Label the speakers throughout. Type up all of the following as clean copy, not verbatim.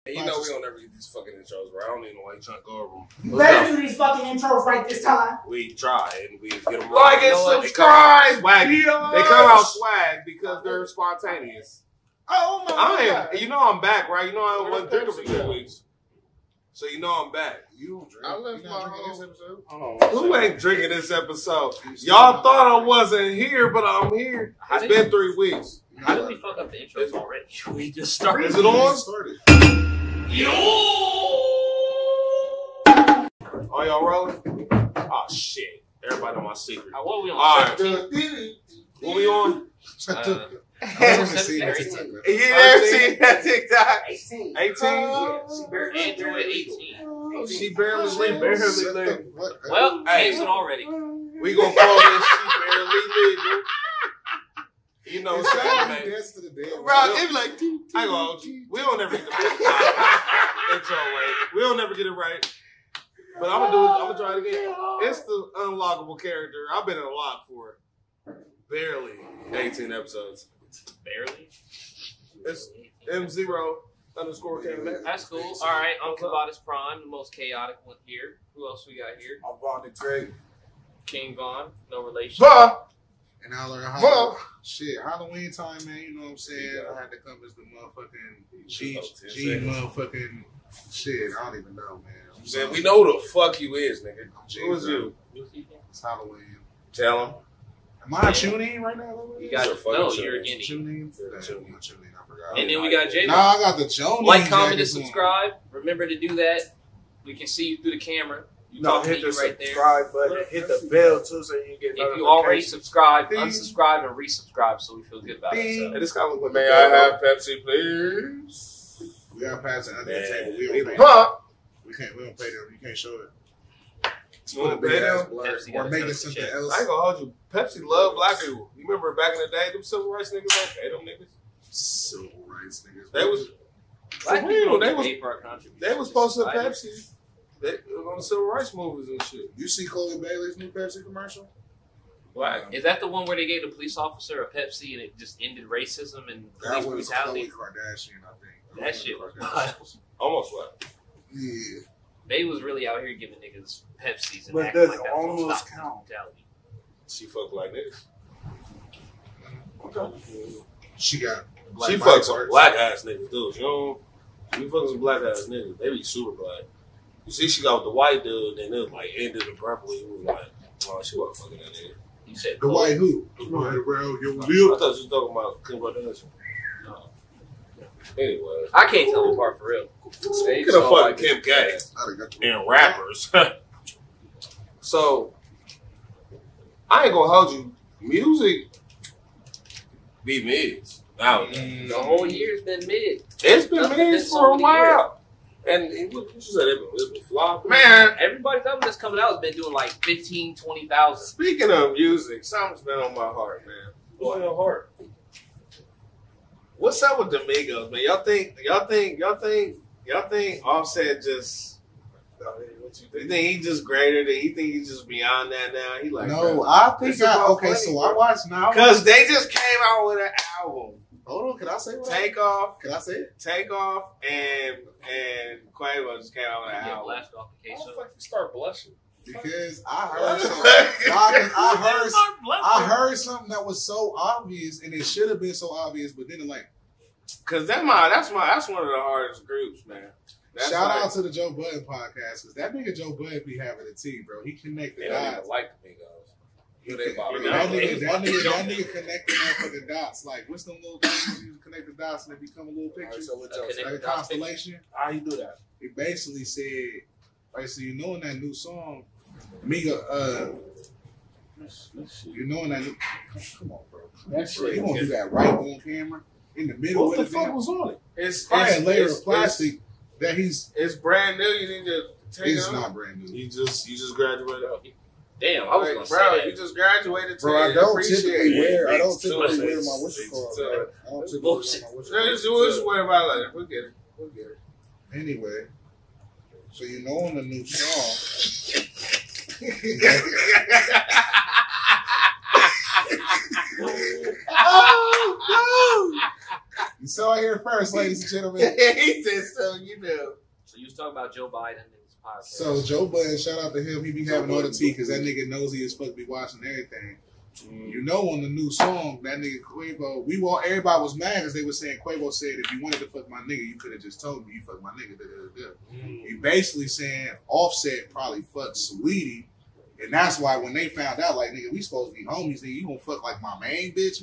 Speaker 1: And you know we don't ever get these fucking intros right. I don't even know why you trying to go over them.
Speaker 2: You better do these fucking intros right this time.
Speaker 1: We try and we get them
Speaker 3: like and subscribe.
Speaker 1: They come out swag because they're spontaneous.
Speaker 3: Oh my God.
Speaker 1: You know I'm back, right? You know I wasn't drinking for 2 weeks. So you know I'm back.
Speaker 3: I left my home.
Speaker 1: Who ain't drinking this episode? Y'all thought I wasn't here, but I'm here. It's been 3 weeks.
Speaker 4: How did we fuck up the intros already? We just started.
Speaker 1: Is it on?
Speaker 4: Yo!
Speaker 1: Are y'all rolling? Oh shit! Everybody on my secret.
Speaker 4: What are we on?
Speaker 1: All right. What we on?
Speaker 3: I never seen that TikTok.
Speaker 1: You never seen that TikTok?
Speaker 2: 18.
Speaker 1: 18?
Speaker 4: Android 18.
Speaker 1: She barely legal.
Speaker 4: Well, changed it already.
Speaker 1: We gonna call this she barely legal. You know,
Speaker 3: It's trying to dance to the dead.
Speaker 1: bro, it's like, I ain't gonna hold you. We don't ever get the intro right. We don't ever get it right. But I'm gonna try it again. It's the unlockable character. I've been unlocked for barely 18 episodes.
Speaker 4: Barely?
Speaker 1: It's M0_K.
Speaker 4: That's cool. All right, I'm Kavadas Prime, the most chaotic one here. Who else we got here?
Speaker 3: I'm Von the Drake.
Speaker 4: King Von, no relation.
Speaker 3: And I learned how shit, Halloween time, man, you know what I'm saying? I had to come as the motherfucking G motherfucking shit. I don't even know, man.
Speaker 1: Man, we know who the fuck you is, nigga. Who is you?
Speaker 3: It's Halloween.
Speaker 1: Tell him.
Speaker 3: Am I tuning in right now?
Speaker 4: You got you're a guinea.
Speaker 3: Tuning. I forgot.
Speaker 4: And then we got J.
Speaker 3: No, I got the Joni.
Speaker 4: Like, comment, and subscribe. Remember to do that. We can see you through the camera. You
Speaker 5: hit the
Speaker 4: right there.
Speaker 5: subscribe button. Hit the bell too, so you get.
Speaker 4: If you already subscribed, unsubscribe and resubscribe, so we feel good about it.
Speaker 1: Hey, this guy look like
Speaker 3: May
Speaker 1: I have Pepsi, please?
Speaker 3: We gotta pass it under the table. We don't pay. We don't pay them. You can't show it.
Speaker 1: Put a big ass
Speaker 3: blur or make it something else.
Speaker 1: I ain't gonna hold you. Pepsi love black people. You remember back in the day, them civil rights niggas don't pay them niggas.
Speaker 3: Civil rights niggas.
Speaker 1: They was
Speaker 4: black people don't pay for our contributions.
Speaker 1: They was posting Pepsi. They was on the civil rights movies and shit.
Speaker 3: You see Chloe Bailey's new Pepsi commercial?
Speaker 1: Black.
Speaker 4: Is that the one where they gave the police officer a Pepsi and it just ended racism and police brutality?
Speaker 3: Khloe Kardashian, I think.
Speaker 4: That shit was
Speaker 1: almost what?
Speaker 3: Yeah.
Speaker 4: They was really out here giving niggas Pepsis and
Speaker 5: but
Speaker 4: acting
Speaker 5: does
Speaker 4: like
Speaker 5: it
Speaker 4: that
Speaker 5: almost count?
Speaker 4: Brutality.
Speaker 1: She fuck black niggas. Okay.
Speaker 3: She got.
Speaker 1: She fucks some black ass niggas, dude. You know, she fucks some black ass niggas. They be super black. You see, she got with the white dude, and it was like ended abruptly. It was like, oh, she wasn't fucking that nigga.
Speaker 4: You said
Speaker 3: the white who? The white around your
Speaker 1: wheel. I thought you was talking about Kim Kardashian. No. Anyway,
Speaker 4: I can't tell the part for real.
Speaker 1: Speaking of fucking Kim K and rappers, so I ain't gonna hold you. Music be mids nowadays.
Speaker 4: The whole year's been mid.
Speaker 1: It's been mids for a while. And what you said, it been flopping.
Speaker 4: Man, everybody's album that's coming out has been doing like 15,000, 20,000.
Speaker 1: Speaking of music, something's been on my heart, man. What's on your heart? What's up with the Migos, man? Y'all think Offset just? You think he just greater than? You think he's just beyond that now? He like
Speaker 3: no, I think okay. So I watched now
Speaker 1: because they just came out with an album.
Speaker 3: Hold on, can I say what?
Speaker 1: Take Off.
Speaker 3: Can I say it?
Speaker 1: Take Off and Quavo just came out with an album.
Speaker 4: Blast off the case.
Speaker 1: Why the fuck you start blushing?
Speaker 3: Because I heard something. I heard something that was so obvious, and it should have been so obvious, but then like,
Speaker 1: cause that's one of the hardest groups, man.
Speaker 3: Shout out to the Joe Budden podcast, because that nigga Joe Budden be having a team, bro. He connected
Speaker 1: the dots. Like the Migos.
Speaker 3: That nigga connecting motherfucking dots. Like, what's them little things you connect the dots and they become a little picture? Like a constellation.
Speaker 5: How you do that?
Speaker 3: He basically said, like, so you know in that new song, Miga, you know in that new, come on, bro. That shit, you gonna do that right on camera in the middle.
Speaker 1: What the fuck was on it?
Speaker 3: It's probably a layer of plastic that it's
Speaker 1: brand new. You need to take it off.
Speaker 3: It's not brand new.
Speaker 1: You just graduated.
Speaker 4: Damn, I was gonna say that.
Speaker 1: You just graduated.
Speaker 3: Bro, I don't typically wear my what's it called. I don't typically wear my what's it called.
Speaker 1: Just worry about it later. We'll get it.
Speaker 3: Anyway, so you know on the new song. You saw it here first, ladies and gentlemen.
Speaker 5: He said so, you know.
Speaker 4: So you was talking about Joe Biden and his podcast.
Speaker 3: So Joe Budden, shout out to him. He be having all the tea because that nigga nosy as fuck be watching everything. You know, on the new song, that nigga Quavo, everybody was mad because they were saying Quavo said if you wanted to fuck my nigga, you could have just told me you fuck my nigga. He basically saying Offset probably fucked Saweetie, and that's why when they found out, like, nigga, we supposed to be homies, nigga, you gonna fuck like my main bitch,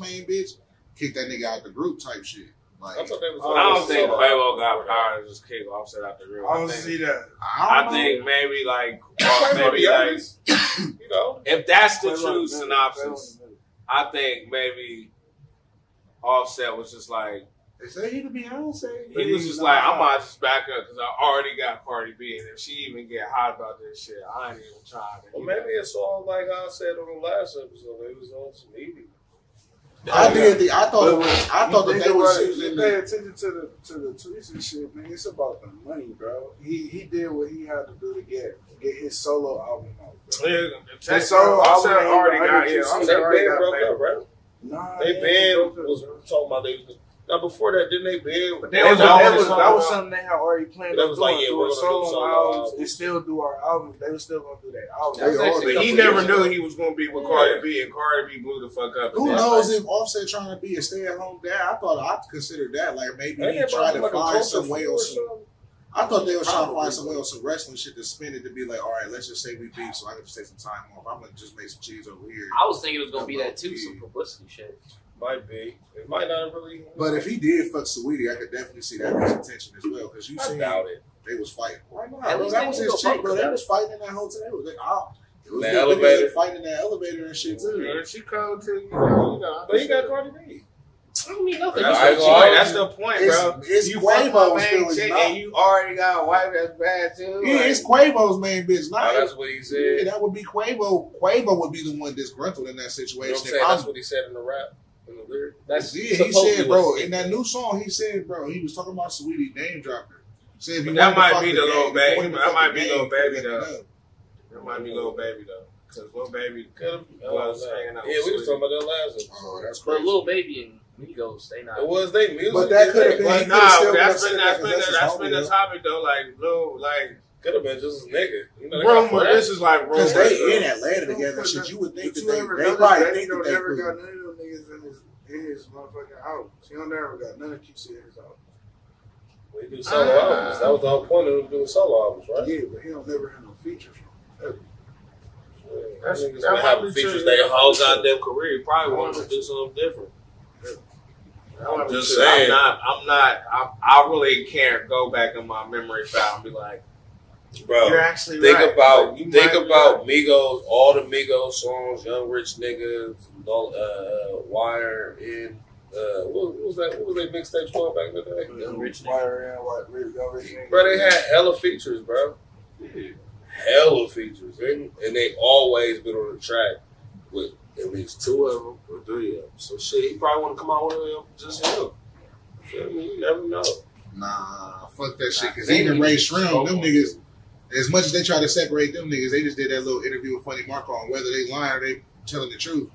Speaker 3: kick that nigga out the group type shit. Like,
Speaker 6: I don't think Quavo got power to just kick Offset out the group.
Speaker 5: I don't see that.
Speaker 6: I think maybe like, you know, if that's the true synopsis, I think maybe Offset was just like,
Speaker 3: they say he the Beyonce.
Speaker 6: he was just like, I might just back up because I already got Cardi B, and if she even get hot about this shit, I ain't even trying to.
Speaker 7: Well, maybe it's all like I said on the last episode. They was on some eating.
Speaker 3: I thought that they was using
Speaker 5: pay attention to the tweets and shit, man. It's about the money, bro. He did what he had to do to get his solo album out, bro.
Speaker 7: Yeah, solo album already got broke up, bro.
Speaker 5: Nah,
Speaker 7: they band was talking about they. Now before that, didn't they band? But
Speaker 5: that was something they had already planned. That was like, yeah, we're gonna do solo albums and still do our albums. They were still gonna do that album.
Speaker 7: But he never knew he was gonna be with Cardi B, and Cardi B blew the fuck up.
Speaker 3: Who knows if Offset trying to be a stay-at-home dad? I thought I'd consider that like maybe he tried to find some way or some. I thought they were trying to find some way or some wrestling shit to spin it to be like, all right, let's just say we beef, so I can just take some time off. I'm gonna just make some cheese over here.
Speaker 4: I was thinking it was gonna be that too, some publicity shit.
Speaker 7: Might be. It might not really.
Speaker 3: But if he did fuck Saweetie, I could definitely see that as attention as well. Because you see, they was fighting. Why not? Bro, that was his chick, bro. They was fighting in that hotel. It was the elevator. Fighting in that elevator and shit too.
Speaker 7: Yeah, she cold too, you know. But he got Cardi B.
Speaker 4: I don't mean nothing.
Speaker 7: That's the point, bro.
Speaker 3: It's
Speaker 7: you
Speaker 3: Quavo's main
Speaker 7: chick and you already got a wife that's bad too.
Speaker 3: Yeah, it's Quavo's main bitch.
Speaker 7: That's what he said.
Speaker 3: Yeah, that would be Quavo. Quavo would be the one disgruntled in that situation.
Speaker 7: You know that's what he said in the rap.
Speaker 3: He said, bro, in that new song, he said, bro, he was talking about Saweetie name dropping.
Speaker 6: Said that might be the little baby. That might be little baby though. That might be little baby though. Because little baby was hanging out.
Speaker 7: Yeah, we was talking about that last episode.
Speaker 3: Oh, that's crazy.
Speaker 4: But little baby and Migos, they not.
Speaker 7: It was they music.
Speaker 3: But that could have been.
Speaker 6: Like, nah, that's been the topic though. Like, little, like.
Speaker 7: Could have been just a nigga. You know,
Speaker 6: rumor. This is like rumor.
Speaker 3: Because they in Atlanta together. Shit, you would think that they probably think that they
Speaker 5: never got none of them niggas in his motherfucking albums. He don't never got none of QC in his albums.
Speaker 7: We do solo albums. That was the whole point of them doing solo albums, right?
Speaker 5: Yeah, but he don't never have no features from him.
Speaker 6: That's
Speaker 7: having features their whole goddamn career. He probably wanted to do something different.
Speaker 6: I'm just saying. I really can't go back in my memory file and be like,
Speaker 7: bro,
Speaker 6: you're actually
Speaker 7: think
Speaker 6: right.
Speaker 7: about Migos, all the Migos songs, Young Rich Nigga, Wire in what was that? What was they mixtapes called back in the day?
Speaker 4: Young Rich
Speaker 5: Wire in, Young Rich Nigga.
Speaker 7: Bro, they had hella features, bro. Yeah. Hella features, and they always been on the track with at least 2 of them or 3 of them. So shit, he probably want to come out with him, just him. Feel me? You never know.
Speaker 3: Nah, fuck that shit. Because even Ray Shrimp, them niggas, as much as they try to separate them niggas, they just did that little interview with Funny Marco on whether they lying or they telling the truth.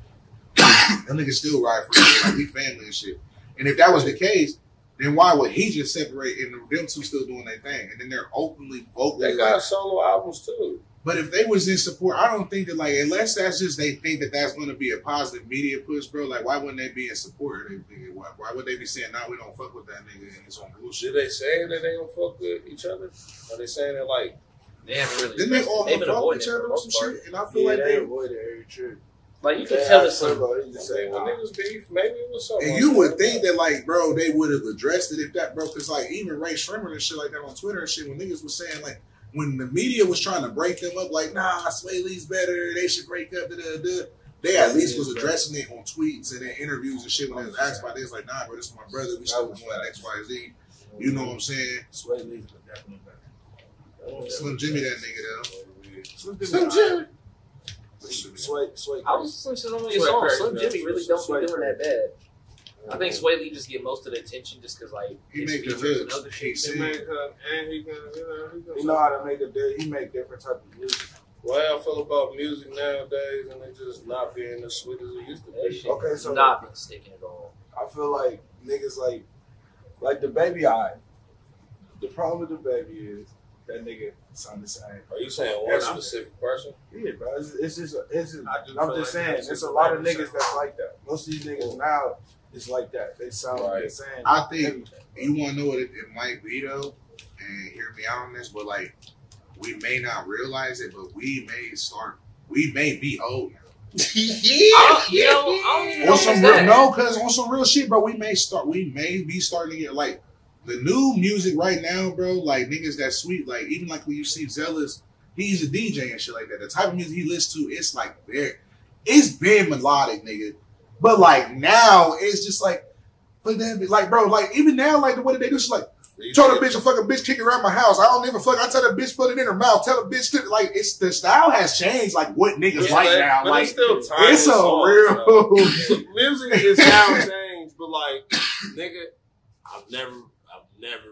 Speaker 3: Them niggas still ride for each other, like we family and shit. And if that was the case, then why would he just separate and them two still doing their thing? And then they're openly vocally.
Speaker 7: They got solo albums too.
Speaker 3: But if they was in support, I don't think that, like, unless that's just they think that that's going to be a positive media push, bro. Like, why wouldn't they be in support? Why would they be saying, "Nah, we don't fuck with that nigga and it's on bullshit"?
Speaker 7: Did they say that they don't fuck with each other? Are they saying that like
Speaker 4: they haven't really?
Speaker 3: Didn't they all fuck with each other or some shit? And I feel like they
Speaker 5: avoided every trip.
Speaker 4: Like you could tell it's
Speaker 7: when niggas beef, maybe it was something.
Speaker 3: And you would think that, like, bro, they would have addressed it if that, bro, because like even Ray Shrimmer and shit like that on Twitter and shit, when niggas was saying like. When the media was trying to break them up, like, nah, Sway Lee's better, they should break up, they at least was addressing it on tweets and in interviews and shit when they was asked about it. It's like, nah, bro, this is my brother, we still doing X, Y, Z. You know what I'm saying?
Speaker 5: Sway Lee's definitely better.
Speaker 3: Slim Jimmy, that nigga, though.
Speaker 5: Slim Jimmy.
Speaker 4: Sway. I was listening to your song. Slim Jimmy really don't be doing that bad. I think Sway Lee just get most of the attention just because, like,
Speaker 3: he
Speaker 4: his
Speaker 3: make the
Speaker 4: features and
Speaker 3: hooks.
Speaker 4: other shit.
Speaker 5: He know how to make he make different type of music.
Speaker 7: Well, I feel about music nowadays and it just not being as sweet as it used to be.
Speaker 4: That shit
Speaker 5: Okay, so
Speaker 4: not been sticking at all.
Speaker 5: I feel like niggas like Like the baby, the problem with the baby is that nigga sound the same.
Speaker 7: Are you saying one specific person?
Speaker 5: Yeah, bro. It's just I'm just
Speaker 6: like
Speaker 5: saying,
Speaker 6: that.
Speaker 5: there's a lot of niggas that's like that. Most of these niggas now is like that. They sound the same.
Speaker 3: I think you want to know what it might be though, and hear me out on this, but like we may not realize it, but we may be old now. On some real, cause on some real shit, bro. We may be starting to get like the new music right now, bro. Like niggas that sweet, like even like when you see Zealous, he's a DJ and shit like that. The type of music he listens to, it's like it's been melodic, nigga. But like now, it's just like, but then like, bro, like even now, like the way that they do, it's like, told a bitch a fucking bitch kick around my house. I don't even fuck. I tell the bitch put it in her mouth. Tell the bitch to, like it's the style has changed. Like what niggas like now.
Speaker 6: But
Speaker 3: like
Speaker 6: it's still time.
Speaker 3: it's a real
Speaker 6: music is sound change, but like nigga, I've never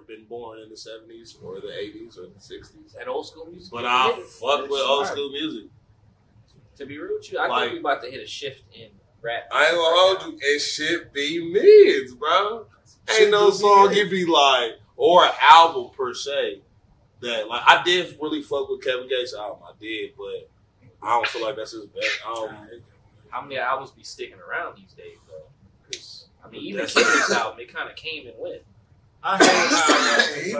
Speaker 6: been born in the 70s or the 80s or the 60s.
Speaker 4: And old school music.
Speaker 6: But I fuck with old school music.
Speaker 4: To be real with you, I think we about to hit a shift in rap.
Speaker 6: I ain't gonna hold you. It should be mids, bro. Ain't no song it be like, or an album per se, that like I did really fuck with Kevin Gates' album. I did, but I don't feel like that's his best album.
Speaker 4: How many albums be sticking around these days though? Because I mean, even Kendrick's album, it kind of came and went.
Speaker 6: I hate
Speaker 3: he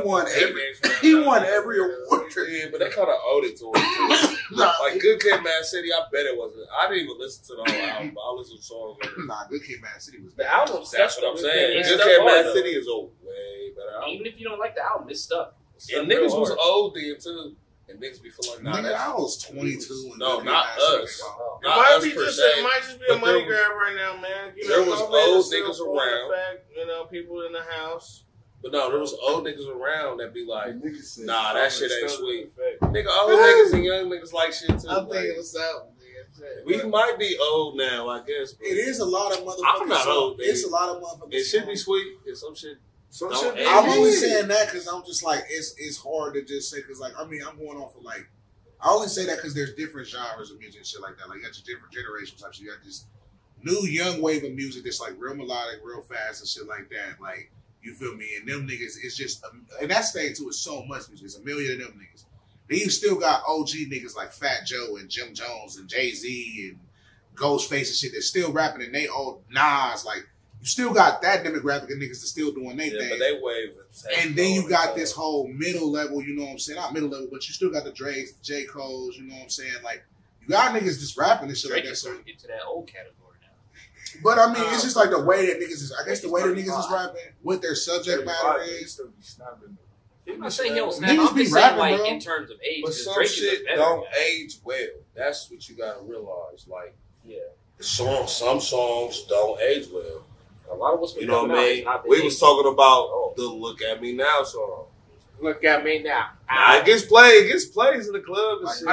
Speaker 3: won every award.
Speaker 6: Yeah, but they kind of owed it to him too. Like Good Kid, Mad City, I bet it wasn't. I didn't even listen to the whole album, but I listened to songs.
Speaker 3: Nah, Good Kid, Mad City was
Speaker 4: the album.
Speaker 6: That's what I'm saying. Good Kid, Mad City is a way better album.
Speaker 4: Even if you don't like the album, it's stuck.
Speaker 6: And niggas was old then too. And niggas be feeling like,
Speaker 3: nigga, I was 22.
Speaker 6: No, not us.
Speaker 1: It might just be a money grab right now, man. You know,
Speaker 6: there was old niggas around.
Speaker 1: You know, people in the house.
Speaker 6: But no, there was old niggas around that be like, nah, that shit ain't sweet.
Speaker 1: Effect.
Speaker 6: Nigga, old niggas and young niggas like shit too.
Speaker 1: I'm thinking what's up,
Speaker 6: nigga. We might be old now, I guess.
Speaker 3: It is a lot of motherfuckers.
Speaker 6: I'm not old,
Speaker 3: it's a lot of motherfuckers.
Speaker 6: It should be sweet. It's some shit.
Speaker 3: I'm only saying that because I'm just like, it's hard to just say, because like, I mean, I'm going off of like, I only say that because there's different genres of music and shit like that. Like, you got your different generations type shit. You got this new young wave of music that's like real melodic, real fast and shit like that. Like, you feel me? And them niggas, it's just, and that's staying to it so much music. It's a million of them niggas. Then you still got OG niggas like Fat Joe and Jim Jones and Jay-Z and Ghostface and shit that's still rapping and they old Nas. Like, you still got that demographic of niggas that's still doing their thing.
Speaker 6: But they wave.
Speaker 3: And then you got this whole middle level, you know what I'm saying? Not middle level, but you still got the Drakes, J. Cole's, you know what I'm saying? Like, you got niggas just rapping and shit
Speaker 4: Drake
Speaker 3: like that. So
Speaker 4: get to that old category.
Speaker 3: But I mean, it's just like the way that niggas is. I guess the way that niggas is rapping, what their subject matter is.
Speaker 4: I'm not saying he don't snap.
Speaker 3: Niggas
Speaker 4: I'm
Speaker 3: be
Speaker 4: just saying,
Speaker 3: rapping,
Speaker 4: like,
Speaker 3: bro.
Speaker 4: in terms of age.
Speaker 6: But some
Speaker 4: Drake
Speaker 6: shit don't age well. That's what you gotta realize. Like, some songs don't age well.
Speaker 4: A lot of what's been,
Speaker 6: you know what I mean? We was talking about the "Look at Me Now" song.
Speaker 4: Look at me now.
Speaker 6: It gets plays in the club and shit.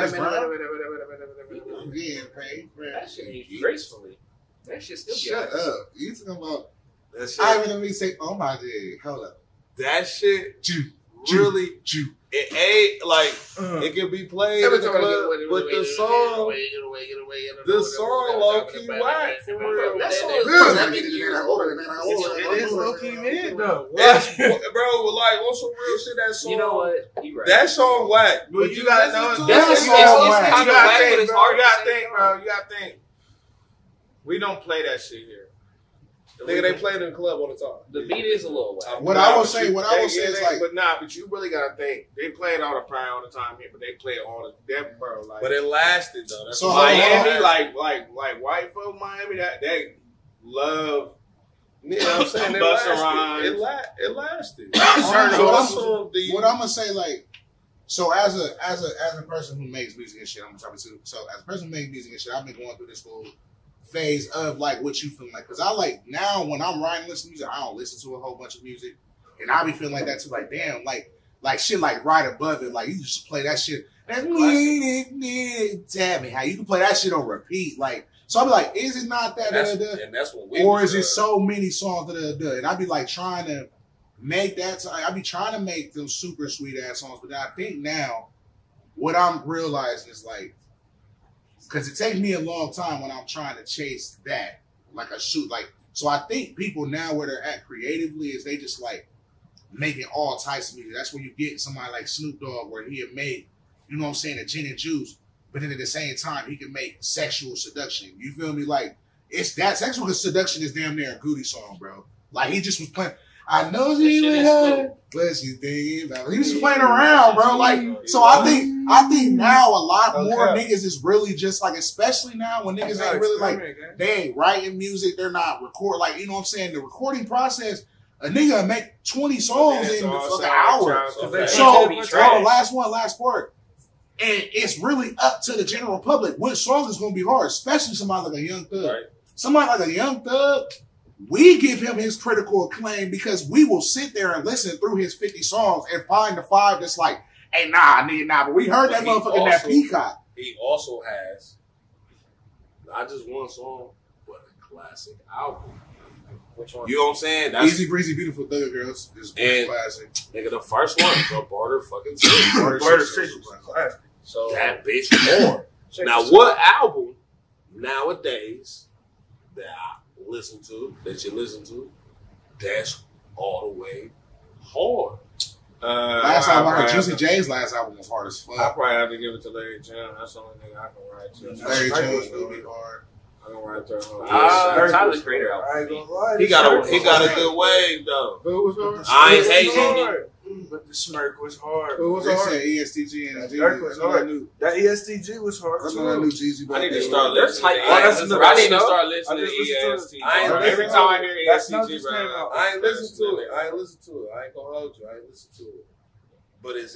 Speaker 4: That shit aged gracefully. That shit still
Speaker 3: Shut up. You talking about
Speaker 6: that shit?
Speaker 3: I even let me say, oh my god, hold up.
Speaker 6: That shit really, it ain't like it can be played in the club, but the song low key whack for real.
Speaker 1: That song it is low key mid though.
Speaker 6: Bro, like on some real shit, that song.
Speaker 4: You know what? You right.
Speaker 6: That song whack.
Speaker 1: But you gotta know
Speaker 4: that song whack.
Speaker 1: You gotta think. We don't play that shit here.
Speaker 6: Nigga, they play it in the club all the time.
Speaker 4: The beat is a little whack.
Speaker 3: What I will say is like,
Speaker 1: but you really gotta think they play it all the time here, but they play it all the damn bro. Like,
Speaker 6: but it lasted though. That's
Speaker 3: so
Speaker 1: Miami, like white folk Miami, that they love.
Speaker 6: You know what I'm saying? It lasted.
Speaker 3: What I'm gonna say, like, so as a person who makes music and shit, I'm talking to. So as a person who makes music and shit, I've been going through this whole phase of like what you feel like, because I like now when I'm writing, listening to music, I don't listen to a whole bunch of music, and I be feeling like that too. Like damn, like shit, like right above it, like you just play that shit. Tell me how you can play that shit on repeat, like. So I be like, is it not that?
Speaker 6: And that's what we.
Speaker 3: Or is it so many songs that? And I be like trying to make that. I be trying to make them super sweet ass songs, but I think now what I'm realizing is like. Because it takes me a long time when I'm trying to chase that, like a shoot. Like, so I think people now where they're at creatively is they just like, making all types of music. That's where you get somebody like Snoop Dogg, where he had made, you know what I'm saying, a gin and juice, but then at the same time he can make sexual seduction. You feel me? Like it's that sexual seduction is damn near a Goody song, bro. Like he just was playing. I know she with her, but she's thinking about. He was just playing around, bro. Like so, I think now a lot more niggas is really just like, especially now when niggas ain't really like they ain't writing music, they're not record like you know what I'm saying. The recording process, a nigga make 20 songs in the fucking hour. So last part. And it's really up to the general public. What song is going to be hard, especially somebody like a Young Thug. Right. Somebody like a Young Thug, we give him his critical acclaim because we will sit there and listen through his 50 songs and find the 5 that's like, hey, nah. But we heard that motherfucker in that Peacock.
Speaker 7: He also has not just one song, but a classic album. Which one? You know what I'm saying? That's
Speaker 3: Easy Breezy Beautiful Thug Girls is classic.
Speaker 7: Nigga, the first one, the Barter fucking Barter Six was classic. So that bitch more. Now, what album nowadays that you listen to, that's all the way hard?
Speaker 3: Last album I heard, Juicy J's last album was hard as fuck.
Speaker 6: I probably have to give it to Larry June. That's the only nigga I can write to.
Speaker 3: Larry June's gonna be hard.
Speaker 6: I can write there.
Speaker 4: Tyler the Creator album.
Speaker 5: I ain't gonna lie.
Speaker 7: He got a good wave though.
Speaker 5: But it was hard.
Speaker 7: I ain't hating it.
Speaker 5: But the Smirk was hard.
Speaker 3: It was hard. ESTG and
Speaker 5: Smirk was hard. That ESTG was hard.
Speaker 3: That's when I knew Jeezy.
Speaker 7: I need to start listening.
Speaker 4: I need to start listening to ESTG.
Speaker 7: Every time I hear ESTG, bro, I ain't listen to it. I ain't gonna hold you. I ain't listen to it. But is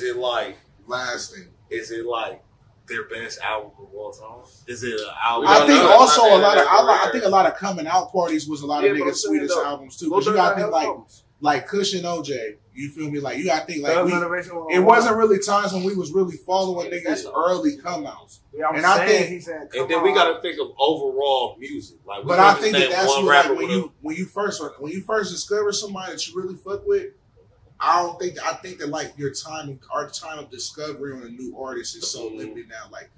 Speaker 7: it like
Speaker 3: lasting?
Speaker 7: Is it like their best album of all time? Is it an album?
Speaker 3: I think also I think a lot of coming out parties was a lot of niggas' sweetest albums too. Because you gotta think like Kush and OJ. You feel me? Like you gotta think like it wasn't really times when we was really following niggas' early come outs.
Speaker 5: Yeah, and
Speaker 7: then we gotta think of overall music. Like,
Speaker 3: but I think that's what, like, when you first discover somebody that you really fuck with. I think that like our time of discovery on a new artist is so limited now. Like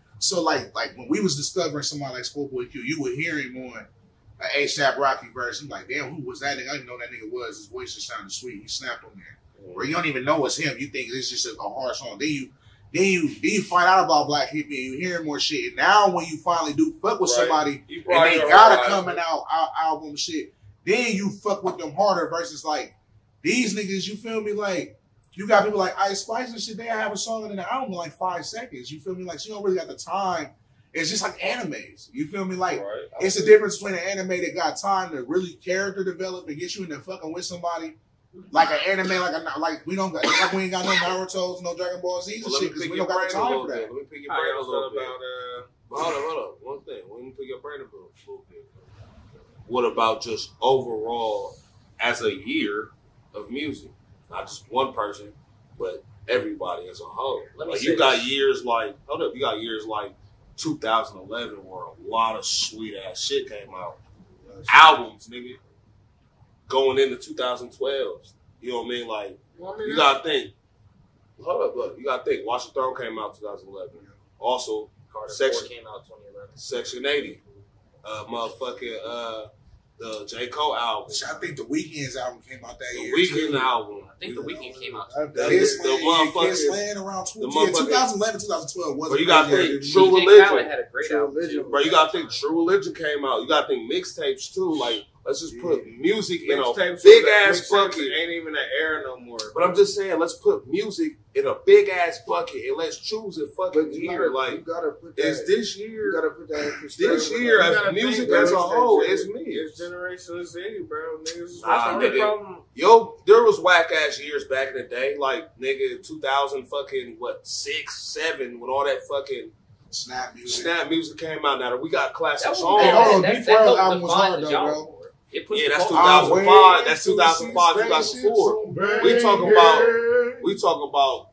Speaker 3: when we was discovering somebody like Schoolboy Q, you would hear him on an A$AP Rocky verse. I'm like, damn, who was that nigga? I didn't know that nigga was. His voice just sounded sweet. He snapped on there. Where you don't even know it's him. You think it's just a hard song. Then you find out about Black Hippie and you hear more shit. And now when you finally do fuck with somebody and they got a coming out album shit, then you fuck with them harder versus like these niggas, you feel me? Like, you got people like Ice Spice and shit, they have a song in the album in like 5 seconds. You feel me? Like, you don't really got the time. It's just like animes. You feel me? Like, it's the difference between an anime that got time to really character develop and get you into fucking with somebody. Like an anime, like we don't got, like we ain't got no Naruto's, no Dragon Ball Z's and shit, because we don't got the time for that.
Speaker 7: Let me pick your brain a little bit. Hold on. One thing. Let me pick your brain a little bit. What about just overall as a year of music? Not just one person, but everybody as a whole. Like you got years like 2011 where a lot of sweet ass shit came out. Albums, nigga. Going into 2012. You know what I mean? Like, you gotta think. Hold up, look. You gotta think. Watch the Throne came out 2011. Also, Section
Speaker 4: came out 2011.
Speaker 7: Section 80. The J. Cole album.
Speaker 3: I think the Weeknd's album came out that year.
Speaker 7: The Weeknd album.
Speaker 4: I think the Weeknd came out.
Speaker 3: Kiss Land around 2011, 2012 was.
Speaker 7: But you gotta think True Religion had a great album. Bro, you gotta think True Religion came out. You gotta think mixtapes too. Like, let's just put music in a big ass bucket.
Speaker 6: Ain't even an era no more.
Speaker 7: But I'm just saying, let's put music in a big ass bucket and let's choose a fucking year. Like,
Speaker 5: you gotta put that,
Speaker 7: is this year?
Speaker 5: You gotta put that in perspective.
Speaker 7: This year, as music as a whole, it's me.
Speaker 6: It's Generation Z, bro. Niggas.
Speaker 7: Nigga. Yo, there was whack ass years back in the day, like nigga 2000 fucking 6, 7, when all that fucking Snap music came out. Now that we got classic songs.
Speaker 3: Hey, hold on, D4L album was hard though, bro.
Speaker 7: Yeah, that's 2005. That's 2005, 2004. We talking about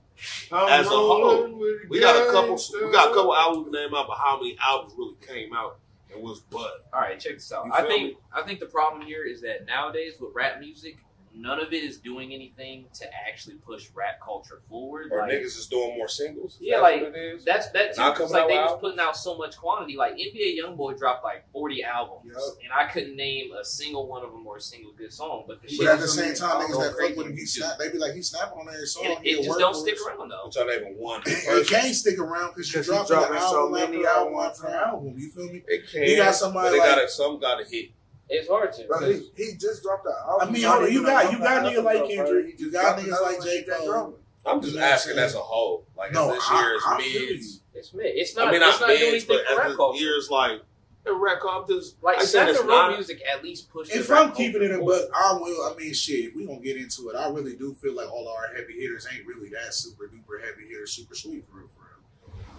Speaker 7: as a whole. We got a couple albums to name out, but how many albums really came out and was butt?
Speaker 4: All right, check this out. I think the problem here is that nowadays with rap music, none of it is doing anything to actually push rap culture forward.
Speaker 7: Or
Speaker 4: Like,
Speaker 7: niggas is doing more singles.
Speaker 4: yeah,
Speaker 7: That's
Speaker 4: like
Speaker 7: what it is.
Speaker 4: that too.
Speaker 7: Not
Speaker 4: It's
Speaker 7: coming
Speaker 4: like
Speaker 7: out
Speaker 4: they
Speaker 7: with
Speaker 4: was
Speaker 7: albums.
Speaker 4: putting out so much quantity. Like NBA YoungBoy dropped like 40 albums,
Speaker 3: Yep.
Speaker 4: and I couldn't name a single one of them or a single good song. But the shit
Speaker 3: But at the
Speaker 4: is
Speaker 3: same time, niggas
Speaker 4: going
Speaker 3: that fuck
Speaker 4: crazy
Speaker 3: with him, he snap. They be like, he snapping on every song.
Speaker 4: It,
Speaker 3: He'll
Speaker 4: it just
Speaker 3: work
Speaker 4: don't
Speaker 3: for
Speaker 4: stick
Speaker 3: us.
Speaker 4: around though.
Speaker 7: But y'all even one.
Speaker 3: It can't stick around because you
Speaker 5: Because he
Speaker 3: dropping an
Speaker 5: dropping so
Speaker 3: album
Speaker 5: many
Speaker 3: after album
Speaker 5: albums
Speaker 3: after album. You feel me?
Speaker 7: It can.
Speaker 3: You got somebody
Speaker 7: but they
Speaker 3: like-
Speaker 7: gotta, some got to hit.
Speaker 4: It's hard to.
Speaker 5: Bro, he just dropped the album.
Speaker 3: I mean,
Speaker 5: Not
Speaker 3: hold on, you
Speaker 5: even
Speaker 3: got
Speaker 5: a month
Speaker 3: niggas like
Speaker 5: ago,
Speaker 3: Kendrick,
Speaker 5: bro. He
Speaker 3: you
Speaker 5: just
Speaker 3: got
Speaker 5: dropped
Speaker 3: niggas
Speaker 5: another
Speaker 3: like
Speaker 5: one,
Speaker 3: J.
Speaker 5: he got
Speaker 3: Cole.
Speaker 5: dropped.
Speaker 7: I'm just
Speaker 3: You know what I'm
Speaker 7: asking
Speaker 3: saying?
Speaker 7: as a whole. Like,
Speaker 3: No,
Speaker 7: is this year is
Speaker 3: I feel
Speaker 7: mids?
Speaker 3: you.
Speaker 4: It's mid. It's not.
Speaker 6: I mean,
Speaker 4: it's
Speaker 6: not
Speaker 4: not doing
Speaker 6: mids,
Speaker 4: anything
Speaker 6: but
Speaker 4: for rap
Speaker 6: as the
Speaker 4: culture.
Speaker 6: years like the rap culture, just
Speaker 4: Like
Speaker 6: I said, it's
Speaker 4: Saturday Road
Speaker 6: not.
Speaker 4: music at least pushed.
Speaker 3: If
Speaker 4: the rap
Speaker 3: I'm keeping it
Speaker 4: culture
Speaker 3: a
Speaker 4: forward.
Speaker 3: buck, I will. I mean, shit, if we gonna get into it, I really do feel like all our heavy hitters ain't really that super duper heavy hitter, super sweet for real.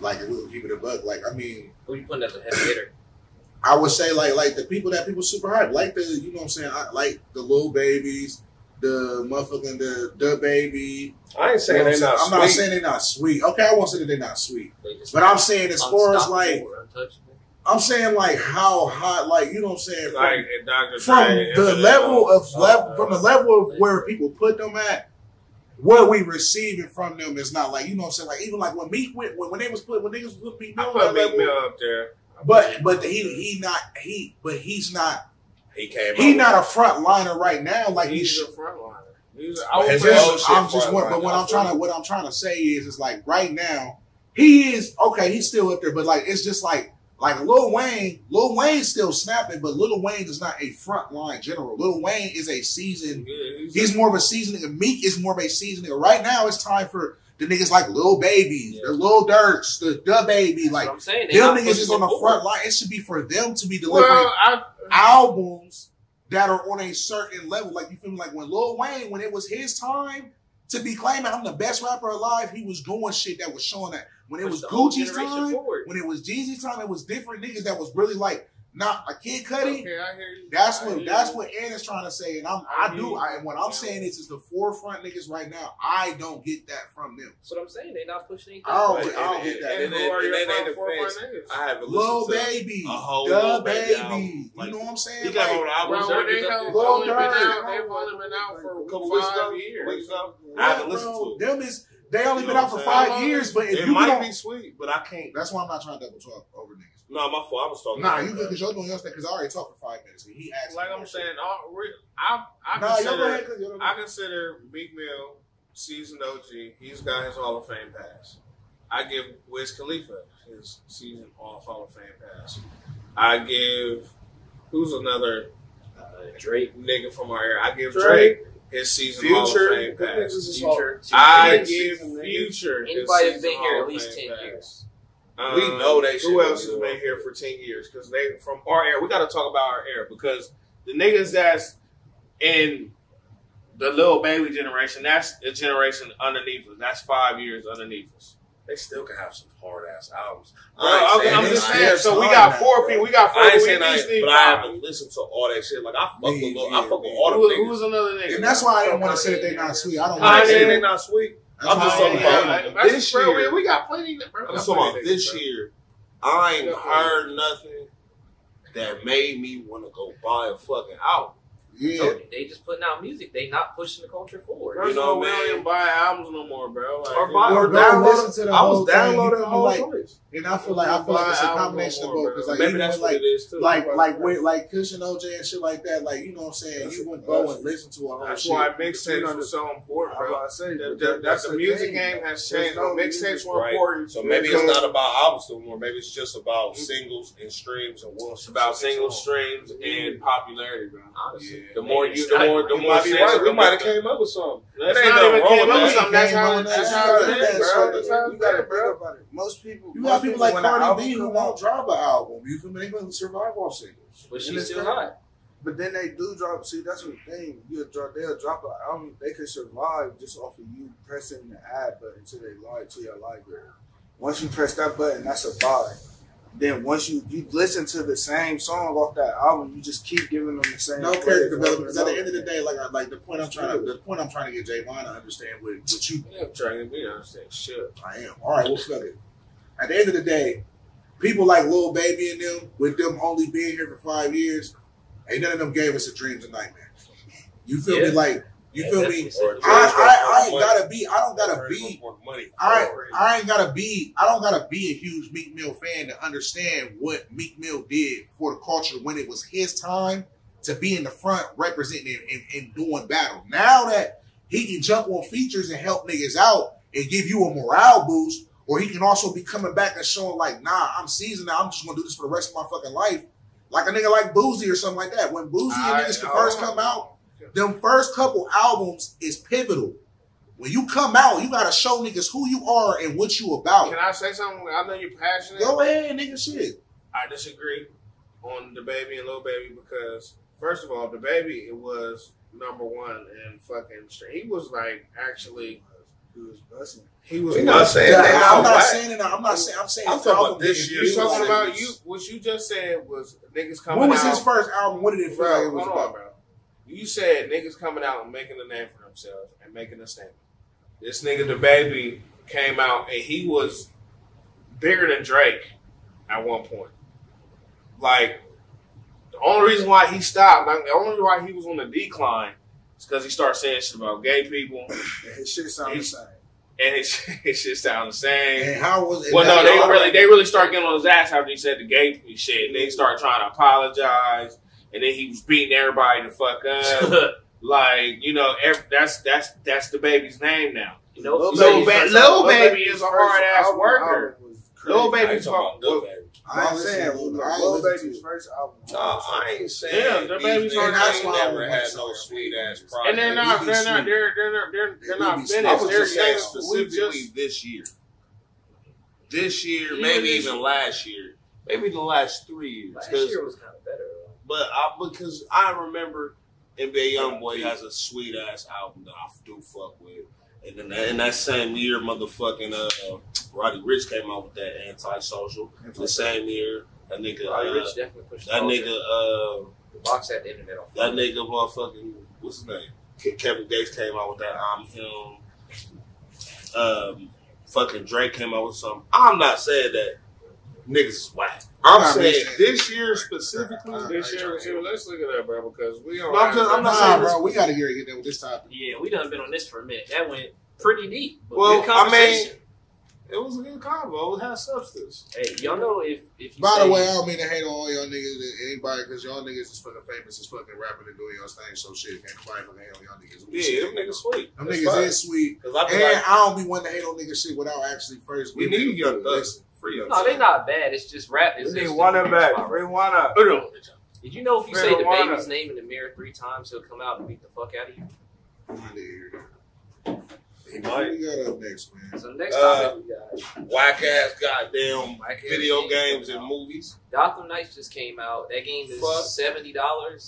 Speaker 3: Like, if we gonna keep it a buck, like, I mean,
Speaker 4: Who you putting as a heavy hitter?
Speaker 3: I would say like the people that people super hype, like the, you know what I'm saying, like the Lil Babies, the motherfucking the baby.
Speaker 7: I ain't saying
Speaker 3: You know
Speaker 7: they're
Speaker 3: what
Speaker 7: not
Speaker 3: I'm
Speaker 7: sweet.
Speaker 3: not saying they're not sweet. Okay, I won't say that they're not sweet,
Speaker 4: They just
Speaker 3: but I'm saying as far as like,
Speaker 4: unstoppable or untouchable.
Speaker 3: I'm saying like how hot, like, you know what I'm saying, from,
Speaker 6: Like Dr.
Speaker 3: from
Speaker 6: Dre,
Speaker 3: the
Speaker 6: Eminem,
Speaker 3: level of
Speaker 6: all
Speaker 3: from the level of where people put them at, what we receiving from them is not like, you know what I'm saying, like even like when Meek went when they was put when niggas was put Meek
Speaker 6: I
Speaker 3: Mill
Speaker 6: put
Speaker 3: on that
Speaker 6: Meek
Speaker 3: level,
Speaker 6: Mill up there.
Speaker 3: but he's not
Speaker 7: He came
Speaker 3: he
Speaker 7: out
Speaker 3: not a front liner right now like
Speaker 6: He's
Speaker 3: he's
Speaker 6: a frontliner. He's
Speaker 7: But his
Speaker 6: I would
Speaker 7: old
Speaker 6: put-
Speaker 7: shit
Speaker 3: I'm just
Speaker 7: front line,
Speaker 3: but what
Speaker 7: I
Speaker 3: I'm
Speaker 7: feel
Speaker 3: trying
Speaker 7: you.
Speaker 3: what I'm trying to say is like right now he is okay, he's still up there, but like it's just like Lil Wayne still snapping, but Lil Wayne is not a front line general. Lil Wayne is a seasoned.
Speaker 6: Yeah,
Speaker 3: He's more of a seasoning. Meek is more of a seasoning. Right now, it's time for the niggas like Lil Babies, the Lil Durks, the Baby.
Speaker 4: That's
Speaker 3: Like
Speaker 4: what I'm saying. They
Speaker 3: them
Speaker 4: not
Speaker 3: niggas is
Speaker 4: pushing
Speaker 3: on the
Speaker 4: it
Speaker 3: front
Speaker 4: forward.
Speaker 3: line. It should be for them to be delivering
Speaker 6: Well,
Speaker 3: albums that are on a certain level. Like, you feel me? Like when Lil Wayne, when it was his time to be claiming I'm the best rapper alive, he was doing shit that was showing that. When it
Speaker 4: Push
Speaker 3: was
Speaker 4: the whole
Speaker 3: Gucci's
Speaker 4: generation
Speaker 3: time,
Speaker 4: forward.
Speaker 3: when it was Jeezy's time, it was different niggas that was really like not a Kid Cudi.
Speaker 6: okay, I hear you.
Speaker 3: That's
Speaker 6: I
Speaker 3: what
Speaker 6: hear
Speaker 3: that's
Speaker 6: you.
Speaker 3: what Ann is trying to say, and what I'm saying is the forefront niggas right now. I don't get that from them.
Speaker 4: That's what I'm saying. They not pushing anything.
Speaker 3: I don't
Speaker 4: forward.
Speaker 3: get that.
Speaker 6: And
Speaker 7: And
Speaker 6: who are
Speaker 7: then
Speaker 6: your
Speaker 7: they
Speaker 6: front four
Speaker 7: defense.
Speaker 6: niggas?
Speaker 7: I haven't
Speaker 3: Lil
Speaker 7: listened to
Speaker 3: Baby,
Speaker 6: a whole
Speaker 3: the
Speaker 6: Lil Baby
Speaker 3: Baby.
Speaker 6: album. Like,
Speaker 3: You know what I'm saying?
Speaker 6: He got on albums.
Speaker 4: Well,
Speaker 6: Well, they
Speaker 4: Dirk
Speaker 6: have
Speaker 4: is
Speaker 3: up
Speaker 6: only
Speaker 3: there.
Speaker 6: been
Speaker 3: Lil
Speaker 6: out.
Speaker 3: Durk.
Speaker 6: They've only been out for
Speaker 3: A
Speaker 6: couple
Speaker 3: weeks
Speaker 6: 5
Speaker 3: ago.
Speaker 6: years.
Speaker 7: Weeks ago.
Speaker 6: I haven't listened
Speaker 3: Bro,
Speaker 6: to it.
Speaker 3: them is they only
Speaker 6: You
Speaker 3: been
Speaker 6: know
Speaker 3: out for
Speaker 6: what I'm
Speaker 3: 5
Speaker 6: saying?
Speaker 3: years, but if
Speaker 6: It
Speaker 3: you
Speaker 6: might
Speaker 3: don't,
Speaker 6: be sweet, but I can't.
Speaker 3: that's why I'm not trying to double talk over niggas.
Speaker 6: No, my fault. I was talking.
Speaker 3: Nah,
Speaker 6: about
Speaker 3: you good
Speaker 6: that.
Speaker 3: because you're doing your thing. Because I already talked for 5 minutes. He asked.
Speaker 6: Like
Speaker 3: me
Speaker 6: I'm
Speaker 3: that
Speaker 6: saying,
Speaker 3: shit.
Speaker 6: I
Speaker 3: Nah, y'all go ahead.
Speaker 6: consider
Speaker 3: 'cause you're
Speaker 6: I consider Meek Mill seasoned OG. He's got his Hall of Fame pass. I give Wiz Khalifa his season Hall of Fame pass. I give who's another
Speaker 4: Drake.
Speaker 6: nigga from our era. I give
Speaker 7: Drake.
Speaker 6: Drake his season Hall of
Speaker 7: Future.
Speaker 6: Fame
Speaker 7: Them niggas
Speaker 6: pass.
Speaker 7: is hard.
Speaker 4: Future.
Speaker 6: I
Speaker 7: Next
Speaker 6: give
Speaker 7: season, nigga.
Speaker 6: Future his
Speaker 4: Anybody that's
Speaker 6: season
Speaker 4: been here
Speaker 6: Hall
Speaker 4: at
Speaker 6: of
Speaker 4: least
Speaker 6: Fame
Speaker 4: 10
Speaker 6: pass.
Speaker 4: years.
Speaker 7: We know they
Speaker 6: Who
Speaker 7: shit
Speaker 6: else
Speaker 7: was
Speaker 6: has
Speaker 7: good.
Speaker 6: been here for 10 years? Because they from our era. We got to talk about our era because the niggas that's in the Lil Baby generation, that's a generation underneath us. That's 5 years underneath us.
Speaker 7: They still can have some hard ass albums.
Speaker 6: I'm
Speaker 3: saying
Speaker 6: just
Speaker 3: it's
Speaker 6: saying. So we
Speaker 3: time
Speaker 6: got
Speaker 3: now,
Speaker 6: 4
Speaker 3: bro.
Speaker 6: people. We got 4
Speaker 7: I ain't
Speaker 6: people.
Speaker 7: saying
Speaker 6: We
Speaker 7: I
Speaker 6: at
Speaker 7: ain't,
Speaker 6: least need
Speaker 7: but I
Speaker 6: 5.
Speaker 7: haven't listened to all that shit. Like I fuck with
Speaker 3: Yeah,
Speaker 7: I fuck with
Speaker 3: yeah.
Speaker 7: all them
Speaker 6: Who was
Speaker 7: niggas.
Speaker 6: another nigga?
Speaker 3: And that's why I didn't want to say that they not sweet. I don't
Speaker 7: I
Speaker 3: want
Speaker 7: ain't
Speaker 3: to say
Speaker 7: saying they
Speaker 3: that.
Speaker 7: not sweet.
Speaker 3: That's
Speaker 7: I'm just
Speaker 3: why I
Speaker 7: talking
Speaker 3: ain't-
Speaker 7: about
Speaker 6: That's
Speaker 7: this
Speaker 6: bro,
Speaker 7: year.
Speaker 6: we got plenty. Bro.
Speaker 7: I'm talking about this
Speaker 6: bro.
Speaker 7: year. I ain't heard nothing that made me want to go buy a fucking album.
Speaker 3: Yeah.
Speaker 4: Told you, they just putting out music. They not pushing the culture forward.
Speaker 6: First
Speaker 7: You
Speaker 6: of
Speaker 7: know,
Speaker 6: all, we
Speaker 7: man.
Speaker 6: don't even buy albums no more, bro. Like,
Speaker 7: Or buy-
Speaker 3: Or
Speaker 7: or
Speaker 3: go
Speaker 7: download
Speaker 3: listen to the
Speaker 7: I was
Speaker 3: whole thing. You
Speaker 7: downloading
Speaker 3: feel
Speaker 7: the
Speaker 3: me?
Speaker 7: whole
Speaker 3: Like,
Speaker 7: joints.
Speaker 3: and I feel like it's a combination of both. Because like
Speaker 6: maybe
Speaker 3: even
Speaker 6: that's
Speaker 3: with,
Speaker 6: what
Speaker 3: like
Speaker 6: it is too.
Speaker 3: like Cushion OJ and shit like that. Like, you know what I'm saying?
Speaker 5: That's-
Speaker 3: You wouldn't go and listen to a whole
Speaker 6: That's
Speaker 3: shit.
Speaker 6: why mixtapes was so important,
Speaker 5: I'm
Speaker 6: bro.
Speaker 5: about to say
Speaker 6: That's the music game has changed.
Speaker 5: no
Speaker 6: Mixtapes were
Speaker 7: Right.
Speaker 6: important.
Speaker 7: So maybe it's not about albums anymore. Maybe it's just about singles and streams and one.
Speaker 6: It's about single streams and popularity, bro.
Speaker 4: Honestly,
Speaker 6: The more you,
Speaker 4: It's
Speaker 6: the
Speaker 4: not-
Speaker 6: more, the
Speaker 7: You
Speaker 6: more.
Speaker 7: might be right. We might have came up with something.
Speaker 6: That's
Speaker 7: It ain't
Speaker 6: not
Speaker 7: nothing
Speaker 6: even
Speaker 7: wrong
Speaker 6: came
Speaker 7: with
Speaker 6: up with
Speaker 7: that.
Speaker 6: something. That's how
Speaker 3: Came
Speaker 6: it
Speaker 3: on
Speaker 6: that's
Speaker 3: that
Speaker 6: how it
Speaker 3: shit.
Speaker 6: is, bro.
Speaker 5: So
Speaker 6: That's how
Speaker 5: you
Speaker 6: it
Speaker 5: gotta
Speaker 6: is,
Speaker 5: think
Speaker 6: bro.
Speaker 5: about it. Most people,
Speaker 3: You got people like
Speaker 5: when an
Speaker 3: Cardi
Speaker 5: album
Speaker 3: B who
Speaker 5: come
Speaker 3: won't
Speaker 5: out,
Speaker 3: drop an album. You feel me? They gonna survive off singles.
Speaker 4: but
Speaker 5: And
Speaker 4: she's
Speaker 5: it's
Speaker 4: still
Speaker 5: crazy.
Speaker 4: hot.
Speaker 5: But then they do drop. See, that's the thing. They'll drop an album. They can survive just off of you pressing the add button to your library. Once you press that button, that's a buy. Then once you listen to the same song off that album, you just keep giving them the same.
Speaker 3: No
Speaker 5: praise
Speaker 3: character
Speaker 5: over
Speaker 3: development.
Speaker 5: and
Speaker 3: Because at the
Speaker 5: over.
Speaker 3: end of the day, like the point I'm trying to get Javon to understand with you.
Speaker 6: I'm trying to be understand shit.
Speaker 3: I am. All right, well, fuck it. At the end of the day, people like Lil Baby and them, with them only being here for 5 years, ain't none of them gave us a dreams and nightmares. You feel me?
Speaker 4: Yeah.
Speaker 3: Like, You feel me?
Speaker 7: Or
Speaker 3: I ain't gotta be. I don't gotta
Speaker 7: Drake
Speaker 3: be.
Speaker 7: want money.
Speaker 3: I ain't gotta be. I don't gotta be a huge Meek Mill fan to understand what Meek Mill did for the culture when it was his time to be in the front representing and doing battle. Now that he can jump on features and help niggas out and give you a morale boost, or he can also be coming back and showing like, nah, I'm seasoned now. I'm just gonna do this for the rest of my fucking life. Like a nigga like Boozy or something like that. When Boozy and niggas can first come out, them first couple albums is pivotal. When you come out, you gotta show niggas who you are and what you about.
Speaker 6: Can I say something? I know you're passionate.
Speaker 3: Go ahead, nigga, shit.
Speaker 6: I disagree on the Baby and Lil Baby because first of all, the Baby it was number one and fucking he was like actually
Speaker 5: He was busting.
Speaker 6: he was.
Speaker 7: We're not saying that.
Speaker 3: I'm not saying it. I'm not saying. I'm saying
Speaker 7: I'm
Speaker 3: his
Speaker 7: talking
Speaker 3: album
Speaker 7: about this
Speaker 3: didn't
Speaker 7: year.
Speaker 6: You
Speaker 3: feel
Speaker 6: talking
Speaker 3: like-
Speaker 6: about you? What you just said was niggas coming
Speaker 3: What was
Speaker 6: out.
Speaker 3: his first album? What did it feel like it
Speaker 6: Bro,
Speaker 3: was
Speaker 6: hold on,
Speaker 3: about?
Speaker 6: bro. You said niggas coming out and making a name for themselves and making a statement. This nigga, the Baby, came out and he was bigger than Drake at one point. Like, the only reason why he stopped, like, the only reason why he was on the decline is because he started saying shit about gay people
Speaker 5: And his shit sounded the same.
Speaker 6: and his shit sounded the same.
Speaker 3: And how was it?
Speaker 6: Well, no, they really started getting on his ass after he said the gay shit. And then he started trying to apologize, and then he was beating everybody the fuck up. Like, you know, that's the Baby's name now.
Speaker 4: You know,
Speaker 6: Lil Baby is a hard ass worker. Lil
Speaker 7: I
Speaker 6: Baby's
Speaker 7: ain't talking about Lil Baby.
Speaker 5: I ain't saying Lil Baby's first album.
Speaker 7: No, I ain't saying.
Speaker 6: Yeah, the Baby's
Speaker 7: these
Speaker 6: hard
Speaker 7: niggas
Speaker 3: ass.
Speaker 7: never had no sweet ass project.
Speaker 6: And they're not
Speaker 3: They're
Speaker 6: finished.
Speaker 3: sweet.
Speaker 6: They're
Speaker 7: I was just saying
Speaker 6: just
Speaker 7: specifically this year. This year,
Speaker 6: Yeah,
Speaker 7: maybe
Speaker 6: this
Speaker 7: even
Speaker 6: year.
Speaker 7: last year, maybe the last 3 years.
Speaker 4: last
Speaker 7: 'Cause-
Speaker 4: year was kind of better.
Speaker 7: But because I remember NBA YoungBoy has a sweet ass album that I do fuck with, and then in that same year, motherfucking Roddy Ricch came out with that Antisocial. The same year, that nigga,
Speaker 4: Roddy Ricch definitely pushed
Speaker 7: that
Speaker 4: the
Speaker 7: nigga,
Speaker 4: the box had the internet on.
Speaker 7: that nigga, motherfucking, what's his name? Kevin Gates came out with that I'm Him. Fucking Drake came out with something. I'm not saying that niggas is whack. I'm
Speaker 3: Nah,
Speaker 7: saying
Speaker 3: man.
Speaker 7: this year specifically.
Speaker 6: This year, let's look at that, bro, because we don't.
Speaker 7: No, I'm not
Speaker 3: Nah,
Speaker 7: saying
Speaker 3: bro, we gotta get there with this topic.
Speaker 4: Yeah, we done been on this for a minute. That went pretty deep. But
Speaker 7: Well,
Speaker 4: good
Speaker 7: I mean,
Speaker 4: conversation.
Speaker 7: it was a good convo. It had substance.
Speaker 4: Hey, y'all know if you
Speaker 3: By
Speaker 4: say,
Speaker 3: the way, I don't mean to hate on all y'all niggas, anybody, because y'all niggas is fucking famous as fucking rapping and doing y'all thing. So shit, can't nobody fucking hate on y'all niggas.
Speaker 7: Yeah, them niggas sweet.
Speaker 3: Them
Speaker 7: That's
Speaker 3: niggas
Speaker 7: fine.
Speaker 3: is sweet.
Speaker 7: Cause I be
Speaker 3: And
Speaker 7: like,
Speaker 3: I don't be wanting to hate on niggas shit without actually first.
Speaker 7: we
Speaker 3: giving
Speaker 7: need
Speaker 3: them
Speaker 7: Young
Speaker 3: a
Speaker 7: Thug.
Speaker 3: listen.
Speaker 7: Free Young
Speaker 4: no,
Speaker 7: Thug.
Speaker 4: they not bad. It's just rap.
Speaker 5: We
Speaker 4: Is
Speaker 5: need
Speaker 4: just
Speaker 5: one
Speaker 4: the
Speaker 5: of back.
Speaker 4: spot.
Speaker 5: Bring one up.
Speaker 4: Did you know if you
Speaker 5: Fair
Speaker 4: say the
Speaker 5: one
Speaker 4: Baby's
Speaker 5: up.
Speaker 4: name in the mirror 3 times, he'll come out and beat the fuck out of you?
Speaker 3: I didn't hear
Speaker 7: He
Speaker 3: that.
Speaker 7: might.
Speaker 3: What we got up next, man?
Speaker 4: So next topic we got
Speaker 7: Whack ass goddamn
Speaker 4: Whack ass
Speaker 7: video
Speaker 4: games
Speaker 7: games and movies.
Speaker 4: Gotham Knights just came out. That game is
Speaker 7: Fuck.
Speaker 4: $70.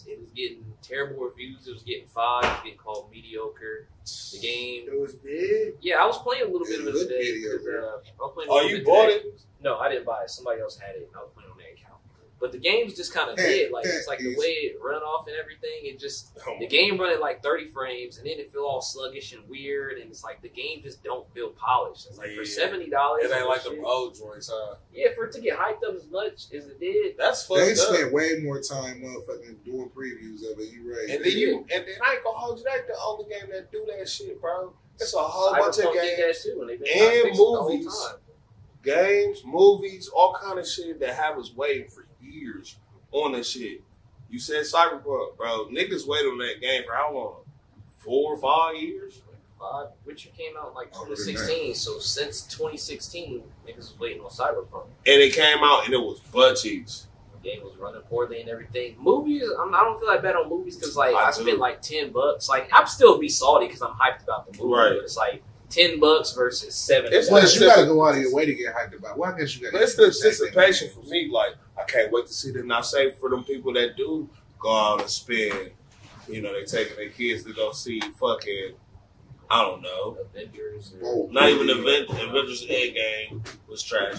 Speaker 4: It was getting terrible reviews. It was getting 5. It was getting called mediocre. The game.
Speaker 5: It was big.
Speaker 4: Yeah, I was playing a little bit of it
Speaker 3: Good
Speaker 4: today.
Speaker 3: video,
Speaker 4: 'Cause, I was playing a
Speaker 7: Oh,
Speaker 4: little
Speaker 7: you
Speaker 4: bit
Speaker 7: bought
Speaker 4: today.
Speaker 7: it?
Speaker 4: No, I didn't buy it. Somebody else had it, and I was playing on their account. But the game's just kind of
Speaker 3: Hey,
Speaker 4: dead. Like it's like the
Speaker 3: hey,
Speaker 4: way it run off and everything. It just
Speaker 7: Oh
Speaker 4: the game run at like 30 frames, and then it feel all sluggish and weird, and it's like the game just don't feel polished. It's like for
Speaker 7: Yeah.
Speaker 4: $70,
Speaker 7: It ain't like
Speaker 4: shit,
Speaker 7: the old joints, huh?
Speaker 4: yeah, for it to get hyped up as much as it did.
Speaker 7: That's
Speaker 3: They
Speaker 7: fucked up.
Speaker 3: spent way more time motherfucking doing previews of it. You right?
Speaker 7: And then I ain't gonna hold you. That the only game that do that shit, bro. It's a whole bunch of
Speaker 4: Cyberpunk did that
Speaker 7: games,
Speaker 4: too, and they've been
Speaker 7: and
Speaker 4: trying to fix it the whole
Speaker 7: movies.
Speaker 4: time.
Speaker 7: games, movies, all kind of shit that have us waiting for years on this shit. You said Cyberpunk, bro. Niggas wait on that game for how long? 4 or 5 years?
Speaker 4: Witcher came out in like
Speaker 3: Over the
Speaker 4: 2016, so since 2016, niggas was waiting on Cyberpunk.
Speaker 7: And it came out and it was butt cheeks.
Speaker 4: The game was running poorly and everything. Movies, I don't feel like bad on movies because like
Speaker 7: I
Speaker 4: I
Speaker 7: do.
Speaker 4: spent like $10. Like I'd still be salty because I'm hyped about the movie,
Speaker 7: Right.
Speaker 4: but it's like $10 versus $7.
Speaker 7: It's
Speaker 3: Plus, you gotta go out of your way to get hyped about. Well, I guess you gotta.
Speaker 7: It's the anticipation for me. Like, I can't wait to see them. Now, say for them people that do go out and spend, you know, they taking their kids to go see fucking, I don't know,
Speaker 4: Avengers.
Speaker 3: Oh,
Speaker 7: not even Avengers Endgame was trash.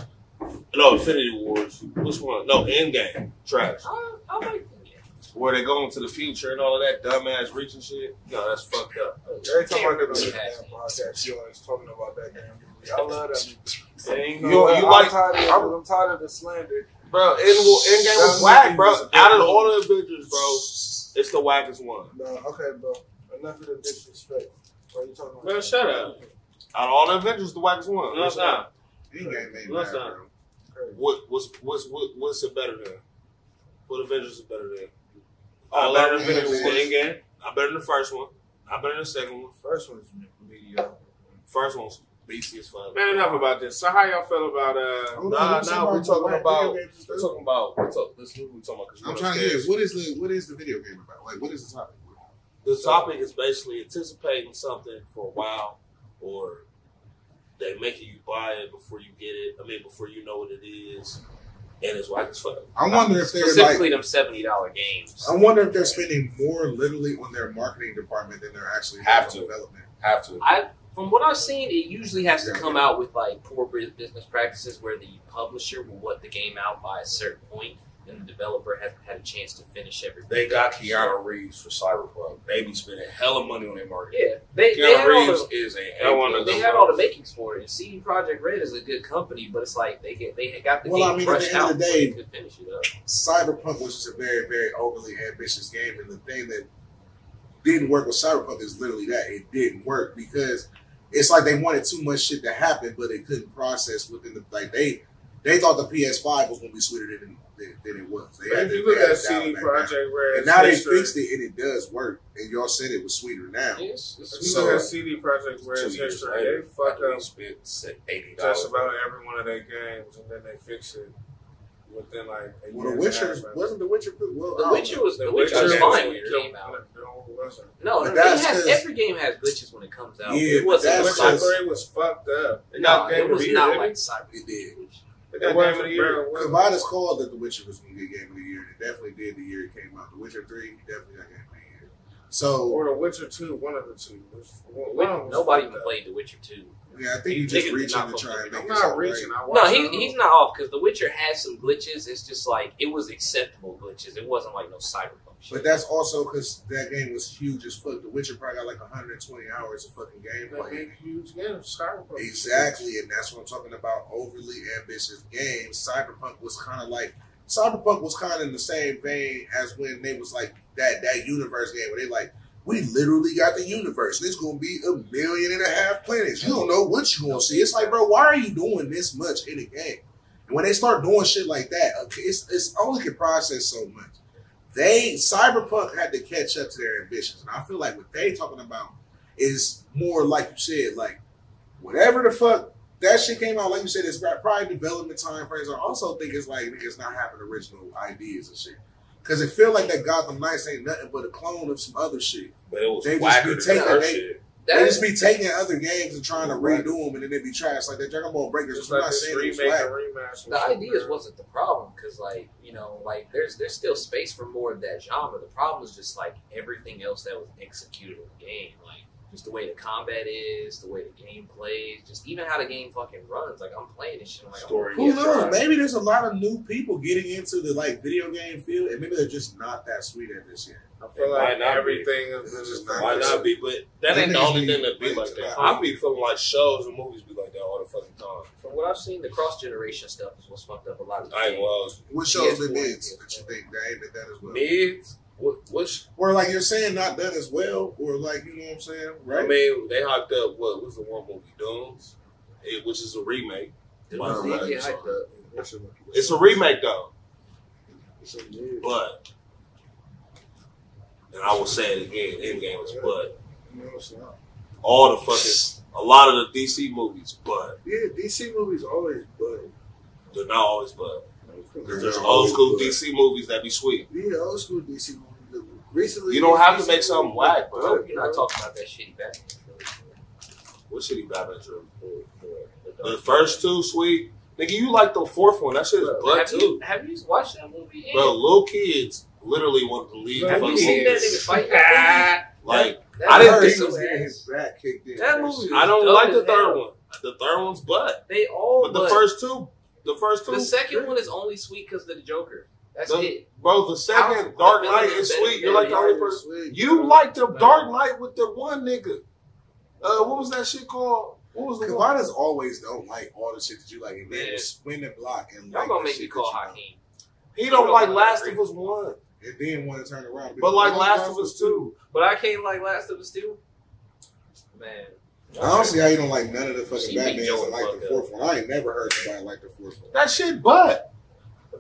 Speaker 7: No, Infinity Wars. Which one? No, Endgame. Trash.
Speaker 4: I like them. Yeah.
Speaker 7: Where they go into the future and all of that dumbass reaching shit. No, that's fucked up.
Speaker 5: Every time I get on
Speaker 4: Can't
Speaker 5: the
Speaker 4: really
Speaker 5: damn podcast, you always talking about that damn movie. I love that movie.
Speaker 7: You like-
Speaker 5: I'm tired of the slander.
Speaker 7: Bro, Endgame was whack, bro. Out of all the Avengers, bro, it's the wackest one.
Speaker 5: No, okay, bro. enough of the disrespect. What are you talking about?
Speaker 6: Man, shut up.
Speaker 1: Out of all the Avengers, the wackest one.
Speaker 6: No, it's not.
Speaker 3: Endgame made
Speaker 6: What's
Speaker 3: mad,
Speaker 6: that?
Speaker 3: bro.
Speaker 1: What's it better than? What Avengers is better than?
Speaker 6: I
Speaker 1: better
Speaker 6: love
Speaker 1: than
Speaker 6: Infinity
Speaker 1: Infinity
Speaker 6: War.
Speaker 1: War.
Speaker 6: Endgame.
Speaker 1: I better than the first one. I better than the second one.
Speaker 5: First one's mediocre.
Speaker 1: First one's beastie as fuck.
Speaker 6: Man, enough about this. So how y'all feel about
Speaker 3: Hold on,
Speaker 1: Nah,
Speaker 3: we're talking about
Speaker 1: we're
Speaker 3: video games and
Speaker 1: we're
Speaker 3: stuff.
Speaker 1: talking about this movie we're talking about. 'Cause
Speaker 3: I'm
Speaker 1: we're
Speaker 3: trying to hear
Speaker 1: upstairs.
Speaker 3: what is the video game about? Like, what is the topic?
Speaker 1: The topic is basically anticipating something for a while, or they making you buy it before you get it. I mean, before you know what it is, and it's whack as fuck.
Speaker 3: I wonder if they're
Speaker 4: Specifically,
Speaker 3: like,
Speaker 4: them $70 games.
Speaker 3: I wonder if they're spending more literally on their marketing department than they're actually
Speaker 6: Have
Speaker 3: on
Speaker 6: to.
Speaker 3: development.
Speaker 6: Have to.
Speaker 4: From what I've seen, it usually has to come out with like poor business practices where the publisher will let the game out by a certain point, and the developer has had a chance to finish everything.
Speaker 6: They got Keanu Reeves for Cyberpunk. They be spending hella money on their marketing.
Speaker 4: Yeah, they
Speaker 6: Keanu
Speaker 4: had
Speaker 6: Reeves
Speaker 4: all
Speaker 6: is
Speaker 4: they had all the makings for it. And CD Projekt Red is a good company, but it's like they got the
Speaker 3: Well,
Speaker 4: game
Speaker 3: I mean, at
Speaker 4: brushed
Speaker 3: the end
Speaker 4: out
Speaker 3: of the
Speaker 4: before
Speaker 3: day,
Speaker 4: they could finish it up.
Speaker 3: Cyberpunk was just a very, very overly ambitious game, and the thing that didn't work with Cyberpunk is literally that it didn't work because it's like they wanted too much shit to happen, but they couldn't process within the like they thought the PS5 was going to be sweeter than it was. They had
Speaker 6: If you
Speaker 3: to-
Speaker 6: look
Speaker 3: they had
Speaker 6: at
Speaker 3: to dial
Speaker 6: CD
Speaker 3: it back
Speaker 6: Projekt
Speaker 3: down.
Speaker 6: Red,
Speaker 3: and now they fixed it, and it does work. And y'all said it was sweeter now.
Speaker 4: Yes,
Speaker 6: If
Speaker 4: it's-
Speaker 6: you
Speaker 3: So-
Speaker 6: look at CD Projekt Red's
Speaker 7: 2 years
Speaker 6: history,
Speaker 7: later,
Speaker 6: they fuck up
Speaker 7: spent $80.
Speaker 6: just about every one of their games, and then they fix it within like a
Speaker 3: Well,
Speaker 6: year
Speaker 3: The Witcher
Speaker 6: and a half.
Speaker 3: wasn't The Witcher. Well, I
Speaker 4: The
Speaker 3: don't
Speaker 4: Witcher
Speaker 3: know.
Speaker 4: was
Speaker 6: The
Speaker 4: the Witcher
Speaker 6: Witcher
Speaker 4: was
Speaker 6: was
Speaker 4: fine when
Speaker 6: weird.
Speaker 4: it came out.
Speaker 6: No, it wasn't.
Speaker 4: No,
Speaker 3: But
Speaker 4: it
Speaker 3: that's
Speaker 4: has,
Speaker 3: 'cause-
Speaker 4: every game has glitches when it comes out.
Speaker 3: Yeah,
Speaker 4: it wasn't
Speaker 3: but
Speaker 6: Witcher
Speaker 3: that's
Speaker 4: like,
Speaker 6: 3 was fucked up.
Speaker 4: no,
Speaker 6: Game
Speaker 4: it
Speaker 6: of the
Speaker 4: was
Speaker 6: Year,
Speaker 4: not
Speaker 6: didn't
Speaker 4: like
Speaker 6: it?
Speaker 4: Cyber.
Speaker 3: It did.
Speaker 6: They
Speaker 1: Game
Speaker 6: got
Speaker 1: of
Speaker 6: Game
Speaker 1: the
Speaker 6: of
Speaker 1: Year.
Speaker 6: the Year.
Speaker 3: Kavadas called that The Witcher was going to get Game of the Year. It definitely did the year it came out. The Witcher 3 definitely got Game of the Year. So,
Speaker 6: Or The Witcher 2, one of the two.
Speaker 4: Nobody even played The Witcher 2.
Speaker 3: yeah, I think
Speaker 4: You
Speaker 3: you just
Speaker 4: niggas did
Speaker 3: reaching
Speaker 4: not
Speaker 3: to
Speaker 4: fuck
Speaker 3: try and
Speaker 4: with
Speaker 3: make
Speaker 6: I'm
Speaker 3: it
Speaker 6: not
Speaker 3: sound
Speaker 6: reaching.
Speaker 3: right.
Speaker 6: I
Speaker 4: No,
Speaker 6: watched it.
Speaker 4: he's not off because The Witcher has some glitches. It's just like it was acceptable glitches. It wasn't like no cyberpunk shit.
Speaker 3: But that's also because that game was huge as fuck. The Witcher probably got like 120 hours of fucking
Speaker 6: That
Speaker 3: gameplay.
Speaker 6: big, huge game, Cyberpunk.
Speaker 3: Exactly, and that's what I'm talking about. Overly ambitious games. Cyberpunk was kind of in the same vein as when they was like that universe game where they like, we literally got the universe. And it's gonna be 1.5 million planets. You don't know what you're gonna see. It's like, bro, why are you doing this much in a game? And when they start doing shit like that, okay, it's only can process so much. Cyberpunk had to catch up to their ambitions, and I feel like what they talking about is more like you said, like whatever the fuck that shit came out. Like you said, it's probably development time frames. I also think it's like niggas not having original ideas and shit, because it feel like that Gotham Knights ain't nothing but a clone of some other shit.
Speaker 7: But it was
Speaker 3: They just
Speaker 7: whacker
Speaker 3: be
Speaker 7: than
Speaker 3: taking-
Speaker 7: her
Speaker 3: they-
Speaker 7: shit.
Speaker 3: They just be taking other games and trying to redo them, and then they be trash. Like that Dragon Ball Breakers.
Speaker 6: Just
Speaker 3: I'm
Speaker 6: like
Speaker 3: not
Speaker 6: this
Speaker 3: saying it was
Speaker 6: remake
Speaker 3: whack.
Speaker 6: and remaster.
Speaker 4: The ideas wasn't the problem because, like, you know, like there's still space for more of that genre. The problem is just like everything else that was executed in the game, like just the way the combat is, the way the game plays, just even how the game fucking runs. Like I'm playing this shit, I'm like,
Speaker 7: Story.
Speaker 3: Who knows? Maybe there's a lot of new people getting into the like video game field, and maybe they're just not that sweet at this yet.
Speaker 6: I feel
Speaker 7: It
Speaker 6: like
Speaker 7: might not be.
Speaker 6: everything is
Speaker 3: It's
Speaker 6: just
Speaker 3: not
Speaker 7: Might
Speaker 3: this.
Speaker 7: not be, but that
Speaker 3: Them
Speaker 7: ain't the
Speaker 3: niggas
Speaker 7: only
Speaker 3: be
Speaker 7: thing that be
Speaker 3: late
Speaker 7: like
Speaker 3: to
Speaker 7: that.
Speaker 3: that.
Speaker 7: I be feeling like shows and movies be like that all the fucking time.
Speaker 4: From what I've seen, the cross generation stuff is what's fucked up a lot of the
Speaker 7: I ain't
Speaker 4: games.
Speaker 7: well.
Speaker 3: What shows
Speaker 4: PS4
Speaker 3: been mids
Speaker 4: and
Speaker 3: that you think that ain't been done as well?
Speaker 7: Mids? What's
Speaker 3: Or like you're saying not done as well, or like you know what I'm saying, right?
Speaker 7: I mean, they hyped up what was the one movie, Dooms, which is a remake.
Speaker 4: Dude,
Speaker 7: Wow,
Speaker 4: they
Speaker 7: right.
Speaker 4: get hyped up.
Speaker 1: It's a remake though,
Speaker 5: It's a mid.
Speaker 1: but and I will say it again, Endgame is but
Speaker 5: No, it's not.
Speaker 1: all the fucking a lot of the DC movies, but
Speaker 5: Yeah, DC movies always bud.
Speaker 1: they're not always but. Because
Speaker 3: They're
Speaker 1: there's old
Speaker 3: always
Speaker 1: school
Speaker 3: good.
Speaker 1: DC movies that be sweet.
Speaker 5: Yeah, old school DC movies. Recently,
Speaker 1: You don't have to
Speaker 5: DC
Speaker 1: make something
Speaker 5: movies
Speaker 1: whack,
Speaker 5: been
Speaker 1: bro.
Speaker 5: bud,
Speaker 4: You're not talking about that shitty Batman.
Speaker 1: What shitty Batman trilogy?
Speaker 4: The
Speaker 1: The first two sweet. Nigga, you like the fourth one. That shit is butt
Speaker 4: have
Speaker 1: too.
Speaker 4: you watched that movie? Ed?
Speaker 1: Bro, little kids literally want to leave.
Speaker 6: Have
Speaker 4: Have
Speaker 1: fucking
Speaker 4: you seen that
Speaker 1: movies.
Speaker 4: nigga fight that
Speaker 1: Like,
Speaker 4: movie?
Speaker 1: I didn't
Speaker 3: heard
Speaker 1: think
Speaker 3: he
Speaker 4: so
Speaker 3: was getting
Speaker 4: ass.
Speaker 3: his back kicked in.
Speaker 4: That movie
Speaker 3: shit.
Speaker 1: I don't
Speaker 4: Dope
Speaker 1: like
Speaker 4: as
Speaker 1: the third
Speaker 4: hell.
Speaker 1: one. The third one's butt.
Speaker 4: They all,
Speaker 1: But the first two.
Speaker 4: the second one is only sweet because of the Joker. That's it.
Speaker 1: Bro, the second
Speaker 4: How-
Speaker 1: Dark
Speaker 4: how
Speaker 1: Knight
Speaker 4: better
Speaker 1: is
Speaker 4: than
Speaker 1: sweet. You're like the only person.
Speaker 5: Sweet.
Speaker 1: You like the Dark Knight with the one nigga. What was that shit called? What was the one?
Speaker 3: Kavadas always don't like all the shit that you like, and then
Speaker 4: Yeah.
Speaker 3: spin the block and
Speaker 4: Y'all
Speaker 3: like
Speaker 4: gonna
Speaker 3: the
Speaker 4: make
Speaker 3: shit
Speaker 4: me
Speaker 3: that
Speaker 4: call
Speaker 3: you know.
Speaker 4: Hakeem.
Speaker 1: He don't like Last of Us 1.
Speaker 3: and then want to turn around. And be
Speaker 6: But like
Speaker 3: "Oh,
Speaker 6: Last of Us 2.
Speaker 4: But I can't like Last of Us 2. Man.
Speaker 3: I don't see how you don't like none of the fucking
Speaker 4: See me
Speaker 3: Batmans
Speaker 4: going
Speaker 3: and like
Speaker 4: fuck
Speaker 3: the
Speaker 4: up.
Speaker 3: fourth one. I ain't never heard somebody like the fourth one.
Speaker 6: That shit butt.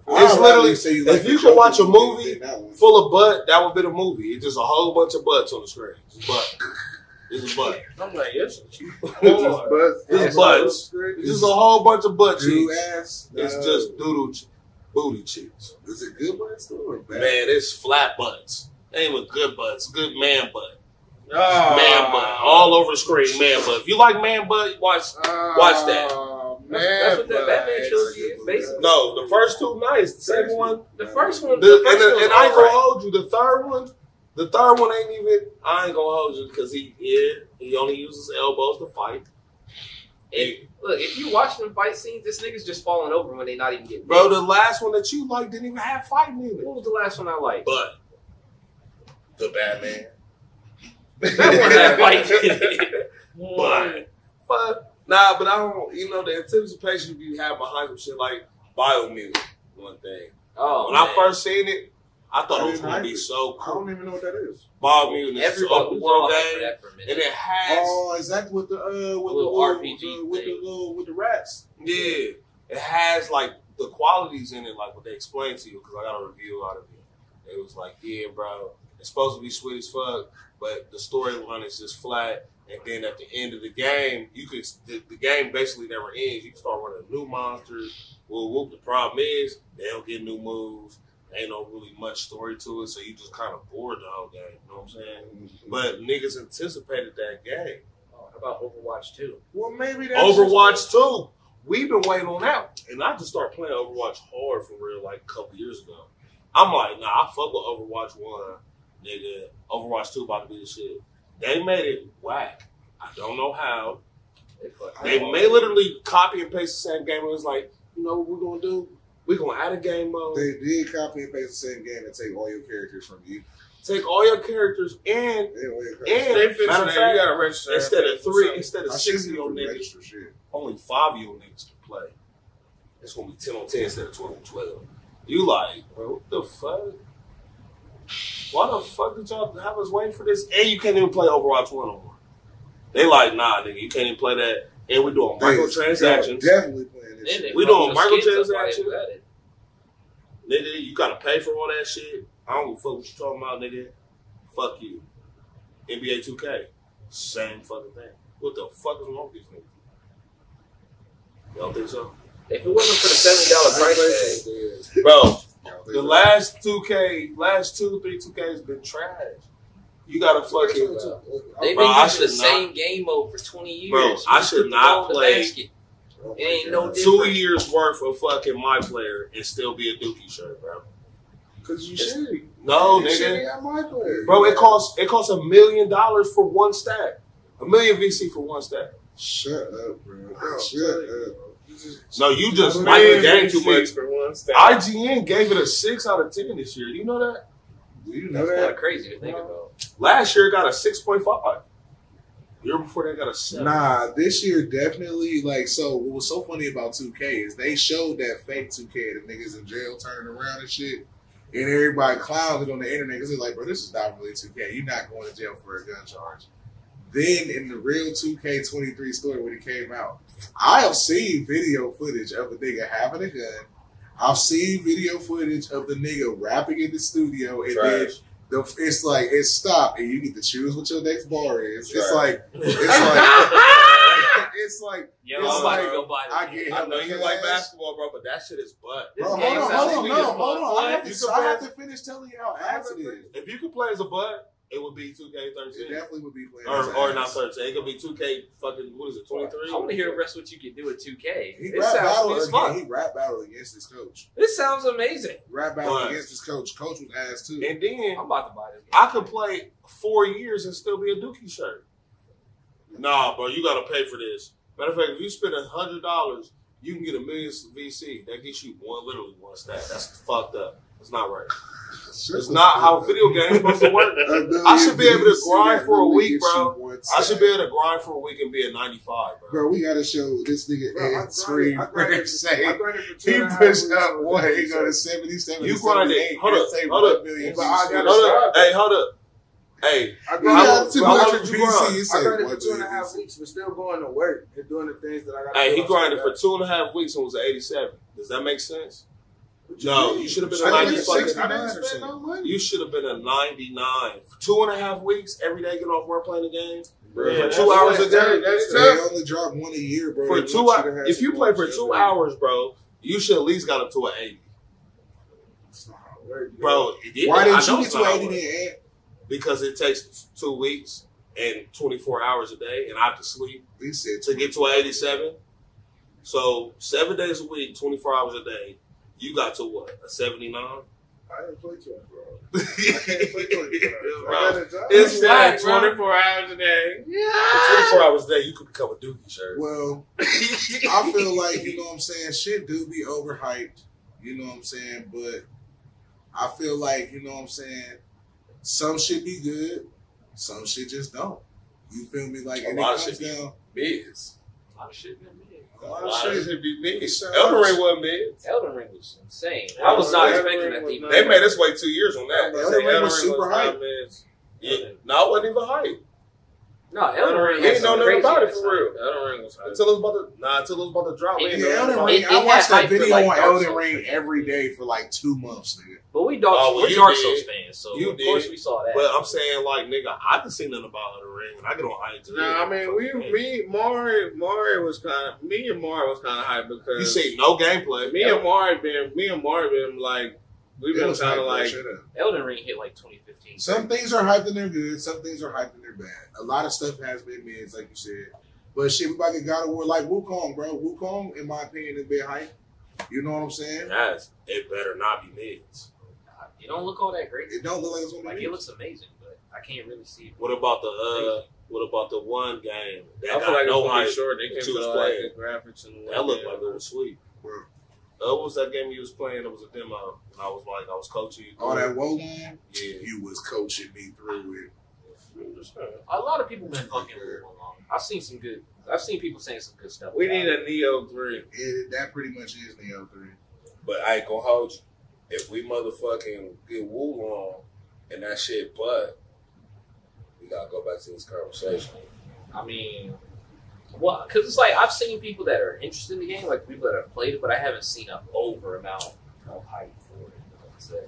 Speaker 3: I'd
Speaker 6: It's
Speaker 3: rather
Speaker 6: literally,
Speaker 3: say you like
Speaker 6: if
Speaker 3: the
Speaker 6: you could watch a
Speaker 3: Joker
Speaker 6: movie
Speaker 3: than that one.
Speaker 6: full of butt, that would be the movie. It's just a whole bunch of butts on the screen. It's butt. It's butt.
Speaker 7: I'm like, yes.
Speaker 6: It's butts. It's just a whole bunch of butt
Speaker 3: Dude
Speaker 6: cheeks.
Speaker 3: ass.
Speaker 6: It's just booty cheeks.
Speaker 3: Is it good butts though or bad?
Speaker 6: Man, it's flat butts. Ain't even good butts. Good man butt.
Speaker 7: Oh,
Speaker 6: Man butt. All over the screen, man butt. If you like man butt, watch that.
Speaker 4: That's what that Batman trilogy is, basically.
Speaker 6: No, the first two nice. The second one,
Speaker 4: The first one,
Speaker 6: and I ain't gonna
Speaker 4: alright.
Speaker 6: hold you. The third one ain't even. I ain't gonna hold you because he only uses elbows to fight.
Speaker 4: And look, if you watch them fight scenes, this nigga's just falling over when they not even getting
Speaker 6: Bro,
Speaker 4: hit.
Speaker 6: the last one that you like didn't even have fighting in it.
Speaker 4: What was the last one I liked?
Speaker 6: But the Batman.
Speaker 4: That one had fight.
Speaker 6: but I don't. You know the anticipation you have behind some shit like Biomutant. One thing.
Speaker 4: Oh,
Speaker 6: When
Speaker 4: man.
Speaker 6: I first seen it, I thought it was gonna be
Speaker 3: I
Speaker 6: so
Speaker 3: I
Speaker 6: cool.
Speaker 3: don't even know what that is.
Speaker 6: Biomutant is an
Speaker 4: Everybody
Speaker 6: open
Speaker 4: was
Speaker 6: world
Speaker 4: all hyped for
Speaker 6: game,
Speaker 4: that for a minute.
Speaker 6: and it has
Speaker 3: Oh, is that with the
Speaker 4: little RPG
Speaker 3: with the rats?
Speaker 6: yeah, it has like the qualities in it, like what they explained to you. Because I got a review out of it. It was like, yeah, bro, it's supposed to be sweet as fuck, but the storyline is just flat. And then at the end of the game, the game basically never ends. You can start running new monsters. Well, the problem is they don't get new moves. Ain't no really much story to it, so you just kind of bored the whole game. You know what I'm saying? But niggas anticipated that game.
Speaker 4: Oh, how about Overwatch 2?
Speaker 3: Well, maybe that's
Speaker 6: Overwatch 2. We've been waiting on that. And I just started playing Overwatch hard for real like a couple years ago. I'm like, nah, I fuck with Overwatch 1, nigga. Overwatch 2 about to be the shit. They made it whack. I don't know how. They may literally copy and paste the same game. It was like, you know what we're going to do? We're going to add a game mode.
Speaker 3: They did copy and paste the same game and take all your characters from you.
Speaker 6: Take all your characters and
Speaker 3: All your
Speaker 6: And-
Speaker 7: They fixing
Speaker 6: Matter of
Speaker 7: that.
Speaker 6: fact,
Speaker 7: You gotta register.
Speaker 6: instead of
Speaker 3: I
Speaker 6: 6
Speaker 3: should
Speaker 6: of
Speaker 3: see
Speaker 6: your
Speaker 3: the
Speaker 6: niggas,
Speaker 3: extra shit.
Speaker 6: only 5 of your niggas can play. It's gonna be 10 on 10 instead of 12 on 12. You like, bro, what the fuck? Why the fuck did y'all have us waiting for this? And you can't even play Overwatch 1 no more. They like, nah, nigga, you can't even play that. And we're doing microtransactions.
Speaker 3: Definitely playing this
Speaker 4: Then
Speaker 3: shit.
Speaker 6: We
Speaker 4: they
Speaker 6: doing
Speaker 4: fucked your skins up while
Speaker 6: microtransactions.
Speaker 4: they was at it.
Speaker 6: Nigga, you gotta pay for all that shit. I don't give a fuck what you talking about, nigga. Fuck you. NBA 2K. Same fucking thing. What the fuck is wrong with these niggas? Y'all think so?
Speaker 4: If it wasn't for the $70 price tag,
Speaker 6: Bro, the last 2K, last 3 2Ks been trash. You gotta fucking.
Speaker 4: they've
Speaker 6: Bro,
Speaker 4: been
Speaker 6: I
Speaker 4: using the
Speaker 6: should
Speaker 4: same game mode for 20 years.
Speaker 6: Bro,
Speaker 4: You
Speaker 6: I
Speaker 4: just
Speaker 6: should
Speaker 4: put the
Speaker 6: not
Speaker 4: ball in the
Speaker 6: play
Speaker 4: basket. It ain't no
Speaker 6: 2
Speaker 4: different.
Speaker 6: years worth of fucking my player and still be a Dookie shirt, bro.
Speaker 3: Because you shitty.
Speaker 6: No,
Speaker 3: You
Speaker 6: nigga.
Speaker 3: shitty at my player.
Speaker 6: Bro, it costs $1 million for one stack. $1 million VC for one stack.
Speaker 3: Shut up, bro.
Speaker 7: Bro,
Speaker 3: Shut up.
Speaker 6: No, you just
Speaker 7: $1
Speaker 6: like the
Speaker 7: million
Speaker 6: game too much.
Speaker 7: VCs for one stack.
Speaker 6: IGN gave it a 6 out of 10 this year. You know that?
Speaker 3: Do you know
Speaker 4: That's kind
Speaker 3: that?
Speaker 4: of crazy to think about.
Speaker 6: Last year it got a 6.5. Year before they got a 7.
Speaker 3: Nah, this year definitely, like, so what was so funny about 2K is they showed that fake 2K, the niggas in jail turning around and shit, and everybody clowns it on the internet because they're like, bro, this is not really 2K. You're not going to jail for a gun charge. Then in the real 2K23 story when it came out, I've seen video footage of a nigga having a gun. I've seen video footage of the nigga rapping in the studio, and then
Speaker 7: Trash.
Speaker 3: it's like it stopped, and you get to choose what your next bar is. It's
Speaker 7: Right.
Speaker 3: like it's like
Speaker 4: Yo,
Speaker 3: it's
Speaker 4: I'm about
Speaker 3: like
Speaker 4: to go buy
Speaker 3: I
Speaker 4: the
Speaker 3: get
Speaker 4: game.
Speaker 6: I know you like
Speaker 3: cash.
Speaker 6: basketball, bro, but that shit is butt.
Speaker 4: This
Speaker 3: Bro,
Speaker 4: game
Speaker 3: hold
Speaker 4: sounds
Speaker 3: on,
Speaker 4: sweet as fuck.
Speaker 3: I have
Speaker 6: You
Speaker 3: to,
Speaker 6: can
Speaker 3: I have
Speaker 6: play-
Speaker 3: to finish telling you how ass it is.
Speaker 6: If you could play as a butt, it would be
Speaker 3: It
Speaker 6: 2K13.
Speaker 3: definitely would be playing.
Speaker 6: Or
Speaker 3: his
Speaker 6: not
Speaker 3: ass.
Speaker 6: 13. It could be 2K fucking, what is it, 23?
Speaker 4: I want to hear the rest of what you can do at 2K.
Speaker 3: He
Speaker 4: This
Speaker 3: rap
Speaker 4: sounds
Speaker 3: battle
Speaker 4: sweet as
Speaker 3: again.
Speaker 4: fuck.
Speaker 3: He rap battle against his coach.
Speaker 4: This sounds amazing.
Speaker 3: Rap battle
Speaker 6: But-
Speaker 3: against his coach. Coach was ass too.
Speaker 6: And then
Speaker 4: I'm about to buy this game.
Speaker 6: I could play 4 years and still be a Dookie shirt. Nah, bro, you gotta pay for this. Matter of fact, if you spend $100, you can get $1 million VC. That gets you literally one stack. That's fucked up. It's not right.
Speaker 1: It's not how video games supposed to work. I should be able to grind for a week, bro. I should be able to grind for a week and be at 95, bro.
Speaker 3: Bro, we gotta show this nigga Ed Scream.
Speaker 5: I grinded for
Speaker 3: He
Speaker 5: 2.5
Speaker 3: pushed
Speaker 5: weeks
Speaker 3: up
Speaker 5: on
Speaker 3: one. He
Speaker 5: Wednesday.
Speaker 3: go to 77.
Speaker 1: You grinded. Hold up.
Speaker 5: But I gotta
Speaker 1: Hold up.
Speaker 5: stop.
Speaker 1: Hey, hold up. Hey,
Speaker 5: I
Speaker 3: We got
Speaker 1: how long
Speaker 3: 200
Speaker 1: did you grind?
Speaker 3: PC.
Speaker 5: I grinded for 2.5 weeks, but still going to work and doing the things that I got to do.
Speaker 1: Hey, he
Speaker 5: outside
Speaker 1: grinded
Speaker 5: of
Speaker 1: for
Speaker 5: that.
Speaker 1: 2.5 weeks and was at 87. Does that make sense?
Speaker 5: What
Speaker 1: No,
Speaker 5: mean?
Speaker 1: you should have been
Speaker 3: I
Speaker 1: a
Speaker 3: didn't
Speaker 1: 90
Speaker 3: spend
Speaker 1: fucking.
Speaker 3: no money.
Speaker 1: You should have been a 99 for 2.5 weeks. Every day, get off work playing the game
Speaker 7: Bro,
Speaker 1: for
Speaker 7: that's
Speaker 1: 2 hours a
Speaker 7: what-
Speaker 1: day.
Speaker 7: That's
Speaker 3: They
Speaker 7: tough.
Speaker 3: only drop one a year, bro.
Speaker 1: For
Speaker 3: They
Speaker 1: 2
Speaker 3: want you to
Speaker 1: hours,
Speaker 3: have
Speaker 1: if you
Speaker 3: some
Speaker 1: play for
Speaker 3: longevity.
Speaker 1: 2 hours, bro, you should at least got up to an 80,
Speaker 5: That's not how it works,
Speaker 1: bro.
Speaker 3: Why
Speaker 1: I
Speaker 3: didn't
Speaker 1: know
Speaker 3: you
Speaker 1: it's
Speaker 3: get to
Speaker 1: not
Speaker 3: 80
Speaker 1: how it
Speaker 3: then, Ed?
Speaker 1: works. Because it takes 2 weeks and 24 hours a day, and I have to sleep
Speaker 3: He said
Speaker 1: to get to an 87. So 7 days a week, 24 hours a day, you got to what? A 79?
Speaker 5: I didn't play 24 hours. I can't play 24 hours.
Speaker 1: Bro,
Speaker 5: I got a job.
Speaker 1: it's
Speaker 7: That
Speaker 1: that
Speaker 7: 24 hours a day.
Speaker 1: For 24 hours a day, you could become a Dookie shirt.
Speaker 3: Well, I feel like, you know what I'm saying, shit do be overhyped, you know what I'm saying, but I feel like, you know what I'm saying, some shit be good, some shit just don't. You feel me? Like,
Speaker 1: A
Speaker 3: and
Speaker 1: lot
Speaker 3: it
Speaker 1: of
Speaker 3: comes
Speaker 1: shit be
Speaker 3: down.
Speaker 7: Mids.
Speaker 4: A lot of shit been made.
Speaker 3: A
Speaker 7: A
Speaker 3: lot
Speaker 7: lot
Speaker 3: of
Speaker 7: of
Speaker 3: shit.
Speaker 7: shit be mids.
Speaker 3: So-
Speaker 7: Elden Ring wasn't mids.
Speaker 4: Elden Ring was insane. I was not expecting that. They
Speaker 7: They
Speaker 1: They made us wait 2 years on that.
Speaker 3: Elden Ring was super
Speaker 7: not
Speaker 3: hype.
Speaker 7: mids.
Speaker 1: Yeah, no, it wasn't even hype.
Speaker 4: No, Elden Ring
Speaker 1: We
Speaker 4: had
Speaker 1: didn't know
Speaker 4: some
Speaker 1: nothing
Speaker 4: crazy
Speaker 1: about it
Speaker 4: ass
Speaker 1: for real.
Speaker 7: Elden Ring was hype.
Speaker 1: Until it was about to drop. We
Speaker 4: Yeah,
Speaker 1: didn't know
Speaker 3: Yeah,
Speaker 1: nothing
Speaker 3: Elden
Speaker 1: about
Speaker 3: Ring.
Speaker 1: it.
Speaker 3: I
Speaker 4: it
Speaker 3: watched
Speaker 4: had
Speaker 3: that
Speaker 4: hype for,
Speaker 3: video
Speaker 4: like,
Speaker 3: on
Speaker 4: Dark
Speaker 3: Elden
Speaker 4: Souls
Speaker 3: Ring
Speaker 4: fans.
Speaker 3: every day for like 2 months, nigga.
Speaker 4: But we're
Speaker 1: Oh, well,
Speaker 4: Dark
Speaker 1: you
Speaker 4: Souls
Speaker 1: did.
Speaker 4: fans, so
Speaker 1: You
Speaker 4: of course
Speaker 1: did.
Speaker 4: we saw that.
Speaker 1: But I'm saying, like, nigga, I didn't see nothing about Elden Ring, and I get on hype today.
Speaker 7: No, I mean, Mari was kind of, me and Mari was kind of hype
Speaker 1: You
Speaker 7: because
Speaker 1: see no gameplay.
Speaker 7: me and Mari been like, we've
Speaker 3: It
Speaker 7: been
Speaker 3: was
Speaker 7: kind
Speaker 3: hype,
Speaker 7: of
Speaker 3: bro.
Speaker 7: like,
Speaker 3: Shut up.
Speaker 4: Elden Ring hit like 2015.
Speaker 3: Some things are hyped and they're good. Some things are hyped and they're bad. A lot of stuff has been mids, like you said. But shit, we about to get God of War like Wukong, bro. Wukong, in my opinion, has been hyped. You know what I'm saying?
Speaker 1: Guys, it better not be mids.
Speaker 4: You don't look all that great.
Speaker 3: It don't look like it's gonna
Speaker 4: Like
Speaker 3: be.
Speaker 4: it looks amazing, but I can't really see it.
Speaker 1: What about the one game that
Speaker 7: I feel
Speaker 1: got
Speaker 7: like
Speaker 1: no
Speaker 7: it's gonna
Speaker 1: hype?
Speaker 7: be short. They
Speaker 1: that
Speaker 7: can't
Speaker 1: you was
Speaker 7: put like
Speaker 1: playing?
Speaker 7: the graphics and
Speaker 1: That looked like it was sweet.
Speaker 3: Bro.
Speaker 1: What was that game you was playing? It was a demo, and I was coaching you.
Speaker 3: All
Speaker 1: through
Speaker 3: that
Speaker 1: it.
Speaker 3: Wolong,
Speaker 1: Yeah.
Speaker 3: you was coaching me through it.
Speaker 4: A lot of people been fucking with along. I've seen people saying some good stuff.
Speaker 7: We
Speaker 4: about
Speaker 7: need
Speaker 4: it.
Speaker 7: a Neo 3.
Speaker 3: That pretty much is Neo 3.
Speaker 7: But I ain't gonna hold you. If we motherfucking get Wulong and that shit, but we gotta go back to this conversation.
Speaker 4: I mean, well, because it's like I've seen people that are interested in the game, like people that have played it, but I haven't seen an over amount of hype for it. I'd say.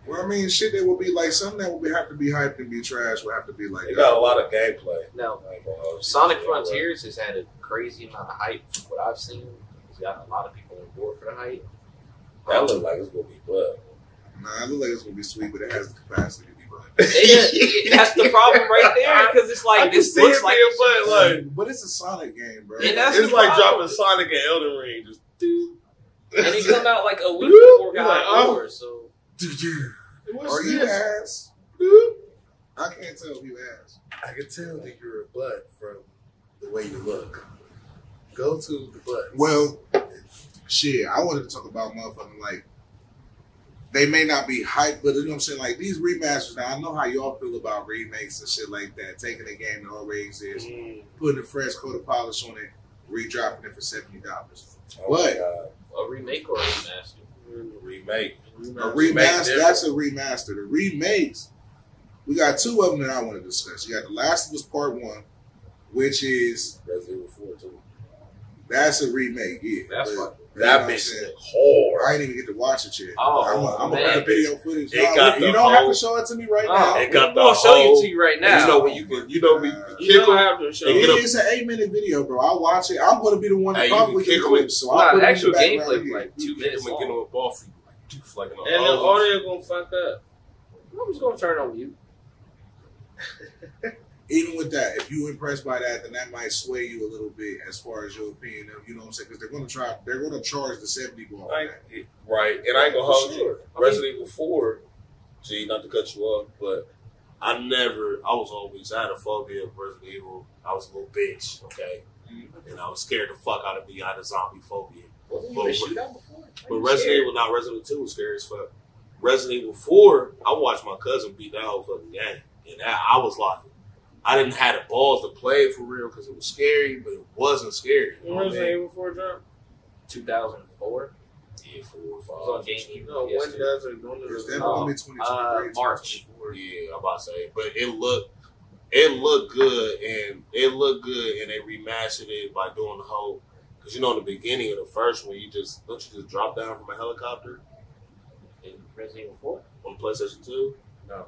Speaker 3: Well, I mean, shit that would be like something that would have to be hyped and be trash would have to be like.
Speaker 7: They got a lot of gameplay.
Speaker 4: Now,
Speaker 7: I ain't gonna hold you.
Speaker 4: Sonic Frontiers has had a crazy amount of hype from what I've seen. It's got a lot of people on board for the hype.
Speaker 7: That look like it's gonna be bud.
Speaker 3: Nah, it looks like it's gonna be sweet, but it has the capacity to be bad.
Speaker 4: That's the problem right there, because it's
Speaker 7: I
Speaker 4: like
Speaker 7: can
Speaker 4: this
Speaker 7: see
Speaker 4: looks
Speaker 7: it
Speaker 4: like
Speaker 7: being
Speaker 4: it should
Speaker 7: fun,
Speaker 4: be-
Speaker 7: like-
Speaker 3: But it's a Sonic game, bro.
Speaker 4: And that's
Speaker 1: It's
Speaker 4: the
Speaker 1: like
Speaker 4: problem.
Speaker 1: dropping Sonic and Elden Ring. Just
Speaker 4: and it come out like a week before
Speaker 7: You're
Speaker 4: God
Speaker 7: like,
Speaker 4: of
Speaker 7: oh.
Speaker 4: War, so
Speaker 3: Are you ass? I can't tell if you ass.
Speaker 7: I can tell that you're a butt from the way you look. Go to the butt.
Speaker 3: Well, shit, I wanted to talk about motherfucking like they may not be hyped, but you know what I'm saying? Like these remasters now, I know how y'all feel about remakes and shit like that. Taking a game that already exists, putting a fresh coat of polish on it, redropping it for $70.
Speaker 7: Oh
Speaker 3: What?
Speaker 7: my God.
Speaker 4: a remake or a remaster.
Speaker 7: Remake.
Speaker 3: A remaster, that's a remaster. The remakes, we got two of them that I want to discuss. You got The Last of Us Part 1, which is,
Speaker 7: Resident Evil 4 too.
Speaker 3: that's a remake, yeah.
Speaker 4: That's
Speaker 3: But,
Speaker 4: what.
Speaker 3: you know
Speaker 7: That
Speaker 3: what I'm
Speaker 7: bitch
Speaker 3: saying?
Speaker 7: is hard.
Speaker 3: I ain't even get to watch it yet.
Speaker 4: Oh,
Speaker 3: I'm gonna
Speaker 4: man.
Speaker 3: put the video footage.
Speaker 1: It
Speaker 3: No,
Speaker 1: got
Speaker 3: you
Speaker 1: the
Speaker 3: don't have
Speaker 1: whole-
Speaker 3: to show it to me right
Speaker 4: Oh,
Speaker 3: now.
Speaker 1: It got the
Speaker 4: I'll show you
Speaker 1: whole-
Speaker 4: to you right
Speaker 1: You
Speaker 4: now.
Speaker 1: know when you can, you know, be
Speaker 7: You don't have to show
Speaker 1: They
Speaker 3: It
Speaker 1: get a-
Speaker 3: is an 8-minute video, bro. I'll watch it. I'm gonna be the one
Speaker 1: Hey,
Speaker 3: that
Speaker 1: you
Speaker 3: probably
Speaker 1: can
Speaker 3: get
Speaker 1: kick
Speaker 3: clips. So I'll
Speaker 4: Nah,
Speaker 3: put
Speaker 4: the
Speaker 3: it in
Speaker 4: actual
Speaker 3: background
Speaker 4: gameplay
Speaker 3: here.
Speaker 4: like 2
Speaker 1: you
Speaker 4: minutes
Speaker 1: can get
Speaker 4: long.
Speaker 1: on a ball for you, like doof, like an
Speaker 7: And the audio gonna fuck up.
Speaker 4: I'm just gonna turn on mute.
Speaker 3: Even with that, if you impressed by that, then that might sway you a little bit as far as your opinion of, you know what I'm saying? Because they're gonna charge the 70 ball. for that.
Speaker 1: Right, and I ain't gonna hold you.
Speaker 4: I mean-
Speaker 1: Resident Evil 4, gee, not to cut you off, but I had a phobia of Resident Evil. I was a little bitch, okay? And I was scared the fuck out of me. I had a zombie phobia.
Speaker 4: Wasn't
Speaker 1: But-
Speaker 4: you a shootout before?
Speaker 1: But Resident Evil 2 was scary as fuck.
Speaker 6: Resident Evil 4, I watched my cousin beat that whole fucking game. And I was like, I didn't have the balls to play it for real because it was scary, but it wasn't scary.
Speaker 7: When Resident Evil 4 dropped?
Speaker 4: 2004.
Speaker 6: Yeah, 4 or 5.
Speaker 4: It was on GameCube.
Speaker 6: No, when does it?
Speaker 3: It's definitely 2023.
Speaker 4: March.
Speaker 6: Yeah, I'm about to say, but it looked good, and they remastered it by doing the whole. Because in the beginning of the first one, don't you just drop down from a helicopter
Speaker 4: In Resident Evil 4?
Speaker 6: on PlayStation 2?
Speaker 4: No.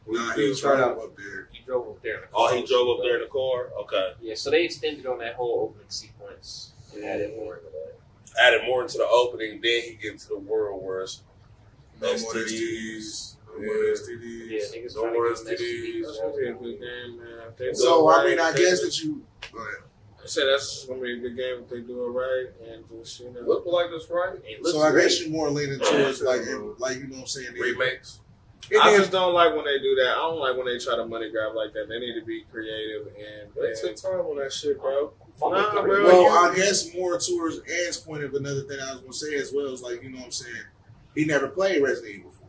Speaker 3: Nah, he started out up there.
Speaker 4: He drove up there in the car.
Speaker 6: Oh, he drove up there in the car. Okay,
Speaker 4: Yeah, so they extended on that whole opening sequence and added more into that.
Speaker 7: Added more into the opening, then he get into the world where it's
Speaker 3: No more
Speaker 7: STDs.
Speaker 3: No more STDs.
Speaker 4: Yeah, niggas
Speaker 7: No
Speaker 4: trying
Speaker 7: more
Speaker 4: to get
Speaker 7: STDs.
Speaker 6: that's gonna be a good game, man. If they do
Speaker 3: So,
Speaker 6: it
Speaker 3: I
Speaker 6: right,
Speaker 3: mean, I
Speaker 6: they
Speaker 3: guess
Speaker 6: do-
Speaker 3: that you. Go ahead.
Speaker 6: I said that's gonna be a good game if they do it right and just
Speaker 7: Look like it's right.
Speaker 4: It looks
Speaker 3: So, I
Speaker 4: great.
Speaker 3: guess you're more leaning towards, like you know what I'm saying?
Speaker 7: Remakes.
Speaker 6: I just don't like when they do that. I don't like when they try to money grab like that. They need to be creative
Speaker 7: They took time on that shit, bro.
Speaker 6: Nah, bro.
Speaker 3: Well, I guess more towards Ed's point of another thing I was going to say as well is like, you know what I'm saying? He never played Resident Evil 4.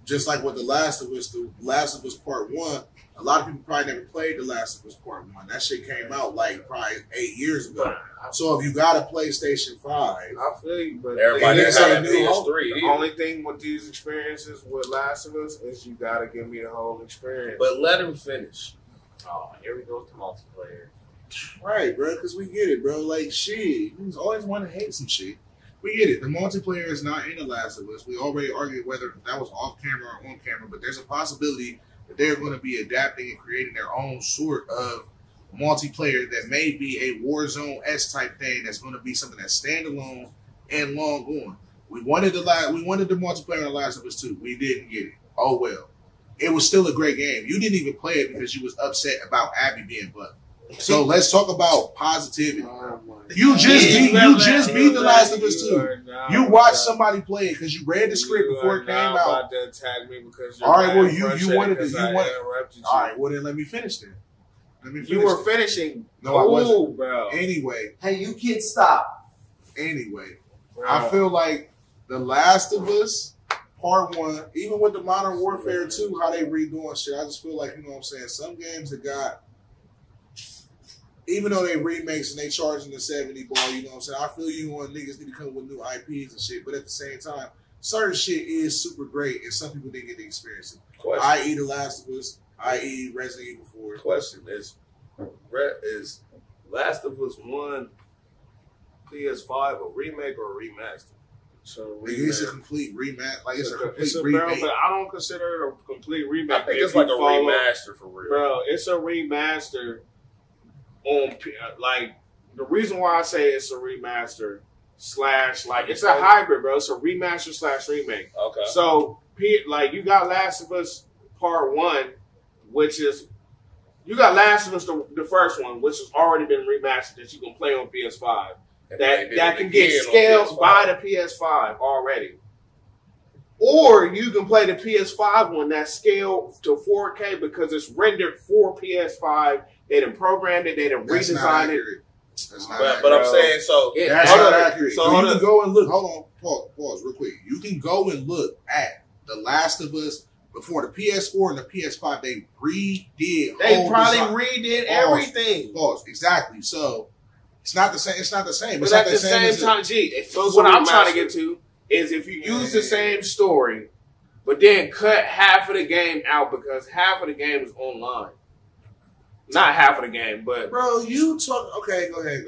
Speaker 3: Just like with The Last of Us Part 1, a lot of people probably never played The Last of Us Part 1. That shit came out like probably 8 years ago. So if you got a PlayStation 5,
Speaker 6: I feel you, but
Speaker 7: Everybody
Speaker 3: didn't
Speaker 7: didn't
Speaker 3: say
Speaker 7: have
Speaker 3: new
Speaker 7: PS3.
Speaker 6: the only thing with these experiences with Last of Us is you gotta give me the whole experience.
Speaker 7: But let him finish.
Speaker 4: Oh, here we go with the multiplayer.
Speaker 3: right, bro, because we get it, bro. Like, shit, you always want to hate some shit. We get it. The multiplayer is not in The Last of Us. We already argued whether that was off camera or on camera, but there's a possibility that they're going to be adapting and creating their own sort of multiplayer that may be a Warzone-esque type thing that's going to be something that's standalone and long on. We wanted the multiplayer in The Last of Us 2. We didn't get it. Oh well. It was still a great game. You didn't even play it because you was upset about Abby being bugged. So let's talk about positivity. You just beat The Last of Us 2. You watched somebody play it because you read the script before it came out.
Speaker 6: About to attack me because you're
Speaker 3: All right, well,
Speaker 6: mad
Speaker 3: you
Speaker 6: frustrated
Speaker 3: wanted to-
Speaker 6: because
Speaker 3: you
Speaker 6: I
Speaker 3: wanted-
Speaker 6: interrupted you.
Speaker 3: All right, well then let me finish then.
Speaker 6: You were finishing.
Speaker 3: No, I wasn't.
Speaker 6: Ooh, bro.
Speaker 3: Anyway,
Speaker 2: Hey, you kids, stop.
Speaker 6: Bro.
Speaker 3: I feel like The Last of Us Part 1, even with the Modern Warfare 2, how they redoing shit, I just feel like, you know what I'm saying, some games that got, even though they remakes and they charging the 70 ball, you know what I'm saying, I feel you on niggas need to come with new IPs and shit, but at the same time, certain shit is super great and some people didn't get to experience it.
Speaker 7: Question.
Speaker 3: I.e. The Last of Us, i.e. Resident Evil 4.
Speaker 7: Question is Last of Us 1 PS5 a remake or a remaster?
Speaker 6: So
Speaker 3: It's a complete rematch. Like, it's a complete
Speaker 6: bro,
Speaker 3: remake.
Speaker 6: but I don't consider it a complete remake.
Speaker 7: I think
Speaker 6: If
Speaker 7: it's like a
Speaker 6: you follow-
Speaker 7: remaster for real.
Speaker 6: Bro, it's a remaster on like the reason why I say it's a remaster slash like it's a hybrid, bro. It's a remaster slash remake.
Speaker 7: Okay.
Speaker 6: So like you got Last of Us Part 1, which is you got Last of Us the first one, which has already been remastered that you can play on PS5.
Speaker 7: And they did
Speaker 6: That
Speaker 7: it
Speaker 6: can get
Speaker 7: again on
Speaker 6: scaled
Speaker 7: PS5.
Speaker 6: by the PS5 already. Or you can play the PS5 one that's scaled to 4K because it's rendered for PS5. They done programmed it, they done
Speaker 3: That's not
Speaker 6: redesigned it.
Speaker 3: accurate. That's not
Speaker 7: But
Speaker 3: accurate.
Speaker 7: I'm saying so.
Speaker 4: Yeah,
Speaker 3: That's
Speaker 6: Hold
Speaker 3: not
Speaker 6: on.
Speaker 3: accurate.
Speaker 6: So
Speaker 3: So
Speaker 6: hold
Speaker 3: you
Speaker 6: on.
Speaker 3: can go and look. Hold on. Pause real quick. You can go and look at The Last of Us before the PS4 and the PS5. They redid.
Speaker 6: They
Speaker 3: whole
Speaker 6: probably
Speaker 3: design.
Speaker 6: redid
Speaker 3: Pause.
Speaker 6: everything.
Speaker 3: Pause. Exactly. So it's not the same. It's not the same.
Speaker 6: But
Speaker 3: It's not
Speaker 6: at the same
Speaker 3: as
Speaker 6: time, G,
Speaker 7: So it's
Speaker 6: what
Speaker 7: a
Speaker 6: I'm trying to
Speaker 7: remaster.
Speaker 6: get to is if you use the same story, but then cut half of the game out because half of the game is online. Not half of the game, but
Speaker 3: bro. You talk. Okay, go ahead.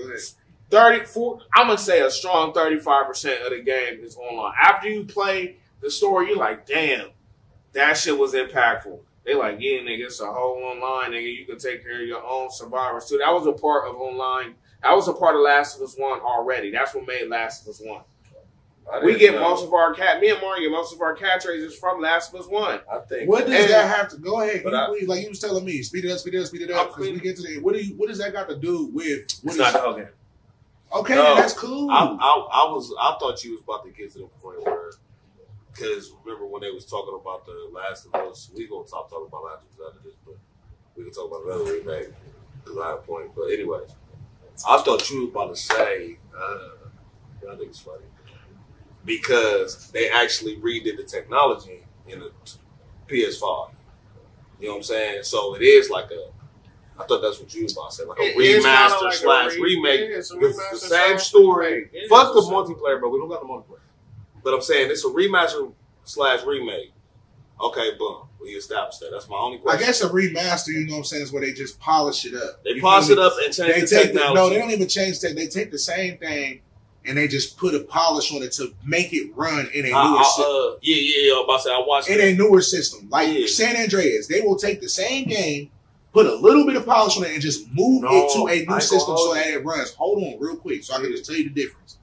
Speaker 6: 34, I'm gonna say a strong 35% of the game is online. After you play the story, you're like, damn, that shit was impactful. They like, yeah, nigga, it's a whole online, nigga. You can take care of your own survivors too. That was a part of online. That was a part of Last of Us 1 already. That's what made Last of Us 1.
Speaker 7: I
Speaker 6: We
Speaker 7: didn't
Speaker 6: get
Speaker 7: know.
Speaker 6: most of our me and Mario get most of our cat traces from Last of Us 1.
Speaker 7: I think.
Speaker 3: What does
Speaker 6: And-
Speaker 3: that have to? Go ahead. Can
Speaker 7: But
Speaker 3: you
Speaker 7: I-
Speaker 3: please, like you was telling me, speed it up.
Speaker 6: I'm
Speaker 3: Because we get to the. What does that got to do with? What
Speaker 6: It's not the whole game.
Speaker 3: Okay,
Speaker 6: No.
Speaker 3: that's cool.
Speaker 6: I thought you was about to get to the point where, because remember when they was talking about the Last of Us, we gonna stop talking about Last of Us after this, but we can talk about another remake because I have a point. But anyways, I thought you was about to say, I think it's funny. because they actually redid the technology in the PS5. You know what I'm saying? So it is like I thought that's what you was about to say, like a
Speaker 1: It is kinda
Speaker 6: remaster
Speaker 1: like
Speaker 6: slash
Speaker 1: a
Speaker 6: remake.
Speaker 1: yeah, it's a
Speaker 6: It's
Speaker 1: remaster
Speaker 6: the same
Speaker 1: slash
Speaker 6: story.
Speaker 1: remake. It
Speaker 6: Fuck
Speaker 1: is
Speaker 6: the
Speaker 1: the same.
Speaker 6: multiplayer, bro. We don't got the multiplayer. But I'm saying it's a remaster slash remake. Okay, boom. We established that. That's my only
Speaker 3: I
Speaker 6: question.
Speaker 3: guess a remaster, you know what I'm saying, is where they just polish it up.
Speaker 6: They
Speaker 3: You
Speaker 6: polish
Speaker 3: feel
Speaker 6: it
Speaker 3: me?
Speaker 6: up and change
Speaker 3: They
Speaker 6: the
Speaker 3: take
Speaker 6: technology.
Speaker 3: no, they don't even change tech. They take the same thing and they just put a polish on it to make it run in a newer system.
Speaker 6: I'm about to say, I watched
Speaker 3: In
Speaker 6: that.
Speaker 3: a newer system. Like
Speaker 6: Yeah.
Speaker 3: San Andreas, they will take the same game, put a little bit of polish on it, and just move it to a
Speaker 6: I ain't
Speaker 3: new
Speaker 6: gonna
Speaker 3: system so
Speaker 6: hold
Speaker 3: that
Speaker 6: you.
Speaker 3: it runs. Hold on real quick so I can
Speaker 6: Yeah.
Speaker 3: just tell you the difference.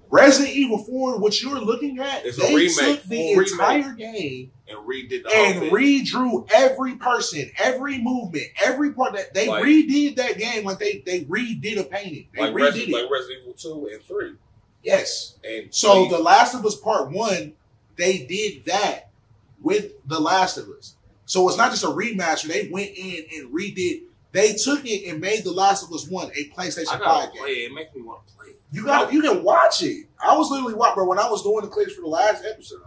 Speaker 3: Resident Evil 4, what you're looking at,
Speaker 6: It's a
Speaker 3: they
Speaker 6: remake,
Speaker 3: took the
Speaker 6: full
Speaker 3: entire game
Speaker 6: and redid the whole
Speaker 3: and
Speaker 6: thing.
Speaker 3: redrew every person, every movement, every part that they
Speaker 6: Like-
Speaker 3: redid that game like they redid a painting. They
Speaker 6: like
Speaker 3: redid
Speaker 6: Resident,
Speaker 3: it.
Speaker 6: like Resident Evil 2 and 3.
Speaker 3: Yes.
Speaker 6: And
Speaker 3: So
Speaker 6: 3,
Speaker 3: The Last of Us Part 1, they did that with The Last of Us. So it's not just a remaster. They went in and redid. They took it and made The Last of Us 1 a PlayStation
Speaker 6: I
Speaker 3: 5
Speaker 6: gotta
Speaker 3: game.
Speaker 6: play it. It makes me want to play it.
Speaker 3: You can watch it. I was literally watching, bro, when I was doing the clips for the last episode.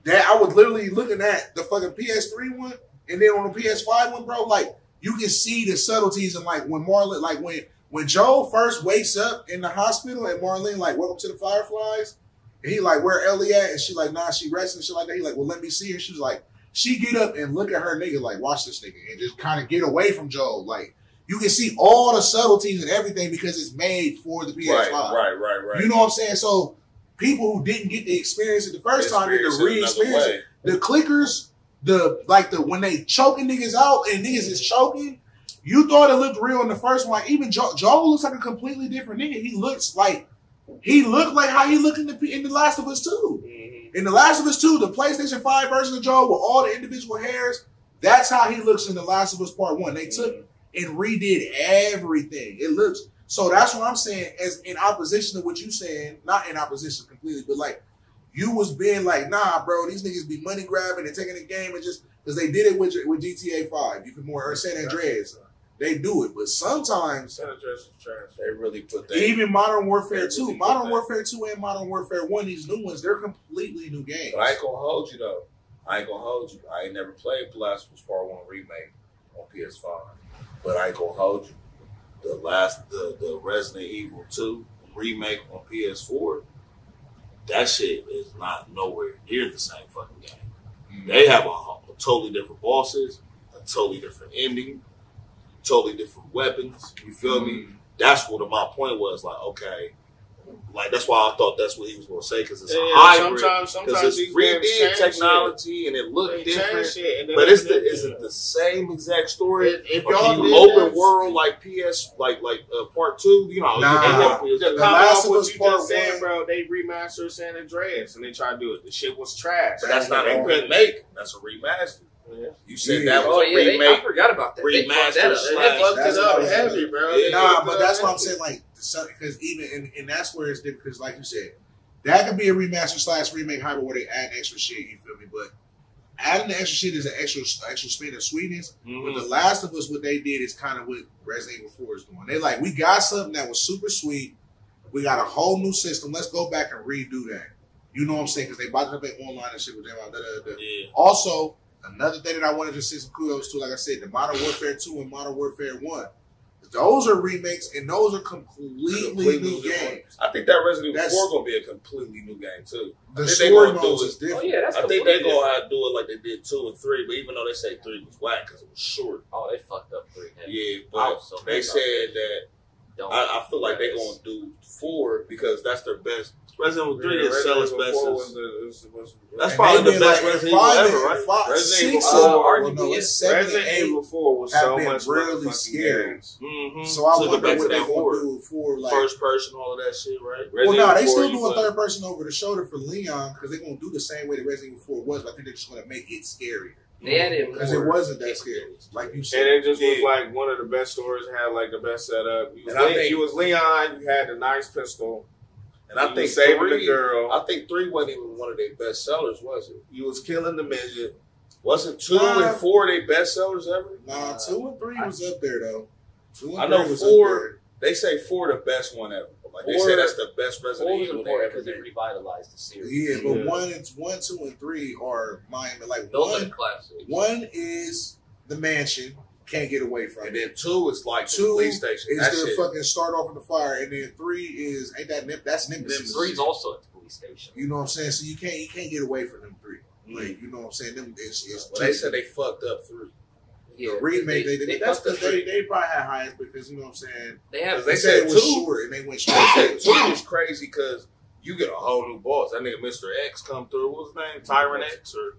Speaker 3: That I was literally looking at the fucking PS3 one and then on the PS5 one, bro. Like you can see the subtleties and like when Marlon, like when Joel first wakes up in the hospital and Marlene like, welcome to the Fireflies, and he like, where Ellie at? And she like, nah, she resting, shit like that. He like, well, let me see her. She was like, she get up and look at her nigga like, watch this nigga, and just kind of get away from Joel. Like you can see all the subtleties and everything because it's made for the PS5.
Speaker 6: Right.
Speaker 3: You know what I'm saying? So people who didn't get the experience it the first time get to
Speaker 6: Experience it
Speaker 3: re-experience
Speaker 6: another
Speaker 3: it. The clickers, the when they choking niggas out and niggas is choking, you thought it looked real in the first one. Even Joel looks like a completely different nigga. He looked like how he looked in the Last of Us 2.
Speaker 6: Mm-hmm.
Speaker 3: In The Last of Us 2, the PlayStation 5 version of Joel with all the individual hairs, that's how he looks in The Last of Us Part 1. They took and redid everything. It looks so. That's what I'm saying. As in opposition to what you saying, not in opposition completely, but like you was being like, nah, bro, these niggas be money grabbing and taking the game and just because they did it with GTA 5. You can more or San Andreas. They do it, but sometimes
Speaker 1: San Andreas is trash.
Speaker 6: They really put that.
Speaker 3: even Modern Warfare
Speaker 6: They
Speaker 3: 2,
Speaker 6: really
Speaker 3: Modern
Speaker 6: put
Speaker 3: Warfare 2 and Modern Warfare 1, these new ones, they're completely new games.
Speaker 6: But I ain't gonna hold you though. I ain't never played Last of Us Part 1 remake on PS5. But I ain't gonna hold you. The Resident Evil 2 remake on PS4, that shit is not nowhere near the same fucking game. They have a totally different bosses, a totally different ending, totally different weapons. You feel me? That's what my point was. Like, okay, like that's why I thought that's what he was going to say because it's a hybrid. Because
Speaker 1: Sometimes
Speaker 6: it's
Speaker 1: these games
Speaker 6: redid
Speaker 1: change
Speaker 6: technology and it
Speaker 1: shit.
Speaker 6: looked
Speaker 1: They
Speaker 6: different.
Speaker 1: change shit, and then
Speaker 6: But
Speaker 1: they-
Speaker 6: is it the same exact story?
Speaker 1: If
Speaker 6: Or
Speaker 1: y'all
Speaker 6: can
Speaker 1: did
Speaker 6: you open
Speaker 1: that-
Speaker 6: world like PS like Part 2? You know,
Speaker 3: Nah.
Speaker 6: you can walk
Speaker 1: The
Speaker 3: The
Speaker 1: comment
Speaker 3: Last
Speaker 1: off
Speaker 3: of
Speaker 1: what
Speaker 3: Us
Speaker 1: you
Speaker 3: Part
Speaker 1: just said,
Speaker 3: 1.
Speaker 1: bro, they remastered San Andreas and they tried to do it. The shit was trash.
Speaker 6: But that's not
Speaker 1: They
Speaker 6: a
Speaker 1: couldn't
Speaker 6: remake. That's a remaster.
Speaker 1: Yeah.
Speaker 6: You said
Speaker 3: Yeah.
Speaker 6: that was
Speaker 4: Oh
Speaker 6: a
Speaker 4: yeah, I
Speaker 6: remake.
Speaker 4: forgot about that. They fucked that
Speaker 6: Remaster
Speaker 4: up.
Speaker 6: slash-
Speaker 1: They fucked
Speaker 3: That's
Speaker 1: it up
Speaker 3: what I was
Speaker 1: heavy,
Speaker 3: saying.
Speaker 1: bro.
Speaker 6: Yeah.
Speaker 1: They
Speaker 3: Nah,
Speaker 1: fucked
Speaker 3: but
Speaker 1: it
Speaker 3: that's
Speaker 1: up
Speaker 3: what I'm
Speaker 1: heavy.
Speaker 3: saying. Like, because even and that's where it's different. Because, like you said, that could be a remaster slash remake hybrid where they add extra shit. You feel me? But adding the extra shit is an extra spin of sweetness. But The Last of Us, what they did is kind of what Resident Evil 4 is doing. They like, we got something that was super sweet. We got a whole new system. Let's go back and redo that. You know what I'm saying? Because they bought it up at online and shit with them.
Speaker 6: Yeah.
Speaker 3: Also, another thing that I wanted to say some kudos to, like I said, the Modern Warfare 2 and Modern Warfare 1. Those are remakes and those are completely new games.
Speaker 6: I think that Resident Evil
Speaker 3: That's-
Speaker 6: 4 gonna be a completely new game too.
Speaker 3: The
Speaker 6: I think they
Speaker 3: story
Speaker 6: gonna do
Speaker 3: modes
Speaker 6: it.
Speaker 3: is different.
Speaker 4: Oh yeah, that's
Speaker 6: I think
Speaker 4: completely
Speaker 6: they gonna
Speaker 4: different.
Speaker 6: have to do it like they did 2 and 3, but even though they say 3 was whack because it was short.
Speaker 4: Oh, they fucked up 3.
Speaker 6: Yeah,
Speaker 4: I
Speaker 6: but
Speaker 4: was so
Speaker 6: they
Speaker 4: mad about
Speaker 6: said that
Speaker 4: Don't.
Speaker 6: I feel like they're gonna do 4 because that's their best. Resident Evil 3
Speaker 1: Yeah,
Speaker 6: is sell its
Speaker 1: Resident
Speaker 6: best.
Speaker 1: Evil 4
Speaker 6: That's
Speaker 3: And
Speaker 6: probably
Speaker 3: they
Speaker 6: the
Speaker 3: did,
Speaker 6: best
Speaker 3: like,
Speaker 6: Resident Evil
Speaker 3: five
Speaker 6: ever,
Speaker 3: and
Speaker 6: right?
Speaker 3: five-
Speaker 6: Resident
Speaker 3: six
Speaker 6: Evil
Speaker 3: and-
Speaker 6: 4.
Speaker 3: well, no, it's 7 and
Speaker 1: Resident
Speaker 3: 8
Speaker 1: Evil 4 was
Speaker 3: have
Speaker 1: so
Speaker 3: been
Speaker 1: much
Speaker 3: really
Speaker 1: motherfucking
Speaker 3: scary.
Speaker 1: games.
Speaker 6: Mm-hmm.
Speaker 3: So I
Speaker 6: Took it
Speaker 3: wonder
Speaker 6: back
Speaker 3: what
Speaker 6: to
Speaker 3: they're
Speaker 6: that
Speaker 3: going
Speaker 6: horror.
Speaker 3: to do for like.
Speaker 6: First person, all of that shit, right?
Speaker 3: Well,
Speaker 6: Resident
Speaker 3: no, they
Speaker 6: Evil 4,
Speaker 3: still
Speaker 6: you
Speaker 3: doing
Speaker 6: put-
Speaker 3: third person over the shoulder for Leon because they're going to do the same way that Resident Evil 4 was. But I think they're just going to make it scarier
Speaker 4: They added
Speaker 3: because it
Speaker 4: more
Speaker 3: wasn't that scary, like you said.
Speaker 1: And it just was
Speaker 6: Yeah.
Speaker 1: like one of the best stories. It had like the best setup.
Speaker 6: And I think-
Speaker 1: You was Leon. You had the nice pistol.
Speaker 6: And I
Speaker 1: You
Speaker 6: think
Speaker 1: was saving
Speaker 6: 3,
Speaker 1: the girl.
Speaker 6: I think 3 wasn't even one of their best sellers, was it?
Speaker 1: You was killing the midget.
Speaker 6: Wasn't 2
Speaker 3: Nah.
Speaker 6: and 4 their best sellers ever?
Speaker 3: Nah, 2 and 3 was up there though. 2 and
Speaker 6: I know
Speaker 3: 3 was
Speaker 6: 4.
Speaker 3: up there.
Speaker 6: They say 4 the best one ever.
Speaker 7: Like they said, that's the best Resident
Speaker 4: 4 was
Speaker 7: Evil they
Speaker 4: important
Speaker 7: ever
Speaker 4: because it
Speaker 7: made.
Speaker 4: revitalized the series.
Speaker 3: Yeah, but 1, 2, and 3 are mine. Like
Speaker 4: Those are the
Speaker 3: one,
Speaker 4: classics.
Speaker 3: 1 is the mansion, can't get away from
Speaker 7: And
Speaker 3: it.
Speaker 7: then 2 is like the
Speaker 3: 2
Speaker 7: police station.
Speaker 3: is
Speaker 7: That
Speaker 3: the
Speaker 7: shit.
Speaker 3: fucking start off in the fire, and then 3 is that's Nemesis.
Speaker 4: 3's also at the police station.
Speaker 3: You know what I'm saying? So you can't get away from them 3. Like you know what I'm saying? Them it's
Speaker 7: Well, they said they fucked up 3.
Speaker 4: Yeah,
Speaker 3: the remake. That's
Speaker 4: fucked up
Speaker 3: because
Speaker 4: 3.
Speaker 3: they probably had highs because you know what I'm saying.
Speaker 4: They have
Speaker 7: They
Speaker 3: They
Speaker 7: said
Speaker 3: said it was
Speaker 7: 2.
Speaker 3: short, and they went
Speaker 7: They
Speaker 3: straight.
Speaker 7: said 2 was crazy because you get a whole new boss. That nigga Mr. X come through. What's his name? Tyrant X or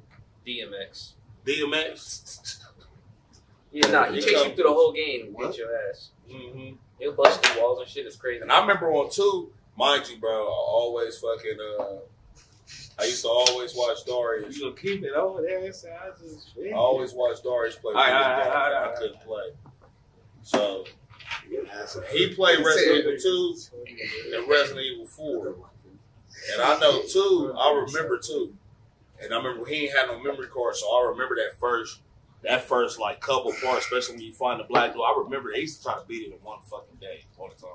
Speaker 4: DMX.
Speaker 7: DMX?
Speaker 4: Yeah, nah, he
Speaker 7: He
Speaker 4: chased
Speaker 7: come-
Speaker 4: you through the whole game and
Speaker 3: What?
Speaker 4: beat your ass.
Speaker 7: Mm-hmm.
Speaker 4: He'll bust through walls and shit. It's crazy.
Speaker 7: And I remember on 2, mind you, bro, I always fucking, I used to always watch Darius.
Speaker 1: You gonna keep it over there? So
Speaker 7: I always watched Darius play.
Speaker 1: All right,
Speaker 7: video
Speaker 1: all right,
Speaker 7: games,
Speaker 1: all right,
Speaker 7: and
Speaker 1: all
Speaker 7: I
Speaker 1: right.
Speaker 7: couldn't play. So he played Resident Evil 2 and Resident Evil 4. And I know 2, I remember 2. And I remember he ain't had no memory card, so I remember that first like couple parts, especially when you find the black door. I remember they used to try to beat it in one fucking day all the time.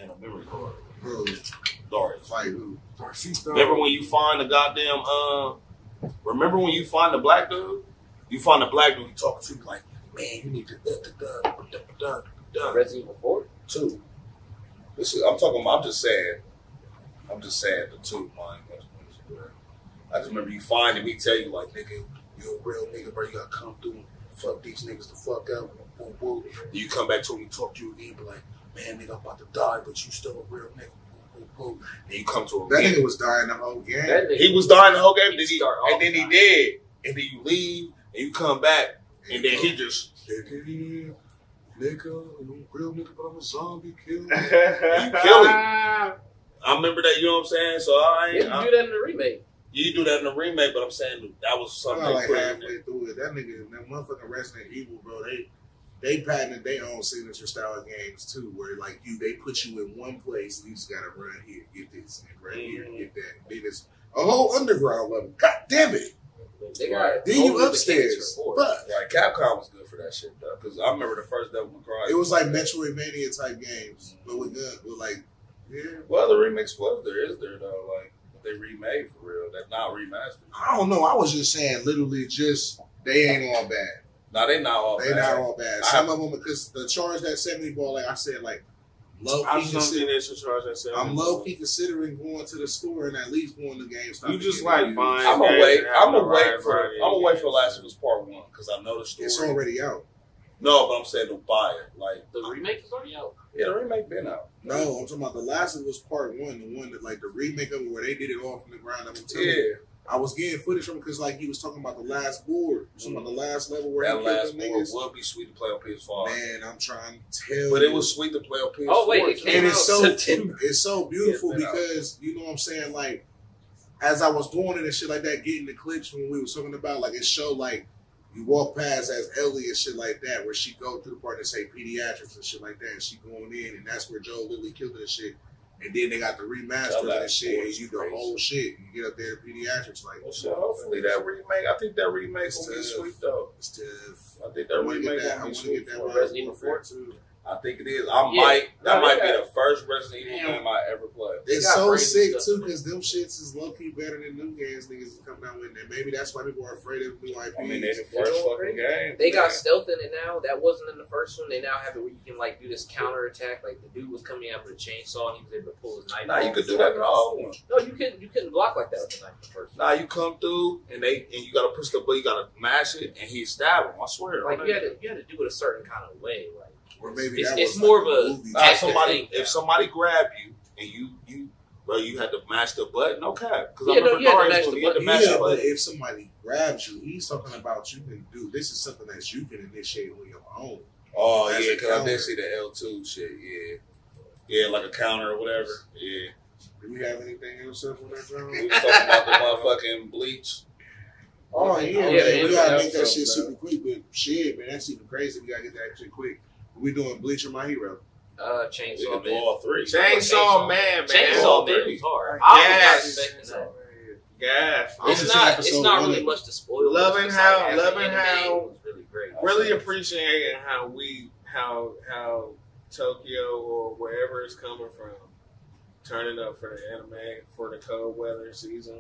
Speaker 7: And a memory card.
Speaker 3: Bro,
Speaker 7: Darius.
Speaker 3: fight who?
Speaker 1: Remember when you find the goddamn remember when you find the black dude? You find the black dude, you talk to him like, man, you need to
Speaker 4: Resident Evil 4?
Speaker 7: 2. This is, I'm just saying the 2, man. I just remember you finding me tell you like, nigga, you a real nigga, bro. You gotta come through and fuck these niggas the fuck up. Woo, woo. Then you come back to him and talk to you again, be like, man, nigga, I'm about to die, but you still a real nigga. Woo, woo, woo. Then you come to him
Speaker 3: That
Speaker 7: again.
Speaker 3: nigga was dying the whole game.
Speaker 4: That nigga-
Speaker 7: He was dying the whole game,
Speaker 4: He'd start off
Speaker 7: and then he
Speaker 4: dying.
Speaker 7: did. And then you leave, and you come back, and then he just, nigga, I'm a real nigga, but I'm a zombie killer.
Speaker 1: You
Speaker 7: kill him. I remember that, you know what I'm saying? So I
Speaker 4: Yeah,
Speaker 7: ain't.
Speaker 4: you do that in the remake.
Speaker 7: You do that in the remake, but I'm saying that was
Speaker 3: I
Speaker 7: something
Speaker 3: got
Speaker 7: they
Speaker 3: like
Speaker 7: put in there.
Speaker 3: halfway through it. That nigga, that motherfucking Resident Evil, bro. They patented their own signature style of games too, where like they put you in one place and you just gotta run here, get this, and run here, get that. Then it's a whole underground level. God damn it!
Speaker 4: They got
Speaker 3: Then you
Speaker 4: over the
Speaker 3: upstairs.
Speaker 4: mechanics for
Speaker 3: Fuck.
Speaker 7: Right, Capcom was good for that shit though, because I remember the first Devil May Cry.
Speaker 3: It was like Metroidvania type games, but with gun, with like
Speaker 7: well, the remix was there though, like they remade for real. That's not remastered.
Speaker 3: I don't know. I was just saying, literally, just they ain't all bad.
Speaker 7: No, they not all
Speaker 3: They
Speaker 7: bad.
Speaker 3: not all bad. Some of them because the charge that 70 ball, like I said, like low
Speaker 1: I
Speaker 3: key.
Speaker 1: just don't think they should charge that $70.
Speaker 3: I'm low key considering going to the store and at least going to GameStop.
Speaker 1: You
Speaker 3: and
Speaker 1: just
Speaker 3: getting
Speaker 1: like
Speaker 3: used.
Speaker 1: buying.
Speaker 7: I'm gonna wait. I'm gonna wait
Speaker 1: Variety
Speaker 7: for.
Speaker 1: of
Speaker 7: I'm gonna wait for
Speaker 1: games.
Speaker 7: Last of Us Part 1 because I know the story.
Speaker 3: It's already out.
Speaker 7: No, but I'm saying to buy it. Like,
Speaker 4: The remake is already out.
Speaker 7: yeah, the remake been out.
Speaker 3: No, I'm talking about the Last of Us Part 1, the one that like the remake of it where they did it all from the ground up. I'm telling you,
Speaker 7: Yeah,
Speaker 3: I was getting footage from because like he was talking about the last board, talking about the last level where
Speaker 7: that
Speaker 3: he killed
Speaker 7: last
Speaker 3: them
Speaker 7: one
Speaker 3: niggas.
Speaker 7: would be sweet to play on PS5.
Speaker 3: Man, I'm trying to tell
Speaker 7: But
Speaker 3: you.
Speaker 7: it was sweet to play on PS4.
Speaker 4: Oh, wait, it
Speaker 7: too.
Speaker 4: came
Speaker 3: And
Speaker 4: out
Speaker 3: it's so
Speaker 4: September.
Speaker 3: it's so beautiful
Speaker 7: Yeah, it's been out.
Speaker 3: because you know what I'm saying, like as I was doing it and shit like that, getting the clips when we was talking about, like it showed like you walk past as Ellie and shit like that, where she go through the part that say pediatrics and shit like that, and she going in, and that's where Joe Lily killed her and shit. And then they got the remaster of that
Speaker 7: last
Speaker 3: shit,
Speaker 7: one
Speaker 3: and you the
Speaker 7: crazy.
Speaker 3: whole shit. You get up there to pediatrics, like,
Speaker 7: Well, so hopefully that remake. I think that remake
Speaker 3: It's
Speaker 7: will be
Speaker 3: tough.
Speaker 7: sweet though.
Speaker 3: it's tough.
Speaker 7: I think
Speaker 3: I
Speaker 7: that
Speaker 3: want to
Speaker 7: remake
Speaker 3: get that. I
Speaker 7: will
Speaker 3: want
Speaker 7: be
Speaker 3: to get
Speaker 7: sweet.
Speaker 3: that
Speaker 7: for
Speaker 3: Modern
Speaker 7: Resident Evil
Speaker 3: Warfare
Speaker 7: 4.
Speaker 3: too.
Speaker 7: I think it is.
Speaker 4: Yeah.
Speaker 7: That
Speaker 4: No,
Speaker 7: might
Speaker 4: they
Speaker 7: be
Speaker 4: got-
Speaker 7: the first Resident Evil
Speaker 4: Damn.
Speaker 7: game I ever played.
Speaker 3: It's
Speaker 4: got
Speaker 3: so
Speaker 4: brains
Speaker 3: sick
Speaker 4: and stuff
Speaker 3: too
Speaker 4: in it.
Speaker 3: because them shits is low key better than new games niggas is coming out with, and maybe that's why people are afraid of new IPs.
Speaker 7: I mean, they the first fucking game.
Speaker 4: They got
Speaker 7: man.
Speaker 4: stealth in it now. That wasn't in the first one. They now have it where you can like do this counter attack. Like the dude was coming out with a chainsaw and he was able to pull his knife.
Speaker 7: Nah,
Speaker 4: off.
Speaker 7: you could do that in the old one.
Speaker 4: No, you couldn't block like that with the knife in the first one.
Speaker 7: Nah, you come through and you gotta push the button, you gotta mash it, and he stab him. I swear.
Speaker 4: Like you had to do it a certain kind of way. Like
Speaker 3: Or maybe
Speaker 4: it's,
Speaker 3: that
Speaker 4: it's
Speaker 3: was
Speaker 4: more
Speaker 3: like
Speaker 4: of a
Speaker 3: movie.
Speaker 7: Nah,
Speaker 4: active
Speaker 7: somebody
Speaker 4: thing.
Speaker 7: if somebody grabbed you and you had to mash the button, okay. Because
Speaker 4: Yeah,
Speaker 7: I remember
Speaker 4: no, you had to
Speaker 7: Darius
Speaker 4: mash
Speaker 7: when
Speaker 4: the
Speaker 7: he had to
Speaker 4: button.
Speaker 7: mash
Speaker 3: Yeah,
Speaker 7: the
Speaker 3: but
Speaker 7: button.
Speaker 3: if somebody grabs you, he's talking about you can do this is something that you can initiate on your own.
Speaker 7: Oh
Speaker 3: As
Speaker 7: yeah,
Speaker 3: a
Speaker 7: because I
Speaker 3: counter.
Speaker 7: did see the L2 shit. Yeah, yeah, like a counter or whatever. Yeah,
Speaker 3: Do we have anything else up on that, John?
Speaker 7: we was talking about the motherfucking Bleach.
Speaker 3: Oh yeah,
Speaker 4: Yeah,
Speaker 3: man,
Speaker 4: yeah,
Speaker 3: we gotta
Speaker 7: yeah,
Speaker 3: make that
Speaker 7: yeah,
Speaker 3: shit
Speaker 7: bro.
Speaker 3: super quick. But shit, man, that's even crazy. We gotta get that shit quick. We doing Bleach or My Hero?
Speaker 7: We
Speaker 4: Chainsaw
Speaker 7: can do
Speaker 4: Man.
Speaker 7: all three.
Speaker 1: Chainsaw Man, man.
Speaker 4: Chainsaw Man was hard.
Speaker 1: Yes.
Speaker 4: I was not expecting that.
Speaker 1: Gas.
Speaker 3: I was
Speaker 4: It's
Speaker 3: just in
Speaker 4: not.
Speaker 3: episode
Speaker 4: It's not
Speaker 3: one
Speaker 4: really
Speaker 3: of-
Speaker 4: much to spoil.
Speaker 1: Loving
Speaker 4: It's just
Speaker 1: how-
Speaker 4: as an
Speaker 1: loving
Speaker 4: anime,
Speaker 1: how-
Speaker 4: it was really great.
Speaker 1: Really appreciating how Tokyo or wherever it's coming from
Speaker 6: turning up for the anime for the cold weather season.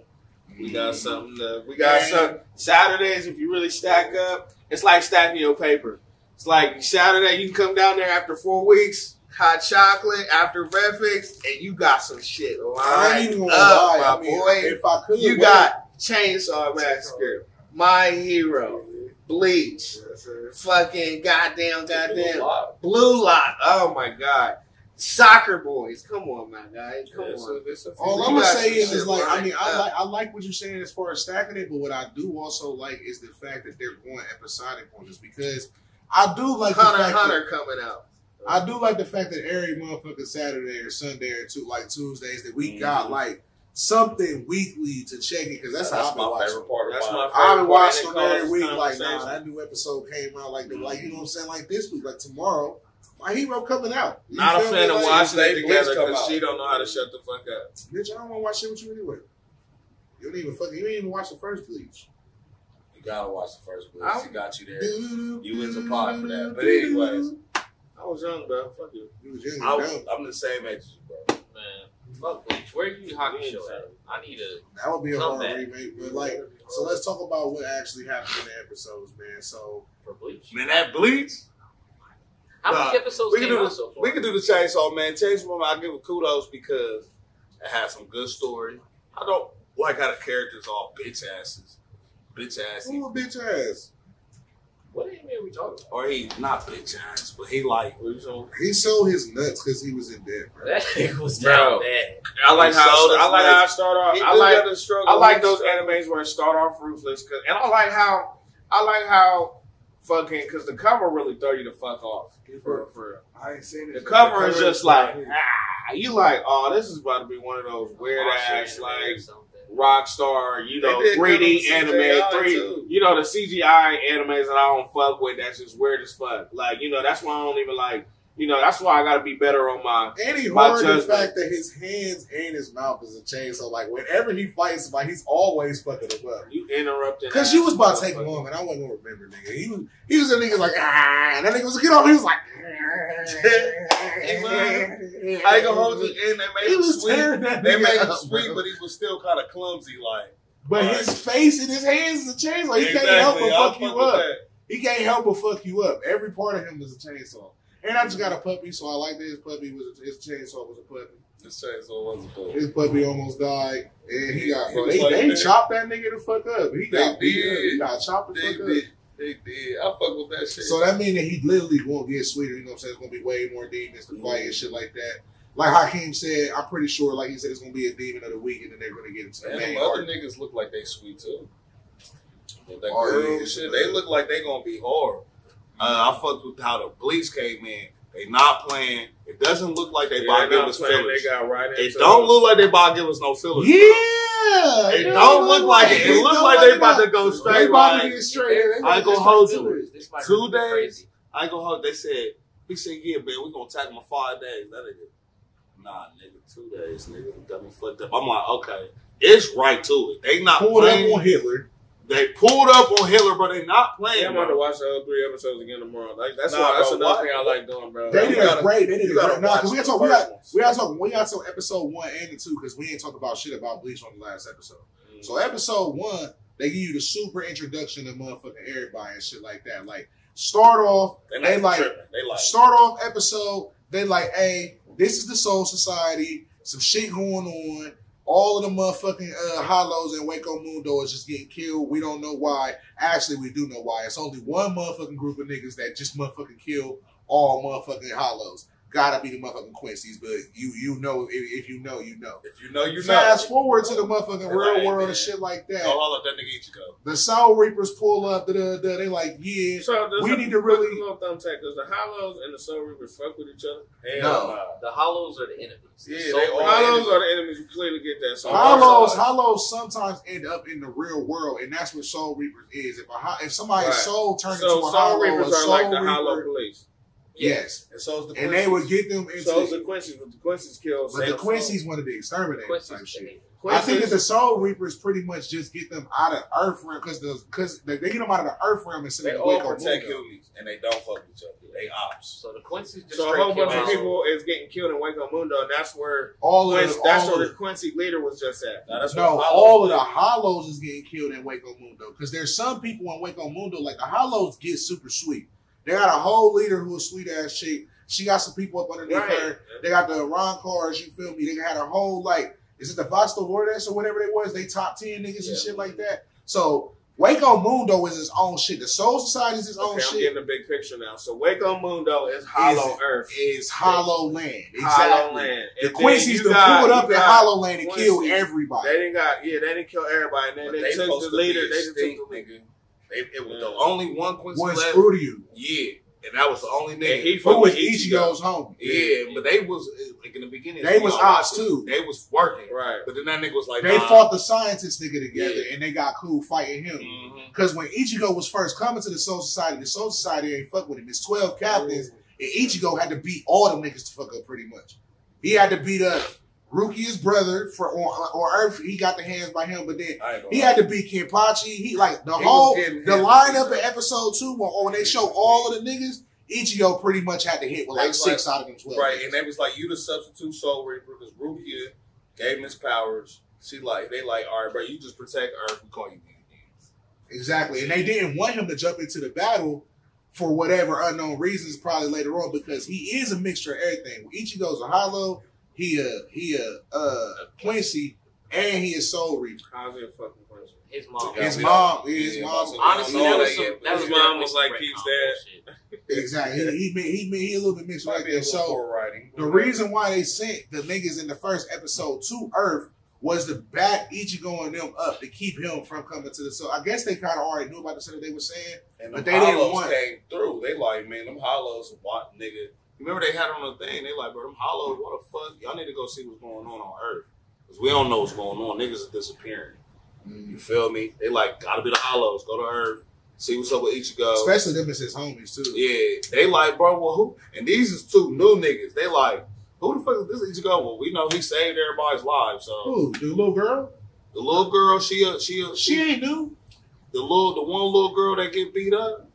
Speaker 6: We got something. We got some Saturdays. If you really stack up, it's like stacking your paper. It's like Saturday, you can come down there after 4 weeks, hot chocolate after breakfast, and you got some shit lined up, my boy.
Speaker 3: If I could,
Speaker 6: You got Chainsaw Massacre, My Hero, Bleach, fucking goddamn, Blue Lock. Oh my god, Soccer Boys. Come on, my guy. Come on.
Speaker 3: All I'm gonna say is like, I mean, I like what you're saying as far as stacking it, but what I do also like is the fact that they're going episodic on this, because I do like
Speaker 6: Hunter coming out.
Speaker 3: I do like the fact that every motherfucking Saturday or Sunday or Tuesdays that we got like something weekly to check it, because that's how I've been watching.
Speaker 7: Favorite part.
Speaker 6: That's my favorite
Speaker 3: I've been
Speaker 6: part.
Speaker 3: watching them every week. Like, nah, that new episode came out like you know what I'm saying, like this week, like tomorrow. My Hero coming out. You
Speaker 6: Not a
Speaker 3: feel
Speaker 6: fan
Speaker 3: me?
Speaker 6: of
Speaker 3: Like,
Speaker 6: watching it
Speaker 7: Bleach
Speaker 6: together
Speaker 7: come
Speaker 6: because
Speaker 7: out.
Speaker 6: she don't know how to shut the fuck up.
Speaker 3: Bitch, I don't want to watch shit with you anyway. You ain't even watch the first Bleach.
Speaker 7: You gotta watch the first Bleach. He got you there. You was a pod for that. But anyways,
Speaker 6: I was young, bro. Fuck you.
Speaker 3: You was young and dumb.
Speaker 7: I'm the same age as you, bro.
Speaker 4: Man, fuck Bleach. Where you hockey show at? I need a.
Speaker 3: That would be a
Speaker 4: Come
Speaker 3: horror
Speaker 4: back.
Speaker 3: remake, but like, so let's talk about what actually happened in the episodes, man. So
Speaker 4: For Bleach.
Speaker 6: Man, that Bleach.
Speaker 4: How
Speaker 6: Nah,
Speaker 4: many episodes
Speaker 6: We can
Speaker 4: came
Speaker 6: do
Speaker 4: out so
Speaker 6: the
Speaker 4: far?
Speaker 6: we can do the Chainsaw Man. Chainsaw Man, I give it kudos because it has some good story. I don't like how the characters all bitch asses, bitch assy,
Speaker 3: who a bitch ass?
Speaker 4: What anime are we talking about?
Speaker 6: or he not bitch ass, but he like.
Speaker 3: He sold his nuts because he was in debt, bro.
Speaker 4: That nigga was
Speaker 6: Bro.
Speaker 4: down bad.
Speaker 6: I like
Speaker 7: He sold his
Speaker 6: how
Speaker 7: legs.
Speaker 6: it start off.
Speaker 7: He
Speaker 6: I
Speaker 7: do
Speaker 6: like
Speaker 7: gotta struggle.
Speaker 6: I like those animes where it start off ruthless, and I like how fucking because the cover really throw you the fuck off. For
Speaker 5: I ain't seen
Speaker 6: the
Speaker 5: it.
Speaker 6: cover is just like you like, oh, this is about to be one of those weird ass
Speaker 4: Or
Speaker 6: like
Speaker 4: something.
Speaker 6: rock star, you know,
Speaker 7: They did good
Speaker 6: 3D
Speaker 7: on
Speaker 6: anime,
Speaker 7: CGI
Speaker 6: 3,
Speaker 7: too.
Speaker 6: you know, the CGI animes that I don't fuck with. That's just weird as fuck. Like, you know, that's why I don't even like. You know, that's why I got to be better on my.
Speaker 3: And he
Speaker 6: My
Speaker 3: heard the
Speaker 6: judgment.
Speaker 3: fact that his hands and his mouth is a chain. So like, whenever he fights somebody, he's always fucking him up.
Speaker 6: You interrupted.
Speaker 3: Because you was about to take him on, and I wasn't gonna remember, nigga. He was a nigga like, and that nigga was get off. He was like,
Speaker 6: I ain't gonna hold you in. They made
Speaker 3: He
Speaker 6: him
Speaker 3: was
Speaker 6: sweet.
Speaker 3: tearing that
Speaker 6: They
Speaker 3: nigga
Speaker 6: made him
Speaker 3: up,
Speaker 6: sweet,
Speaker 3: bro.
Speaker 6: but he was still kind of clumsy. Like,
Speaker 3: But his face and his hands is a chainsaw. He can't help but fuck you up. He can't help but fuck you up. Every part of him is a chainsaw. And I just got a puppy, so I like that his chainsaw was a puppy.
Speaker 7: This chainsaw was a book.
Speaker 3: His puppy almost died, and he got.
Speaker 7: He
Speaker 3: Bro,
Speaker 7: was
Speaker 3: they
Speaker 7: like
Speaker 3: they
Speaker 7: that.
Speaker 3: chopped that nigga the fuck up. He got
Speaker 7: They
Speaker 3: beat up.
Speaker 7: did.
Speaker 3: He got chopped the
Speaker 7: They
Speaker 3: fuck up.
Speaker 7: did. They did. I fuck with that shit.
Speaker 3: So that means that he literally won't get sweeter. You know what I'm saying? It's gonna be way more demons to fight and shit like that. Like Hakeem said, I'm pretty sure, like he said, it's gonna be a demon of the week, and then they're gonna get into the
Speaker 7: And
Speaker 3: main
Speaker 7: them other
Speaker 3: arc.
Speaker 7: niggas look like they sweet too. With that
Speaker 3: Oh,
Speaker 7: girl
Speaker 3: yeah.
Speaker 7: and shit, they look like they gonna be hard.
Speaker 6: I fucked with how the Bleach came in. They not playing. It doesn't look like they
Speaker 1: Yeah,
Speaker 6: about to
Speaker 1: they
Speaker 6: give
Speaker 1: not
Speaker 6: us
Speaker 1: playing.
Speaker 6: fillers.
Speaker 1: They got right
Speaker 6: It
Speaker 1: into
Speaker 6: don't look like they about to give us no fillers.
Speaker 3: Yeah,
Speaker 6: It don't look like it. It looks like they about to go
Speaker 3: They
Speaker 6: straight.
Speaker 3: about to
Speaker 6: Like,
Speaker 3: get straight.
Speaker 6: I ain't gonna hold you.
Speaker 4: This might
Speaker 6: 2
Speaker 4: be
Speaker 6: days.
Speaker 4: crazy.
Speaker 6: I ain't gonna hold. They said, he said, yeah, man, we gonna tack him 5 days. That nigga, nah, nigga, 2 days, nigga, you got me fucked up. I'm like, okay, it's right to it. They not
Speaker 3: Pulled up
Speaker 6: playing.
Speaker 3: on Hitler.
Speaker 6: They pulled up on Hitler, but they not playing.
Speaker 1: Yeah, I'm about to
Speaker 6: bro.
Speaker 1: watch the other 3 episodes again tomorrow. Like that's
Speaker 7: Nah,
Speaker 1: why that's
Speaker 7: bro,
Speaker 1: another
Speaker 7: why-
Speaker 1: thing I like doing, bro.
Speaker 3: They
Speaker 7: You
Speaker 3: did
Speaker 7: gotta-
Speaker 3: a great. They did a
Speaker 7: you gotta
Speaker 3: great. Nah,
Speaker 7: watch
Speaker 3: because we
Speaker 7: the
Speaker 3: got to
Speaker 7: first ones.
Speaker 3: we got to episode 1 and 2 because we ain't talk about shit about Bleach on the last episode. So episode 1, they give you the super introduction to motherfucking everybody and shit like that. Like start off, they like
Speaker 7: tripping. They like
Speaker 3: start off episode. They like, hey, this is the Soul Society. Some shit going on. All of the motherfucking hollows in Waco Mundo is just getting killed. We don't know why. Actually, we do know why. It's only one motherfucking group of niggas that just motherfucking kill all motherfucking hollows. Gotta be the motherfucking Quincy's, but you know if you know, you know.
Speaker 7: if you know, you know.
Speaker 3: Fast forward to the motherfucking
Speaker 7: They're
Speaker 3: real
Speaker 7: like,
Speaker 3: world
Speaker 7: man.
Speaker 3: and shit like that.
Speaker 7: Oh, hold up, that nigga Ichigo.
Speaker 3: The Soul Reapers pull up. They like, yeah.
Speaker 1: So does
Speaker 3: We
Speaker 1: the-
Speaker 3: need to really-
Speaker 1: what's the little thumbtack? Does the Hollows and the Soul Reapers fuck with each other?
Speaker 7: Hell
Speaker 3: No.
Speaker 7: nah.
Speaker 4: The Hollows are the enemies.
Speaker 7: Yeah,
Speaker 4: The
Speaker 7: they
Speaker 4: Soul
Speaker 7: all
Speaker 4: Reapers-
Speaker 1: Hollows are the enemies. You clearly get that. So
Speaker 3: Hollows sometimes end up in the real world, and that's what Soul Reapers is. If somebody's
Speaker 1: Right.
Speaker 3: soul turns
Speaker 1: So
Speaker 3: into a
Speaker 1: Soul
Speaker 3: hollow,
Speaker 1: Reapers
Speaker 3: a
Speaker 1: are like the
Speaker 3: Soul
Speaker 1: Hollow
Speaker 3: Reaper-
Speaker 1: Police.
Speaker 3: Yes.
Speaker 7: And so is the
Speaker 3: And
Speaker 7: Quincy's.
Speaker 3: they would get them into.
Speaker 7: So is the Quincy's, but the Quincy's killed.
Speaker 3: but the
Speaker 7: Sam
Speaker 3: Quincy's
Speaker 7: Soul.
Speaker 3: wanted to exterminate them type
Speaker 4: Quincy's
Speaker 3: shit.
Speaker 7: Quincy's,
Speaker 3: I think that the Soul Reapers pretty much just get them out of Earth realm because they get them out of the Earth realm and send
Speaker 7: they
Speaker 3: them to
Speaker 7: all
Speaker 3: Waco
Speaker 7: protect
Speaker 3: Mundo.
Speaker 7: humans, and they don't fuck with each other. They ops.
Speaker 4: So the Quincy's just
Speaker 6: So a
Speaker 4: straight
Speaker 6: whole bunch
Speaker 4: kill
Speaker 6: of
Speaker 4: all-
Speaker 6: people is getting killed in Waco Mundo, and that's where
Speaker 3: All
Speaker 6: that's where
Speaker 3: of
Speaker 6: the Quincy leader was just at.
Speaker 7: Now, that's
Speaker 3: No,
Speaker 7: what
Speaker 3: all of the
Speaker 7: Hollows
Speaker 3: Hollows is getting killed in Waco Mundo because there's some people in Waco Mundo like the Hollows get super sweet. They got a whole leader who's a sweet ass chick. She got some people up underneath
Speaker 6: Right.
Speaker 3: her. They got the Iran cars. You feel me? They had a whole like, is it the Vox Dolores or whatever it was? They top 10 niggas and shit like that. So Waco Mundo is his own shit. The Soul Society is his own
Speaker 6: Okay, I'm
Speaker 3: shit.
Speaker 6: getting the big picture now. So Waco Mundo is Hollow Earth.
Speaker 3: Is Hollow Land.
Speaker 6: Hollow
Speaker 3: Exactly.
Speaker 6: Land.
Speaker 3: The
Speaker 6: And
Speaker 3: Quincy's
Speaker 6: then
Speaker 3: done pulled up
Speaker 6: you
Speaker 3: in
Speaker 6: got
Speaker 3: Hollow Land and killed
Speaker 6: Quincy's.
Speaker 3: everybody.
Speaker 6: They didn't kill everybody. And then
Speaker 7: But
Speaker 6: they took
Speaker 7: supposed
Speaker 6: the
Speaker 7: to
Speaker 6: leader.
Speaker 7: be
Speaker 6: They just took the
Speaker 7: extinct,
Speaker 6: leader.
Speaker 7: nigga. It was
Speaker 6: Yeah.
Speaker 7: the only one Quincy
Speaker 3: One
Speaker 7: left.
Speaker 3: screw to you.
Speaker 7: Yeah, and that was the only nigga.
Speaker 6: And he
Speaker 3: Who
Speaker 6: fucked
Speaker 3: was
Speaker 6: with
Speaker 3: Ichigo's homie?
Speaker 7: Yeah, but they was like in the beginning.
Speaker 3: They was ops too.
Speaker 7: They was working,
Speaker 6: Right.
Speaker 7: but then that nigga was like,
Speaker 3: They
Speaker 7: nah.
Speaker 3: fought the scientist nigga together
Speaker 7: Yeah.
Speaker 3: and they got cool fighting him.
Speaker 7: Mhm.
Speaker 3: Because when Ichigo was first coming to the Soul Society, the Soul Society ain't fuck with him. It's 12 captains, and Ichigo had to beat all them niggas to fuck up pretty much. He had to beat up Rukia's brother on Earth. He got the hands by him, but then
Speaker 7: I ain't gonna
Speaker 3: he
Speaker 7: lie.
Speaker 3: had to beat Kenpachi. He like the
Speaker 7: He
Speaker 3: whole
Speaker 7: was getting
Speaker 3: the
Speaker 7: hit.
Speaker 3: lineup in episode 2 when they show all of the niggas. Ichigo pretty much had to hit with
Speaker 7: They
Speaker 3: like
Speaker 7: was
Speaker 3: 6
Speaker 7: like-
Speaker 3: out of them 12.
Speaker 7: Right,
Speaker 3: niggas.
Speaker 7: and they was like, you the substitute Soul Reaper because Rukia gave him his powers. They like, all right, bro, you just protect Earth. We call you nigga.
Speaker 3: Exactly. And they didn't want him to jump into the battle for whatever unknown reasons, probably later on, because he is a mixture of everything. Ichigo's a Hollow, he a Quincy, and he is Soul Reaper.
Speaker 6: How's it fucking Quincy?
Speaker 4: His mom.
Speaker 3: His
Speaker 7: we
Speaker 3: mom,
Speaker 7: don't-
Speaker 3: his
Speaker 7: yeah,
Speaker 3: mom.
Speaker 7: we
Speaker 4: Honestly,
Speaker 7: don't know
Speaker 4: that was
Speaker 7: that
Speaker 4: some.
Speaker 7: yet.
Speaker 4: That was
Speaker 6: His mom
Speaker 4: definitely
Speaker 6: was
Speaker 4: some
Speaker 6: like
Speaker 4: retcon
Speaker 6: Pete's
Speaker 4: bullshit.
Speaker 3: Exactly. He a little bit mixed
Speaker 7: Might
Speaker 3: right
Speaker 7: be a
Speaker 3: there.
Speaker 7: little
Speaker 3: So
Speaker 7: poor writing.
Speaker 3: the reason why they sent the niggas in the first episode to Earth was to back Ichigo and them up to keep him from coming to the. So I guess they kind of already knew about the shit that they were saying.
Speaker 7: and
Speaker 3: but
Speaker 7: the
Speaker 3: they didn't
Speaker 7: Hollows
Speaker 3: want-
Speaker 7: came through. They like, man, them Hollows, what nigga? Remember they had on the thing. They like, bro, them Hollows, what the fuck? Y'all need to go see what's going on Earth because we don't know what's going on. Niggas are disappearing. You feel me? They like, gotta be the Hollows. Go to Earth, see what's up with Ichigo.
Speaker 3: Especially them as his homies too.
Speaker 7: Yeah, they like, bro, well, who? And these is two new niggas. They like, who the fuck is this Ichigo? Well, we know he saved everybody's lives. So
Speaker 3: Who? The little girl?
Speaker 7: the little girl, she
Speaker 3: She ain't new.
Speaker 7: the one little girl that get beat up,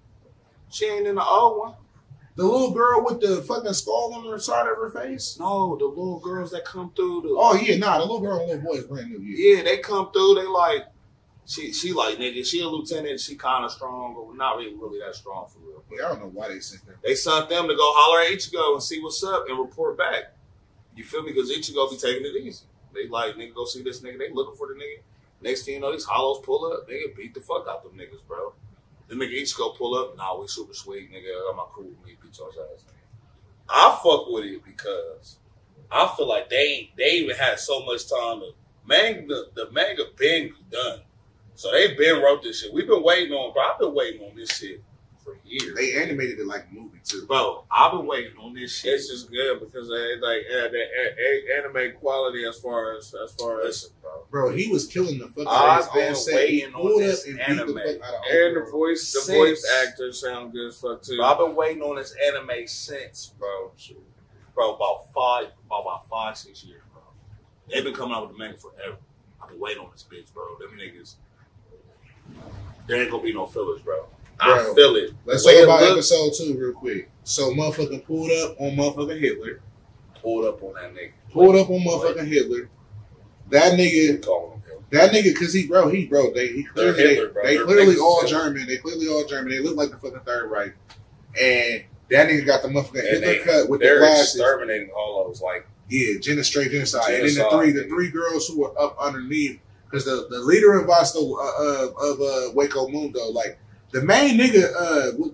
Speaker 7: she ain't in the old one.
Speaker 3: The little girl with the fucking skull on her side of her face?
Speaker 7: No, the little girls that come through.
Speaker 3: Oh, yeah, nah, the little girl and little boy is brand new. Yeah.
Speaker 7: Yeah, they come through. They like, she like, nigga, she a lieutenant. She kind of strong, but not really that strong for real.
Speaker 3: Yeah, I don't know why they sent them.
Speaker 7: They sent them to go holler at Ichigo and see what's up and report back. You feel me? Because Ichigo be taking it easy. They like, nigga, go see this nigga. They looking for the nigga. Next thing you know, these Hollows pull up. Nigga beat the fuck out them niggas, bro. The nigga Ichigo pull up. Nah, we super sweet, nigga. I got my crew with me. Beat y'all's ass, nigga. I fuck with it because I feel like they even had so much time to the manga been done. So they been wrote this shit. We've been waiting on, bro. I've been waiting on this shit for years.
Speaker 3: They animated it like a movie, too.
Speaker 7: Bro, I've been waiting on this shit.
Speaker 6: It's just good because they like the anime quality as far as
Speaker 7: Listen, bro.
Speaker 3: Bro, he was killing the fuck out
Speaker 7: I've
Speaker 3: of his
Speaker 7: been
Speaker 3: own set. He
Speaker 7: waiting on
Speaker 3: pulled
Speaker 7: this
Speaker 3: up and beat
Speaker 7: anime.
Speaker 3: the fuck out of
Speaker 6: and the
Speaker 3: Old Girl.
Speaker 6: voice
Speaker 7: Since-
Speaker 6: actors sound good as fuck too.
Speaker 7: Bro, I've been waiting on this anime since, bro. Bro, about 5-6 years, bro. They've been coming out with the manga forever. I've been waiting on this bitch, bro. Them niggas. There ain't gonna be no fillers, bro. I
Speaker 3: Bro,
Speaker 7: feel it.
Speaker 3: Let's
Speaker 7: The way
Speaker 3: talk
Speaker 7: it
Speaker 3: about
Speaker 7: look-
Speaker 3: episode 2 real quick. So, motherfucking pulled up on motherfucking Hitler.
Speaker 7: Pulled up on that nigga.
Speaker 3: Pulled up on motherfucking Hitler. That nigga,
Speaker 7: Calling him.
Speaker 3: cause he clearly,
Speaker 7: They're Hitler, bro.
Speaker 3: they
Speaker 7: They're
Speaker 3: clearly
Speaker 7: niggas
Speaker 3: all
Speaker 7: is
Speaker 3: German. They clearly all German. They look like the fucking Third Reich. And that nigga got the motherfucking
Speaker 7: And
Speaker 3: Hitler cut with the
Speaker 7: they're
Speaker 3: glasses.
Speaker 7: exterminating Hollows. Like,
Speaker 3: Yeah, straight genocide. And then
Speaker 7: Genocide,
Speaker 3: the
Speaker 7: nigga.
Speaker 3: three girls who were up underneath, because the leader of Waco Mundo, like the main nigga,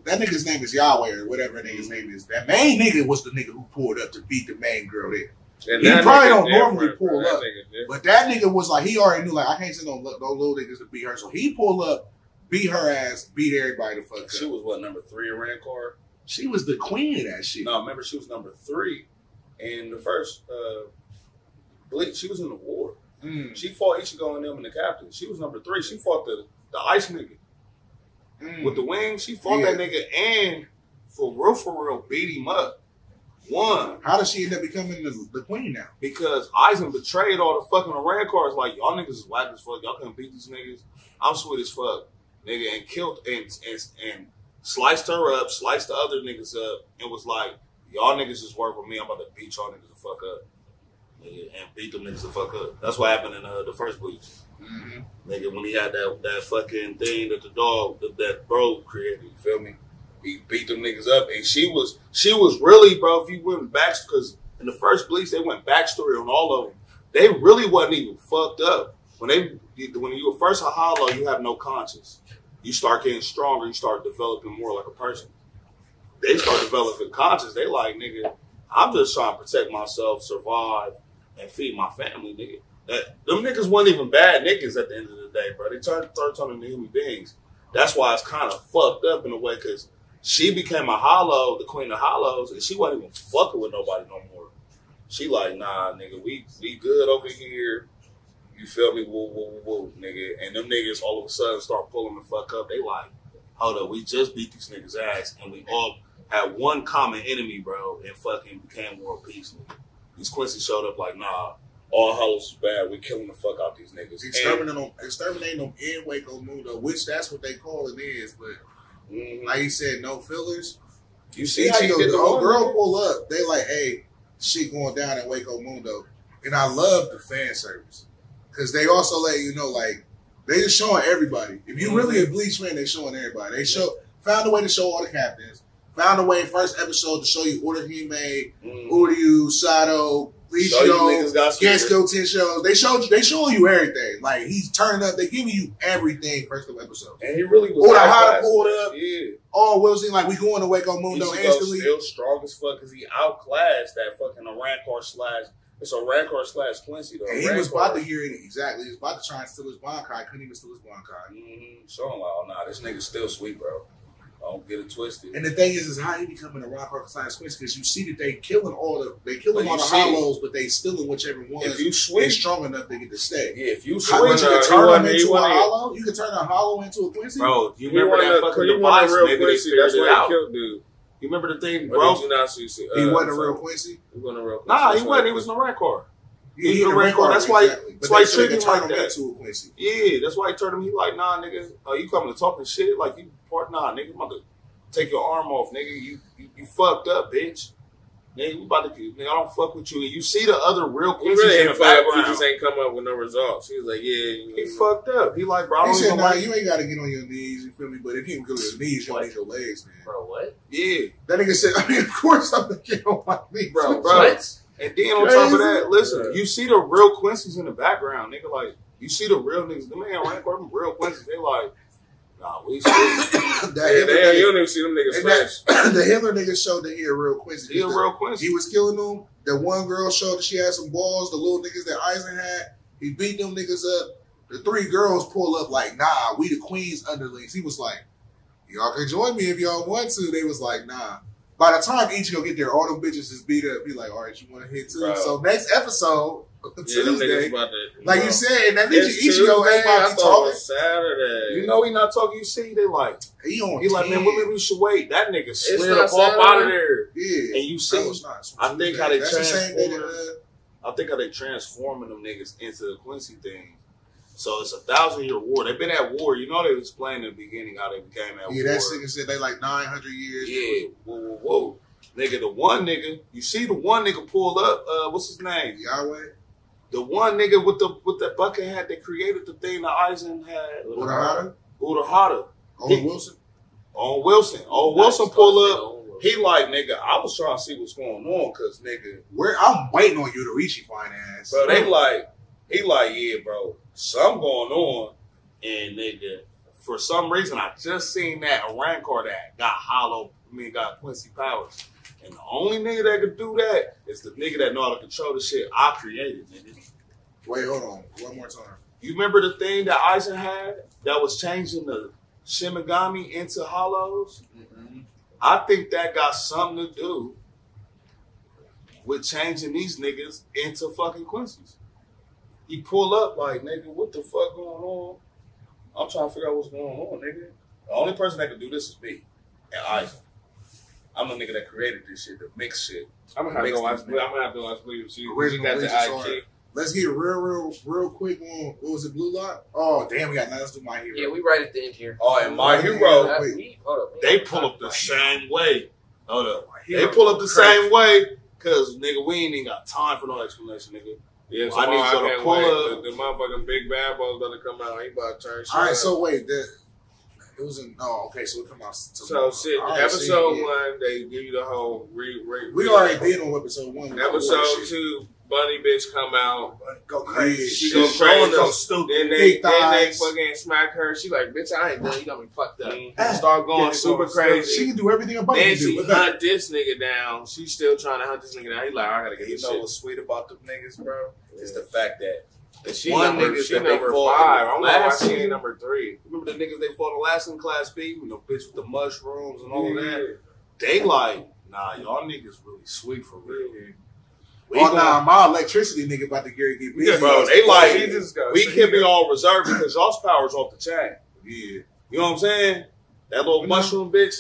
Speaker 3: that nigga's name is Yahweh or whatever that nigga's name is. That main nigga was the nigga who pulled up to beat the main girl there.
Speaker 6: And
Speaker 3: He
Speaker 6: that
Speaker 3: probably
Speaker 6: nigga
Speaker 3: don't normally
Speaker 6: different, bro.
Speaker 3: pull
Speaker 6: That
Speaker 3: up.
Speaker 6: nigga different.
Speaker 3: But that nigga was like, he already knew, like, I can't send no little niggas to beat her. So he pulled up, beat her ass, beat everybody the fuck
Speaker 7: she
Speaker 3: up.
Speaker 7: was what, number 3 in Rancor?
Speaker 3: She was the queen of that shit.
Speaker 7: No, remember she was number 3 in the first Bleach. She was in the war.
Speaker 3: Mm,
Speaker 7: She fought Ichigo and them and the captain. She was number 3. She fought the ice nigga
Speaker 3: mm.
Speaker 7: with the wings. She fought
Speaker 3: Yeah.
Speaker 7: that nigga and
Speaker 1: for real, beat him up. One,
Speaker 3: How does she end up becoming the queen now?
Speaker 1: because Eisen betrayed all the fucking Iran cars. Like, y'all niggas is whack as fuck. Y'all couldn't beat these niggas. I'm sweet as fuck, nigga, and killed and sliced her up, sliced the other niggas up, and was like, y'all niggas just work with me. I'm about to beat y'all niggas the fuck up. Nigga, and beat them niggas the fuck up. That's what happened in the first Bleach.
Speaker 3: Mm-hmm.
Speaker 1: Nigga, when he had that fucking thing that the dog, that bro created, you feel me? He beat them niggas up, and she was really, bro, if you went back, because in the first Bleach, they went backstory on all of them. They really wasn't even fucked up. When you were first a hollow, you have no conscience. You start getting stronger, you start developing more like a person. They start developing conscience. They like, nigga, I'm just trying to protect myself, survive, and feed my family, nigga. Them niggas weren't even bad niggas at the end of the day, bro. They started turning into human beings. That's why it's kind of fucked up in a way, because she became a hollow, the queen of hollows, and she wasn't even fucking with nobody no more. She like, nah, nigga, we good over here. You feel me? Woo, nigga. And them niggas all of a sudden start pulling the fuck up. They like, hold up, we just beat these niggas' ass, and we all had one common enemy, bro, and fucking became world peace, nigga. These Quincy showed up like, nah, all hollows is bad. We killing the fuck out these niggas.
Speaker 3: Exterminating them in Waco Mundo, which that's what they call it is, but like he said, no fillers.
Speaker 1: You see how you
Speaker 3: the
Speaker 1: did the
Speaker 3: old
Speaker 1: one,
Speaker 3: girl
Speaker 1: nigga?
Speaker 3: pull up. They like, hey, shit going down at Waco Mundo, and I love the fan service because they also let you know, like, they just showing everybody. If you really a Bleach fan, they showing everybody. They found a way to show all the captains. Found a way first episode to show you Urahime, Uryu, Sato, Lichio, Getsuko Tensho. They showing you everything. Like, he's turning up. They giving you everything first couple episodes.
Speaker 1: And he really was
Speaker 3: Urahara pulled up.
Speaker 1: Yeah.
Speaker 3: Oh, Wilson, like, we going to Waco Mundo instantly.
Speaker 1: Still strong as fuck because he outclassed that fucking Rancor / it's a Rancor / Quincy though.
Speaker 3: And he was about to hear it exactly. He was about to try and steal his Bankai. Couldn't even steal his Bankai.
Speaker 1: So I'm like, oh nah, this nigga's still sweet, bro. Don't get it twisted.
Speaker 3: And the thing is how he becoming a rock hard science Quincy, because you see that they killing all the
Speaker 1: see-
Speaker 3: hollows, but they stealing whichever one
Speaker 1: If you
Speaker 3: is
Speaker 1: switch,
Speaker 3: strong enough to get to stay.
Speaker 1: yeah, if you
Speaker 3: How much
Speaker 1: switch,
Speaker 3: you can turn them into a hollow? You can turn a hollow into a Quincy?
Speaker 1: bro. You remember that fucking device? Maybe they figured
Speaker 7: That's
Speaker 1: it
Speaker 7: why
Speaker 1: out.
Speaker 7: he killed dude.
Speaker 1: You remember the thing,
Speaker 7: Or
Speaker 1: bro?
Speaker 7: did you not see?
Speaker 3: He wasn't a real Quincy?
Speaker 7: He wasn't a real.
Speaker 1: Nah,
Speaker 7: That's
Speaker 1: he
Speaker 7: why
Speaker 1: wasn't. He was in the Rancor.
Speaker 3: Yeah,
Speaker 1: He's a
Speaker 3: a
Speaker 1: Rancor. That's why.
Speaker 3: exactly.
Speaker 1: That's
Speaker 3: But
Speaker 1: why
Speaker 3: they
Speaker 1: he
Speaker 3: said they
Speaker 1: treated
Speaker 3: can
Speaker 1: him
Speaker 3: turn
Speaker 1: like
Speaker 3: him
Speaker 1: that.
Speaker 3: into a Quincy.
Speaker 1: Yeah, that's why he turned him. He like, nah, nigga, you coming to talking shit? Like, you part? Nah, nigga, I'm about to take your arm off, nigga. You fucked up, bitch. Nigga, we about to, nigga, I don't fuck with you. And you see the other real
Speaker 7: He
Speaker 1: Quincy's
Speaker 7: really
Speaker 1: in
Speaker 7: ain't
Speaker 1: the
Speaker 7: fuck up.
Speaker 1: background.
Speaker 7: He just ain't come up with no results. He was like, yeah.
Speaker 1: He fucked up. He like, bro, I
Speaker 3: He
Speaker 1: don't
Speaker 3: said,
Speaker 1: even
Speaker 3: nah,
Speaker 1: like
Speaker 3: you ain't got to get on your knees, you feel me? But if you can go to your knees, you don't need your legs, man.
Speaker 4: Bro, what?
Speaker 1: Yeah,
Speaker 3: That nigga said, I mean, of course I'm going to get on my knees.
Speaker 1: bro.
Speaker 4: What?
Speaker 1: And then on top of that,
Speaker 3: Crazy.
Speaker 1: listen, you see the real Quincy's in the background, nigga. Like, you see the real niggas. The man Rancor, them real Quincy's. They like, nah, we see.
Speaker 3: That
Speaker 7: Yeah,
Speaker 3: Hitler
Speaker 7: damn,
Speaker 3: nigga-
Speaker 7: you don't even see them niggas
Speaker 3: and
Speaker 7: flash.
Speaker 3: the Hitler nigga showed that he a real Quincy.
Speaker 1: He a real Quincy.
Speaker 3: He was killing them. That one girl showed that she had some balls. The little niggas that Eisen had, he beat them niggas up. The three girls pull up like, nah, we the queen's underlings. He was like, y'all can join me if y'all want to. They was like, nah. By the time each go get there, all them bitches is beat up. Be like, all right, you want to hit too?
Speaker 7: Bro.
Speaker 3: So next episode,
Speaker 7: Yeah, them
Speaker 3: Tuesday,
Speaker 7: niggas about to.
Speaker 3: like you said, and that
Speaker 7: It's
Speaker 3: nigga Ichigo
Speaker 7: Tuesday.
Speaker 3: ain't
Speaker 7: I
Speaker 3: about to be
Speaker 7: thought it
Speaker 3: talking.
Speaker 7: was Saturday.
Speaker 1: You know he not talking. You see, they like,
Speaker 3: He on
Speaker 1: he like,
Speaker 3: 10.
Speaker 1: man, maybe we should wait. That nigga slid
Speaker 7: not
Speaker 1: up off
Speaker 7: Saturday.
Speaker 1: out of there.
Speaker 3: Yeah.
Speaker 1: And you see,
Speaker 3: No, it's not.
Speaker 1: I think how they
Speaker 3: That's the same day
Speaker 1: transform
Speaker 3: that,
Speaker 1: I think how they transforming them niggas into the Quincy thing. So it's a 1,000-year war. They've been at war. You know they was playing in the beginning how they became at war.
Speaker 3: yeah, that nigga said they like 900 years.
Speaker 1: Yeah, whoa. Nigga, the one nigga, you see the one nigga pull up, what's his name?
Speaker 3: Yahweh.
Speaker 1: The one nigga with the bucket hat that created the thing that Eisen had.
Speaker 3: Urahara.
Speaker 1: Urahara.
Speaker 3: Owen Wilson.
Speaker 1: On Wilson. On Wilson pull up. He like, nigga, I was trying to see what's going on, cause nigga,
Speaker 3: I'm waiting on you to reach your fine ass.
Speaker 1: bro, they like, he like, yeah, bro, something going on, and nigga, for some reason, I just seen that a Rancor that got Quincy powers, and the only nigga that could do that is the nigga that know how to control the shit I created, nigga.
Speaker 3: Wait, hold on. One more time.
Speaker 1: You remember the thing that Eisen had that was changing the Shimigami into hollows?
Speaker 3: Mm-hmm.
Speaker 1: I think that got something to do with changing these niggas into fucking Quincy's. He pull up like, nigga, what the fuck going on? I'm trying to figure out what's going on, nigga. The only person that can do this is me and Eisen.
Speaker 7: I'm the nigga that created this shit, the mix shit.
Speaker 6: I'm gonna have to watch. I'm gonna have to watch Blue. She got the IQ.
Speaker 3: Let's get real quick on, what was it, Blue Lock? Oh, damn, we got nothing to do My Hero.
Speaker 4: Yeah, we right at the end here.
Speaker 7: Oh, and My Hero,
Speaker 4: Hold up,
Speaker 6: They pull up the same way. Hold up. They
Speaker 3: Hero
Speaker 6: pull up the
Speaker 3: crazy.
Speaker 6: same way because, nigga, we ain't even got time for no explanation, nigga.
Speaker 7: Yeah,
Speaker 6: I need
Speaker 7: tomorrow
Speaker 6: you to
Speaker 7: can't
Speaker 6: pull
Speaker 7: wait.
Speaker 6: up.
Speaker 7: The motherfucking Big Bad Boy's about to come out. He about to turn shit
Speaker 3: All right,
Speaker 7: up.
Speaker 3: so wait, it was in, oh, okay, so it come out
Speaker 7: So
Speaker 3: tomorrow.
Speaker 7: shit,
Speaker 3: All right,
Speaker 7: episode
Speaker 3: see, yeah.
Speaker 7: 1, they give you the whole
Speaker 3: We already did on episode 1.
Speaker 7: Episode 2, Bunny bitch come out.
Speaker 5: Go crazy.
Speaker 7: She
Speaker 3: She
Speaker 7: go
Speaker 3: showing
Speaker 7: crazy.
Speaker 3: them
Speaker 5: stupid.
Speaker 7: Then
Speaker 3: big
Speaker 7: they
Speaker 3: thighs.
Speaker 7: fucking smack her. She like, bitch, I ain't done. You got me fucked up.
Speaker 6: Mhm.
Speaker 7: Start going
Speaker 5: Yeah,
Speaker 7: super
Speaker 5: going
Speaker 7: crazy.
Speaker 3: She can do everything a bunny
Speaker 7: Then
Speaker 3: can do.
Speaker 7: she
Speaker 3: But better.
Speaker 7: hunt this nigga down. She's still trying to hunt this nigga down. He like, I gotta get
Speaker 8: You
Speaker 7: this
Speaker 8: know
Speaker 7: shit.
Speaker 8: what's sweet about them niggas, bro? Is the fact that
Speaker 7: She
Speaker 8: one
Speaker 7: number,
Speaker 8: niggas
Speaker 7: she
Speaker 8: that they
Speaker 7: number
Speaker 8: fought
Speaker 7: 5.
Speaker 8: in the
Speaker 7: I'm gonna watch
Speaker 8: last
Speaker 7: she
Speaker 8: season.
Speaker 7: number 3.
Speaker 8: remember the niggas they fought in last in Class B, you know, bitch with the mushrooms and all of that.
Speaker 6: They like, nah, y'all niggas really sweet for real. We
Speaker 3: Oh,
Speaker 6: gonna-
Speaker 3: nah, my electricity nigga about to get busy.
Speaker 6: Yeah, bro, they like,
Speaker 7: She just got
Speaker 6: we can be all reserved because y'all's power's off the chain.
Speaker 3: Yeah.
Speaker 6: You know what I'm saying? That little mushroom bitch,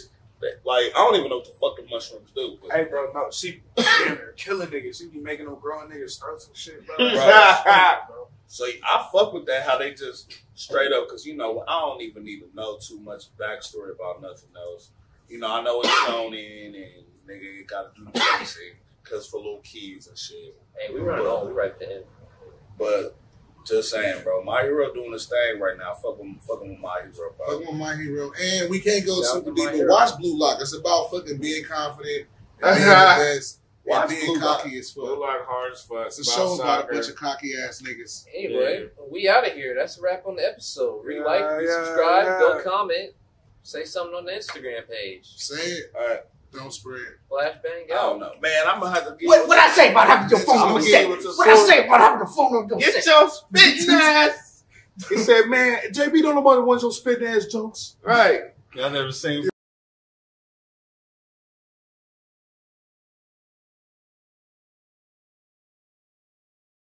Speaker 6: like, I don't even know what the fuck the mushrooms do. But
Speaker 5: Hey, bro, no, she damn near killing niggas. She be making them growing niggas throats and shit, bro.
Speaker 6: Bro.
Speaker 8: So I fuck with that, how they just straight up, because, you know, I don't even need to know too much backstory about nothing else. You know, I know it's shonen and nigga gotta do the basic because for little kids and shit.
Speaker 4: Hey, we running on. We right at the end.
Speaker 8: But just saying, bro, My Hero doing this thing right now. Fucking with My Hero, bro.
Speaker 3: Fuck with My Hero. And we can't go
Speaker 4: Shout out
Speaker 3: super
Speaker 4: to
Speaker 3: deep,
Speaker 4: My
Speaker 3: but
Speaker 4: Hero.
Speaker 3: watch Blue Lock. It's about fucking being confident and being the best and
Speaker 6: Watch
Speaker 3: being
Speaker 6: Blue Lock.
Speaker 3: cocky as
Speaker 7: Blue
Speaker 3: fuck.
Speaker 7: Lock hard as fuck.
Speaker 3: It's a show about a
Speaker 7: soccer.
Speaker 3: bunch of cocky ass niggas.
Speaker 4: Anyway, we out of here. That's a wrap on the episode. Re-like,
Speaker 5: Yeah,
Speaker 4: re-subscribe,
Speaker 5: yeah.
Speaker 4: go comment, say something on the Instagram page.
Speaker 3: Say it.
Speaker 8: All right.
Speaker 3: Don't spread.
Speaker 4: Flashbang
Speaker 8: I
Speaker 4: out.
Speaker 8: don't know. Man, I'm going to have to get
Speaker 2: What I say about having your phone
Speaker 6: I'm
Speaker 2: on
Speaker 6: gonna
Speaker 2: the
Speaker 6: get
Speaker 2: set?
Speaker 6: you with the
Speaker 2: What I
Speaker 6: sword.
Speaker 2: say about having the phone on the
Speaker 6: Get
Speaker 2: set?
Speaker 6: your spitting ass. He said, man, JB don't nobody want your spitting ass jokes.
Speaker 7: Right.
Speaker 6: Y'all never seen